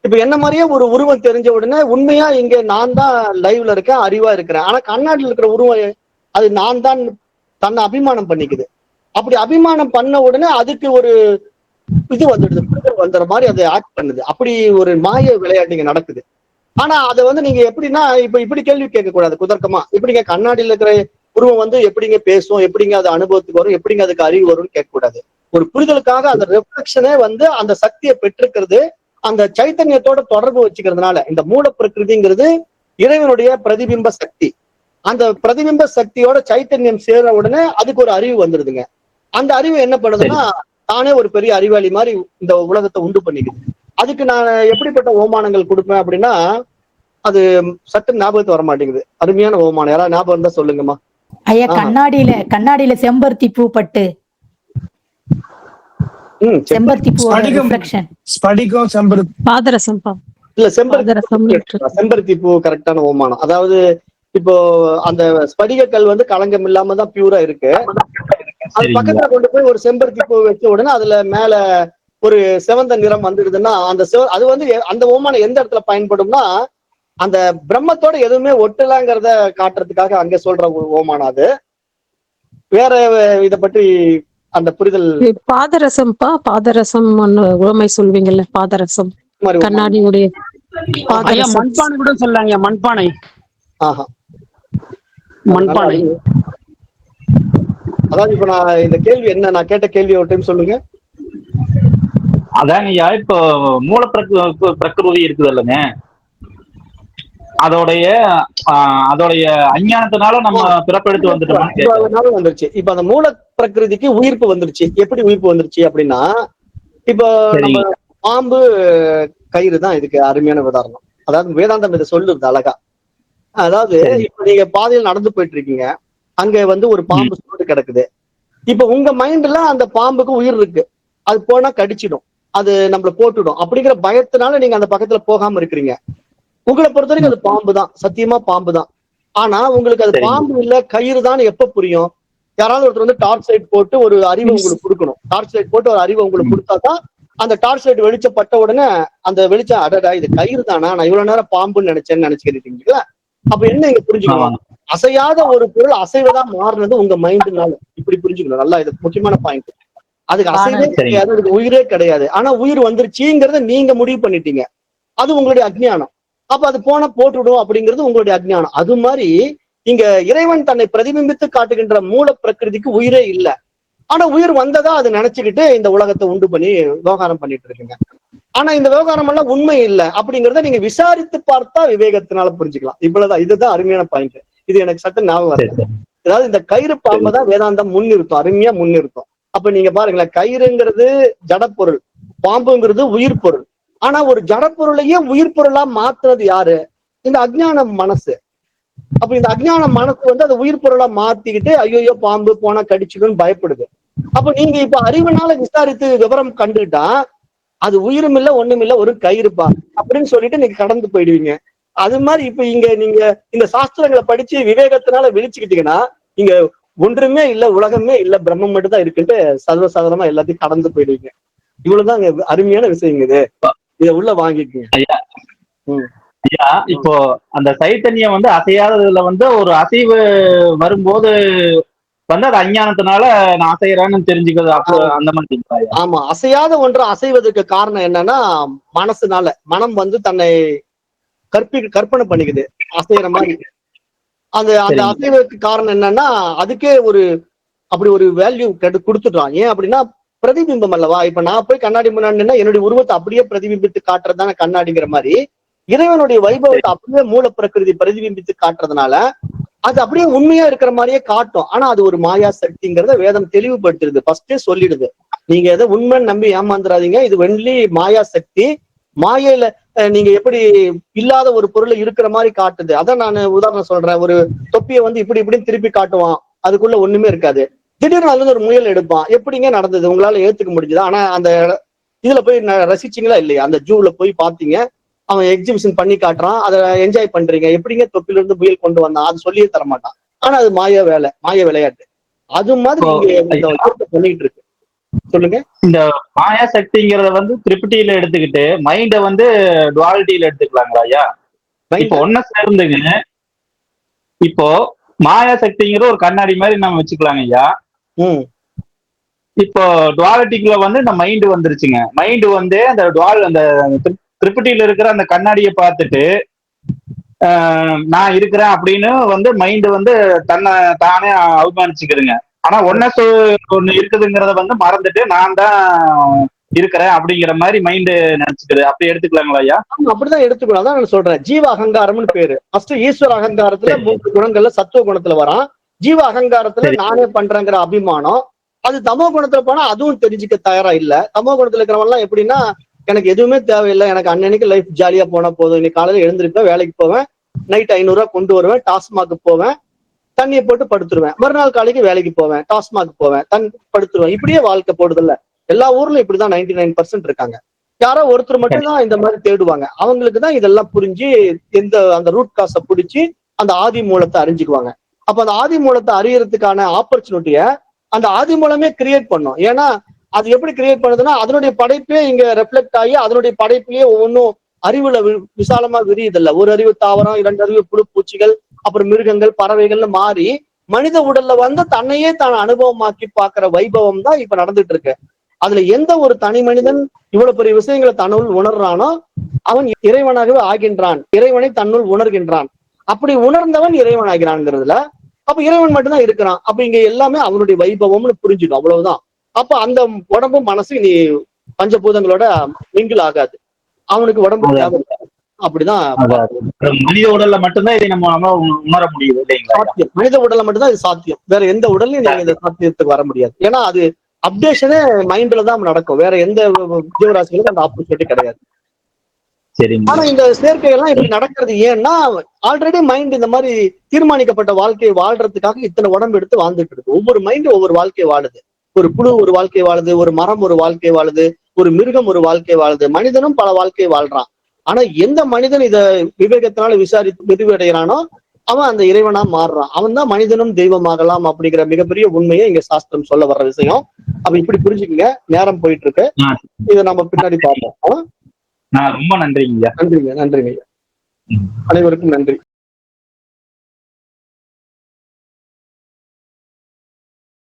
இப்ப என்ன மாதிரியே ஒரு உருவம் தெரிஞ்ச உடனே உண்மையா இங்க நான் தான் லைவ்ல இருக்கேன், அறிவா இருக்கிறேன். ஆனா கண்ணாடியில் இருக்கிற உருவம் அது நான் தான் தன்னை அபிமானம் பண்ணிக்குது. அப்படி அபிமானம் பண்ண உடனே அதுக்கு ஒரு இது வந்துடுது, வந்துற மாதிரி அதை ஆக்ட் பண்ணுது. அப்படி ஒரு மாய விளையாட்டு நடக்குது. ஆனா அதை நீங்க எப்படின்னா இப்ப இப்படி கேள்வி கேட்க கூடாது குதர்க்கமா. எப்படிங்க கண்ணாடியில் இருக்கிற உருவம் எப்படிங்க பேசும், எப்படிங்க அது அனுபவத்துக்கு வரும், எப்படிங்க அதுக்கு அறிவு வரும்னு கேட்கக்கூடாது. ஒரு புரிதலுக்காக அந்த ரெஃப்ளெக்ஷனே அந்த சக்தியை பெற்றிருக்கிறது அந்த சைத்தன்யத்தோட தொடர்பு வச்சுக்கிறதுனால. இந்த மூல பிரகிருதிங்கிறது இறைவனுடைய பிரதிபிம்ப சக்தி. அந்த பிரதிபிம்ப சக்தியோட சைத்தன்யம் சேர உடனே அதுக்கு ஒரு அறிவு வந்துடுதுங்க. அந்த அறிவு என்ன பண்ணுதுன்னா தானே ஒரு பெரிய அறிவாளி மாதிரி இந்த உலகத்தை உண்டு பண்ணிக்குது. அதுக்கு நான் எப்படிப்பட்ட ஓமானங்கள் கொடுப்பேன் அப்படின்னா அது சட்டு ஞாபகத்து வர மாட்டேங்குது. அருமையான ஓமானம் யாராவது ஞாபகம் இருந்தா சொல்லுங்கம்மா. ஐயா, கண்ணாடியில செம்பருத்தி பூ பட்டு, செம்பருத்தி பூ ரிஃப்ளெக்ஷன், ஸ்படிகம் செம்பருத்தி பாதரசம் இல்ல செம்பருத்தி பூ கரெக்டான ஓமானம். அதாவது இப்போ அந்த ஸ்படிக கல் களங்கம் இல்லாம தான் பியூரா இருக்கு. அது பக்கத்துல கொண்டு போய் ஒரு செம்பருத்தி பூ வச்ச உடனே அதுல மேல ஒரு சிவந்த நிறம் வந்துடுதுன்னா அது அந்த ஓமானம் எந்த இடத்துல பயன்படும்னா அந்த பிரம்மத்தோட எதுவுமே ஒட்டலாங்கிறத காட்டுறதுக்காக அங்க சொல்ற ஒரு ஓமானம். அது வேற இத பற்றி அந்த புரிதல். பாதரசம் உவமை சொல்வீங்கல்ல, பாதரசம் கண்ணாடியுடைய மண்பானை கூட சொல்லாங்க. மண்பானை. ஆஹா, மண்பானை. அதாவது இப்ப நான் இந்த கேள்வி என்ன, நான் கேட்ட கேள்வி ஒரு டைம் சொல்லுங்க. அதாங்கய்யா, இப்போ மூல பிரகிருதி இருக்குது இல்லைங்க, அதோடைய அஞ்ஞானத்தினால நம்ம பிறப்பெடுத்து வந்துருச்சு. இப்ப அந்த மூல பிரகிருதிக்கு உயிர்ப்பு வந்துருச்சு. எப்படி உயிர்ப்பு வந்துருச்சு அப்படின்னா இப்போ நம்ம பாம்பு கயிறு தான் இதுக்கு அருமையான உதாரணம். அதாவது வேதாந்தம் இதை சொல்லுது அழகா. அதாவது இப்ப நீங்க பாதையில் நடந்து போயிட்டு இருக்கீங்க, அங்க ஒரு பாம்பு சூடு கிடக்குது. இப்ப உங்க மைண்ட்ல அந்த பாம்புக்கு உயிர் இருக்கு, அது போனா கடிச்சிடும், அது நம்மள போட்டுடும் அப்படிங்கிற பயத்தினால நீங்க அந்த பக்கத்துல போகாம இருக்கிறீங்க. உங்களை பொறுத்த வரைக்கும் அது பாம்பு தான், சத்தியமா பாம்பு தான். ஆனா உங்களுக்கு அது பாம்பு இல்ல கயிறு தான் எப்ப புரியும்? யாராவது ஒருத்தர் டார்ச் லைட் போட்டு ஒரு அறிவை உங்களுக்கு கொடுக்கணும். டார்ச் லைட் போட்டு ஒரு அறிவை உங்களுக்கு கொடுத்தாதான் அந்த டார்ச் லைட் வெளிச்சப்பட்ட உடனே அந்த வெளிச்சம் அடடா இது கயிறு தானா, நான் இவ்வளவு நேரம் பாம்புன்னு நினைச்சுக்கிறீங்களா? அப்ப என்ன இங்க புரிஞ்சுக்கணும்? அசையாத ஒரு பொருள் அசைவதா மாறினது உங்க மைண்டுனால. இப்படி புரிஞ்சுக்கணும் நல்லா, இது முக்கியமான பாயிண்ட். அதுக்கு அசைவே கிடையாது, அதுக்கு உயிரே கிடையாது. ஆனா உயிர் வந்துருச்சுங்கிறத நீங்க முடிவு பண்ணிட்டீங்க, அது உங்களுடைய அஜ்ஞானம். அப்ப அது போன போட்டுடும் அப்படிங்கிறது உங்களுடைய அஜ்ஞானம். அது மாதிரி இங்க இறைவன் தன்னை பிரதிபிம்பித்து காட்டுகின்ற மூல பிரகிருதிக்கு உயிரே இல்லை. ஆனா உயிர் வந்ததா அது நினைச்சுக்கிட்டு இந்த உலகத்தை உண்டு பண்ணி விவகாரம் பண்ணிட்டு இருக்குங்க. ஆனா இந்த விவகாரம் எல்லாம் உண்மை இல்லை அப்படிங்கிறத நீங்க விசாரித்து பார்த்தா விவேகத்தினால புரிஞ்சுக்கலாம். இவ்வளவுதான், இதுதான் அருமையான பாயிண்ட். இது எனக்கு சட்ட ஞாபகம் வருது. அதாவது இந்த கயிறு பாம்பை தான் வேதாந்தம் முன்னிறுத்தும், அருமையா முன்னிறுத்தும். அப்ப நீங்க பாருங்களேன், கயிறுங்கிறது ஜடப்பொருள், பாம்புங்கிறது உயிர் பொருள். ஆனா ஒரு ஜடப்பொருளையே உயிர் பொருளா மாத்துறது யாரு? இந்த அஜ்ஞான மனசு. அப்ப இந்த அஜ்ஞான மனசு வந்து அதை உயிர் பொருளா மாத்திக்கிட்டு ஐயோ பாம்பு போனா கடிச்சுக்குன்னு பயப்படுது. அப்ப நீங்க இப்ப அறிவுனால விசாரித்து விவரம் கண்டுகிட்டா அது உயிரும் இல்ல ஒண்ணும் இல்ல ஒரு கயிறுப்பா அப்படின்னு சொல்லிட்டு நீங்க கடந்து போயிடுவீங்க. அது மாதிரி இப்ப இங்க நீங்க இந்த சாஸ்திரங்களை படிச்சு விவேகத்தினால விழிச்சுக்கிட்டீங்கன்னா இங்க ஒன்றுமே இல்ல, உலகமே இல்ல, பிரம்மம் மட்டும் தான் இருக்குன்ட்டு சர்வசாதாரணமா எல்லாத்தையும் கடந்து போயிடுவீங்க. இவ்வளவுதான் அங்க அருமையான விஷயம். இது இதை உள்ள வாங்கிக்கீங்க. ஐயா இப்போ அந்த சைத்தன்யம் வந்து அசையாததுல வந்து ஒரு அசைவு வரும்போது வந்து அது அஞ்ஞானத்தினால நான் அசைகிறேன்னு தெரிஞ்சுக்கிறது அப்போ அந்த மாதிரி. ஆமா, அசையாத ஒன்று அசைவதற்கு காரணம் என்னன்னா மனசுனால. மனம் வந்து தன்னை கற்பனை பண்ணிக்குது அசைகிற மாதிரி. அந்த அந்த அசைவதற்கு காரணம் என்னன்னா அதுக்கே ஒரு அப்படி ஒரு வேல்யூ கொடுத்துட்டான். ஏன் அப்படின்னா பிரதிபிம்பம் அல்லவா. இப்ப நான் போய் கண்ணாடி முன்னாடினா என்னுடைய உருவத்தை அப்படியே பிரதிபிம்பித்து காட்டுறதுதானே கண்ணாடிங்கிற மாதிரி இறைவனுடைய வைபவத்தை அப்படியே மூல பிரகிருதி பிரதிபிம்பித்து காட்டுறதுனால அது அப்படியே உண்மையா இருக்கிற மாதிரியே காட்டும். ஆனா அது ஒரு மாயா சக்திங்கிறத வேதம் தெளிவுபடுத்துறது, ஃபர்ஸ்டே சொல்லிடுது. நீங்க எதை உண்மைன்னு நம்பி ஏமாந்துடாதீங்க, இது வெள்ளி மாயா சக்தி. மாயையில நீங்க எப்படி இல்லாத ஒரு பொருளை இருக்கிற மாதிரி காட்டுது. அதான் நான் உதாரணம் சொல்றேன். ஒரு தொப்பியை வந்து இப்படி இப்படின்னு திருப்பி காட்டுவான், அதுக்குள்ள ஒண்ணுமே இருக்காது. திடீர்னு அதுல ஒரு முயல் எடுப்பான். எப்படிங்க நடந்தது, உங்களால ஏத்துக்க முடிஞ்சுதா? ஆனா அந்த இதுல போய் ரசிச்சிங்களா இல்லையா? அந்த ஜூல போய் பாத்தீங்க, அவன் எக்ஸிபிஷன் பண்ணி காட்டுறான், அதை என்ஜாய் பண்றீங்க. எப்படிங்க தொப்பில இருந்து முயல் கொண்டு வந்தான், அது சொல்லியே தரமாட்டான். ஆனா அது மாய வேலை, மாய விளையாட்டு. அது மாதிரி இங்க பண்ணிட்டு இருக்கு. சொல்லுங்க. இந்த மாயா சக்திங்கிறத வந்து திரிபுட்டியில எடுத்துக்கிட்டு மைண்ட வந்து டுவாலிட்டியில எடுத்துக்கலாங்களா ஐயா? இப்போ ஒன்ன சேர்ந்துங்க, இப்போ மாயா சக்திங்கிற ஒரு கண்ணாடி மாதிரி நம்ம வச்சுக்கலாங்க ஐயா. இப்போ டுவாலிட்டிக்குள்ள வந்து இந்த மைண்ட் வந்துருச்சுங்க. மைண்ட் வந்து அந்த அந்த திரிபுட்டியில இருக்கிற அந்த கண்ணாடியை பார்த்துட்டு நான் இருக்கிறேன் அப்படின்னு வந்து மைண்ட் வந்து தன்னை தானே அவமானிச்சுக்கிறதுங்க. ஆனா ஒன்னு இருக்குதுங்கிறத வந்து மறந்துட்டு நான் தான் இருக்கிறேன் அப்படிங்கிற மாதிரி மைண்ட் நினைச்சுக்குது. அப்படி எடுத்துக்கலாங்களா ஐயா? அப்படிதான் எடுத்துக்கலாம். அதான் நான் சொல்றேன், ஜீவ அகங்காரம்னு பேரு. ஃபர்ஸ்ட் ஈஸ்வர அகங்காரத்துல 3 குணங்கள்ல சத்துவ குணத்துல வரான். ஜீவ அகங்காரத்துல நானே பண்றேங்கிற அபிமானம். அது தமோ குணத்துல போனா அதுவும் தெரிஞ்சுக்க தயாரா இல்ல. தமோ குணத்துல இருக்கிறவங்க எல்லாம் எப்படின்னா, எனக்கு எதுவுமே தேவையில்லை, எனக்கு அன்னன்னைக்கு லைஃப் ஜாலியா போனா போதும், இன்னைக்கு காலையில எழுந்திருப்பேன், வேலைக்கு போவேன், நைட் 500 ரூபாய் கொண்டு வருவேன், டாஸ்மாக் போவேன், தண்ணியை போட்டு படுத்துருவேன், மறுநாள் காலைக்கு வேலைக்கு போவேன், டாஸ்மாக் போவேன், படுத்துருவேன். இப்படியே வாழ்க்கை போடுதில்ல. எல்லா ஊர்லயும் இப்படிதான் 99% இருக்காங்க. யாரோ ஒருத்தர் மட்டும் தான் இந்த மாதிரி தேடுவாங்க. அவங்களுக்கு தான் இதெல்லாம் புரிஞ்சு அந்த ரூட் காசை பிடிச்சி அந்த ஆதி மூலத்தை அறிஞ்சுக்குவாங்க. அப்ப அந்த ஆதி மூலத்தை அறியறதுக்கான ஆப்பர்ச்சுனிட்டிய அந்த ஆதி மூலமே கிரியேட் பண்ணும். ஏன்னா அது எப்படி கிரியேட் பண்ணுதுன்னா அதனுடைய படைப்பே இங்க ரெஃப்ளெக்ட் ஆகி அதனுடைய படைப்பிலேயே ஒவ்வொன்றும் அறிவுல விசாலமா விரியுதில்ல. ஒரு அறிவு தாவரம், 2 அறிவு புழு பூச்சிகள், அப்புறம் மிருகங்கள், பறவைகள்னு மாறி மனித உடல்ல வந்து தன்னையே தான் அனுபவமாக்கி பாக்குற வைபவம் தான் இப்ப நடந்துட்டு இருக்கு. அதுல எந்த ஒரு தனி மனிதன் இவ்வளவு பெரிய விஷயங்களை தன்னுள் உணர்றானோ அவன் இறைவனாகவே ஆகின்றான், இறைவனை தன்னுள் உணர்கின்றான். அப்படி உணர்ந்தவன் இறைவன் ஆகிறான்ங்கிறதுல அப்ப இறைவன் மட்டும்தான் இருக்கிறான். அப்ப இங்க எல்லாமே அவனுடைய வைபவம்னு புரிஞ்சுக்கும், அவ்வளவுதான். அப்ப அந்த உடம்பு மனசு நீ பஞ்சபூதங்களோட மிங்கிள் ஆகாது, அவனுக்கு உடம்பு தேவை. அப்படிதான் மனித உடல்ல மட்டும்தான் இதை நம்ம உணர முடியுது இல்லைங்களா? மனித உடல்ல மட்டும்தான் இது சாத்தியம். வேற எந்த உடல்லையும் நீங்க இந்த சாத்தியத்துக்கு வர முடியாது. ஏன்னா அது அப்டேஷனே மைண்ட்ல தான் நடக்கும். வேற எந்த ஜீவராசிகளுக்கும் அந்த ஆப்பர்ச்சுனிட்டி கிடையாது. ஆனா இந்த சேர்க்கைகள்லாம் இப்படி நடக்கிறது ஏன்னா ஆல்ரெடி மைண்ட் இந்த மாதிரி தீர்மானிக்கப்பட்ட வாழ்க்கையை வாழ்றதுக்காக இத்தனை உடம்பு எடுத்து வாழ்ந்துட்டு இருக்கு. ஒவ்வொரு மைண்டும் ஒவ்வொரு வாழ்க்கையை வாழுது. ஒரு புழு ஒரு வாழ்க்கை வாழுது, ஒரு மரம் ஒரு வாழ்க்கை வாழுது, ஒரு மிருகம் ஒரு வாழ்க்கை வாழுது, மனிதனும் பல வாழ்க்கையை வாழ்றான். ஆனா எந்த மனிதன் இத விவேகத்தினால விசாரித்து விரிவடைகிறானோ அவன் அந்த இறைவனா மாறுறான். அவன் தான் மனிதனும் தெய்வமாகலாம் அப்படிங்கிற மிகப்பெரிய உண்மையை இங்க சாஸ்திரம் சொல்ல வர்ற விஷயம். அப்ப இப்படி புரிஞ்சுக்கங்க. நேரம் போயிட்டு இருக்கு, இதை நம்ம பின்னாடி பார்ப்போம். ரொம்ப நன்றிங்க. நன்றிங்க. அனைவருக்கும் நன்றி.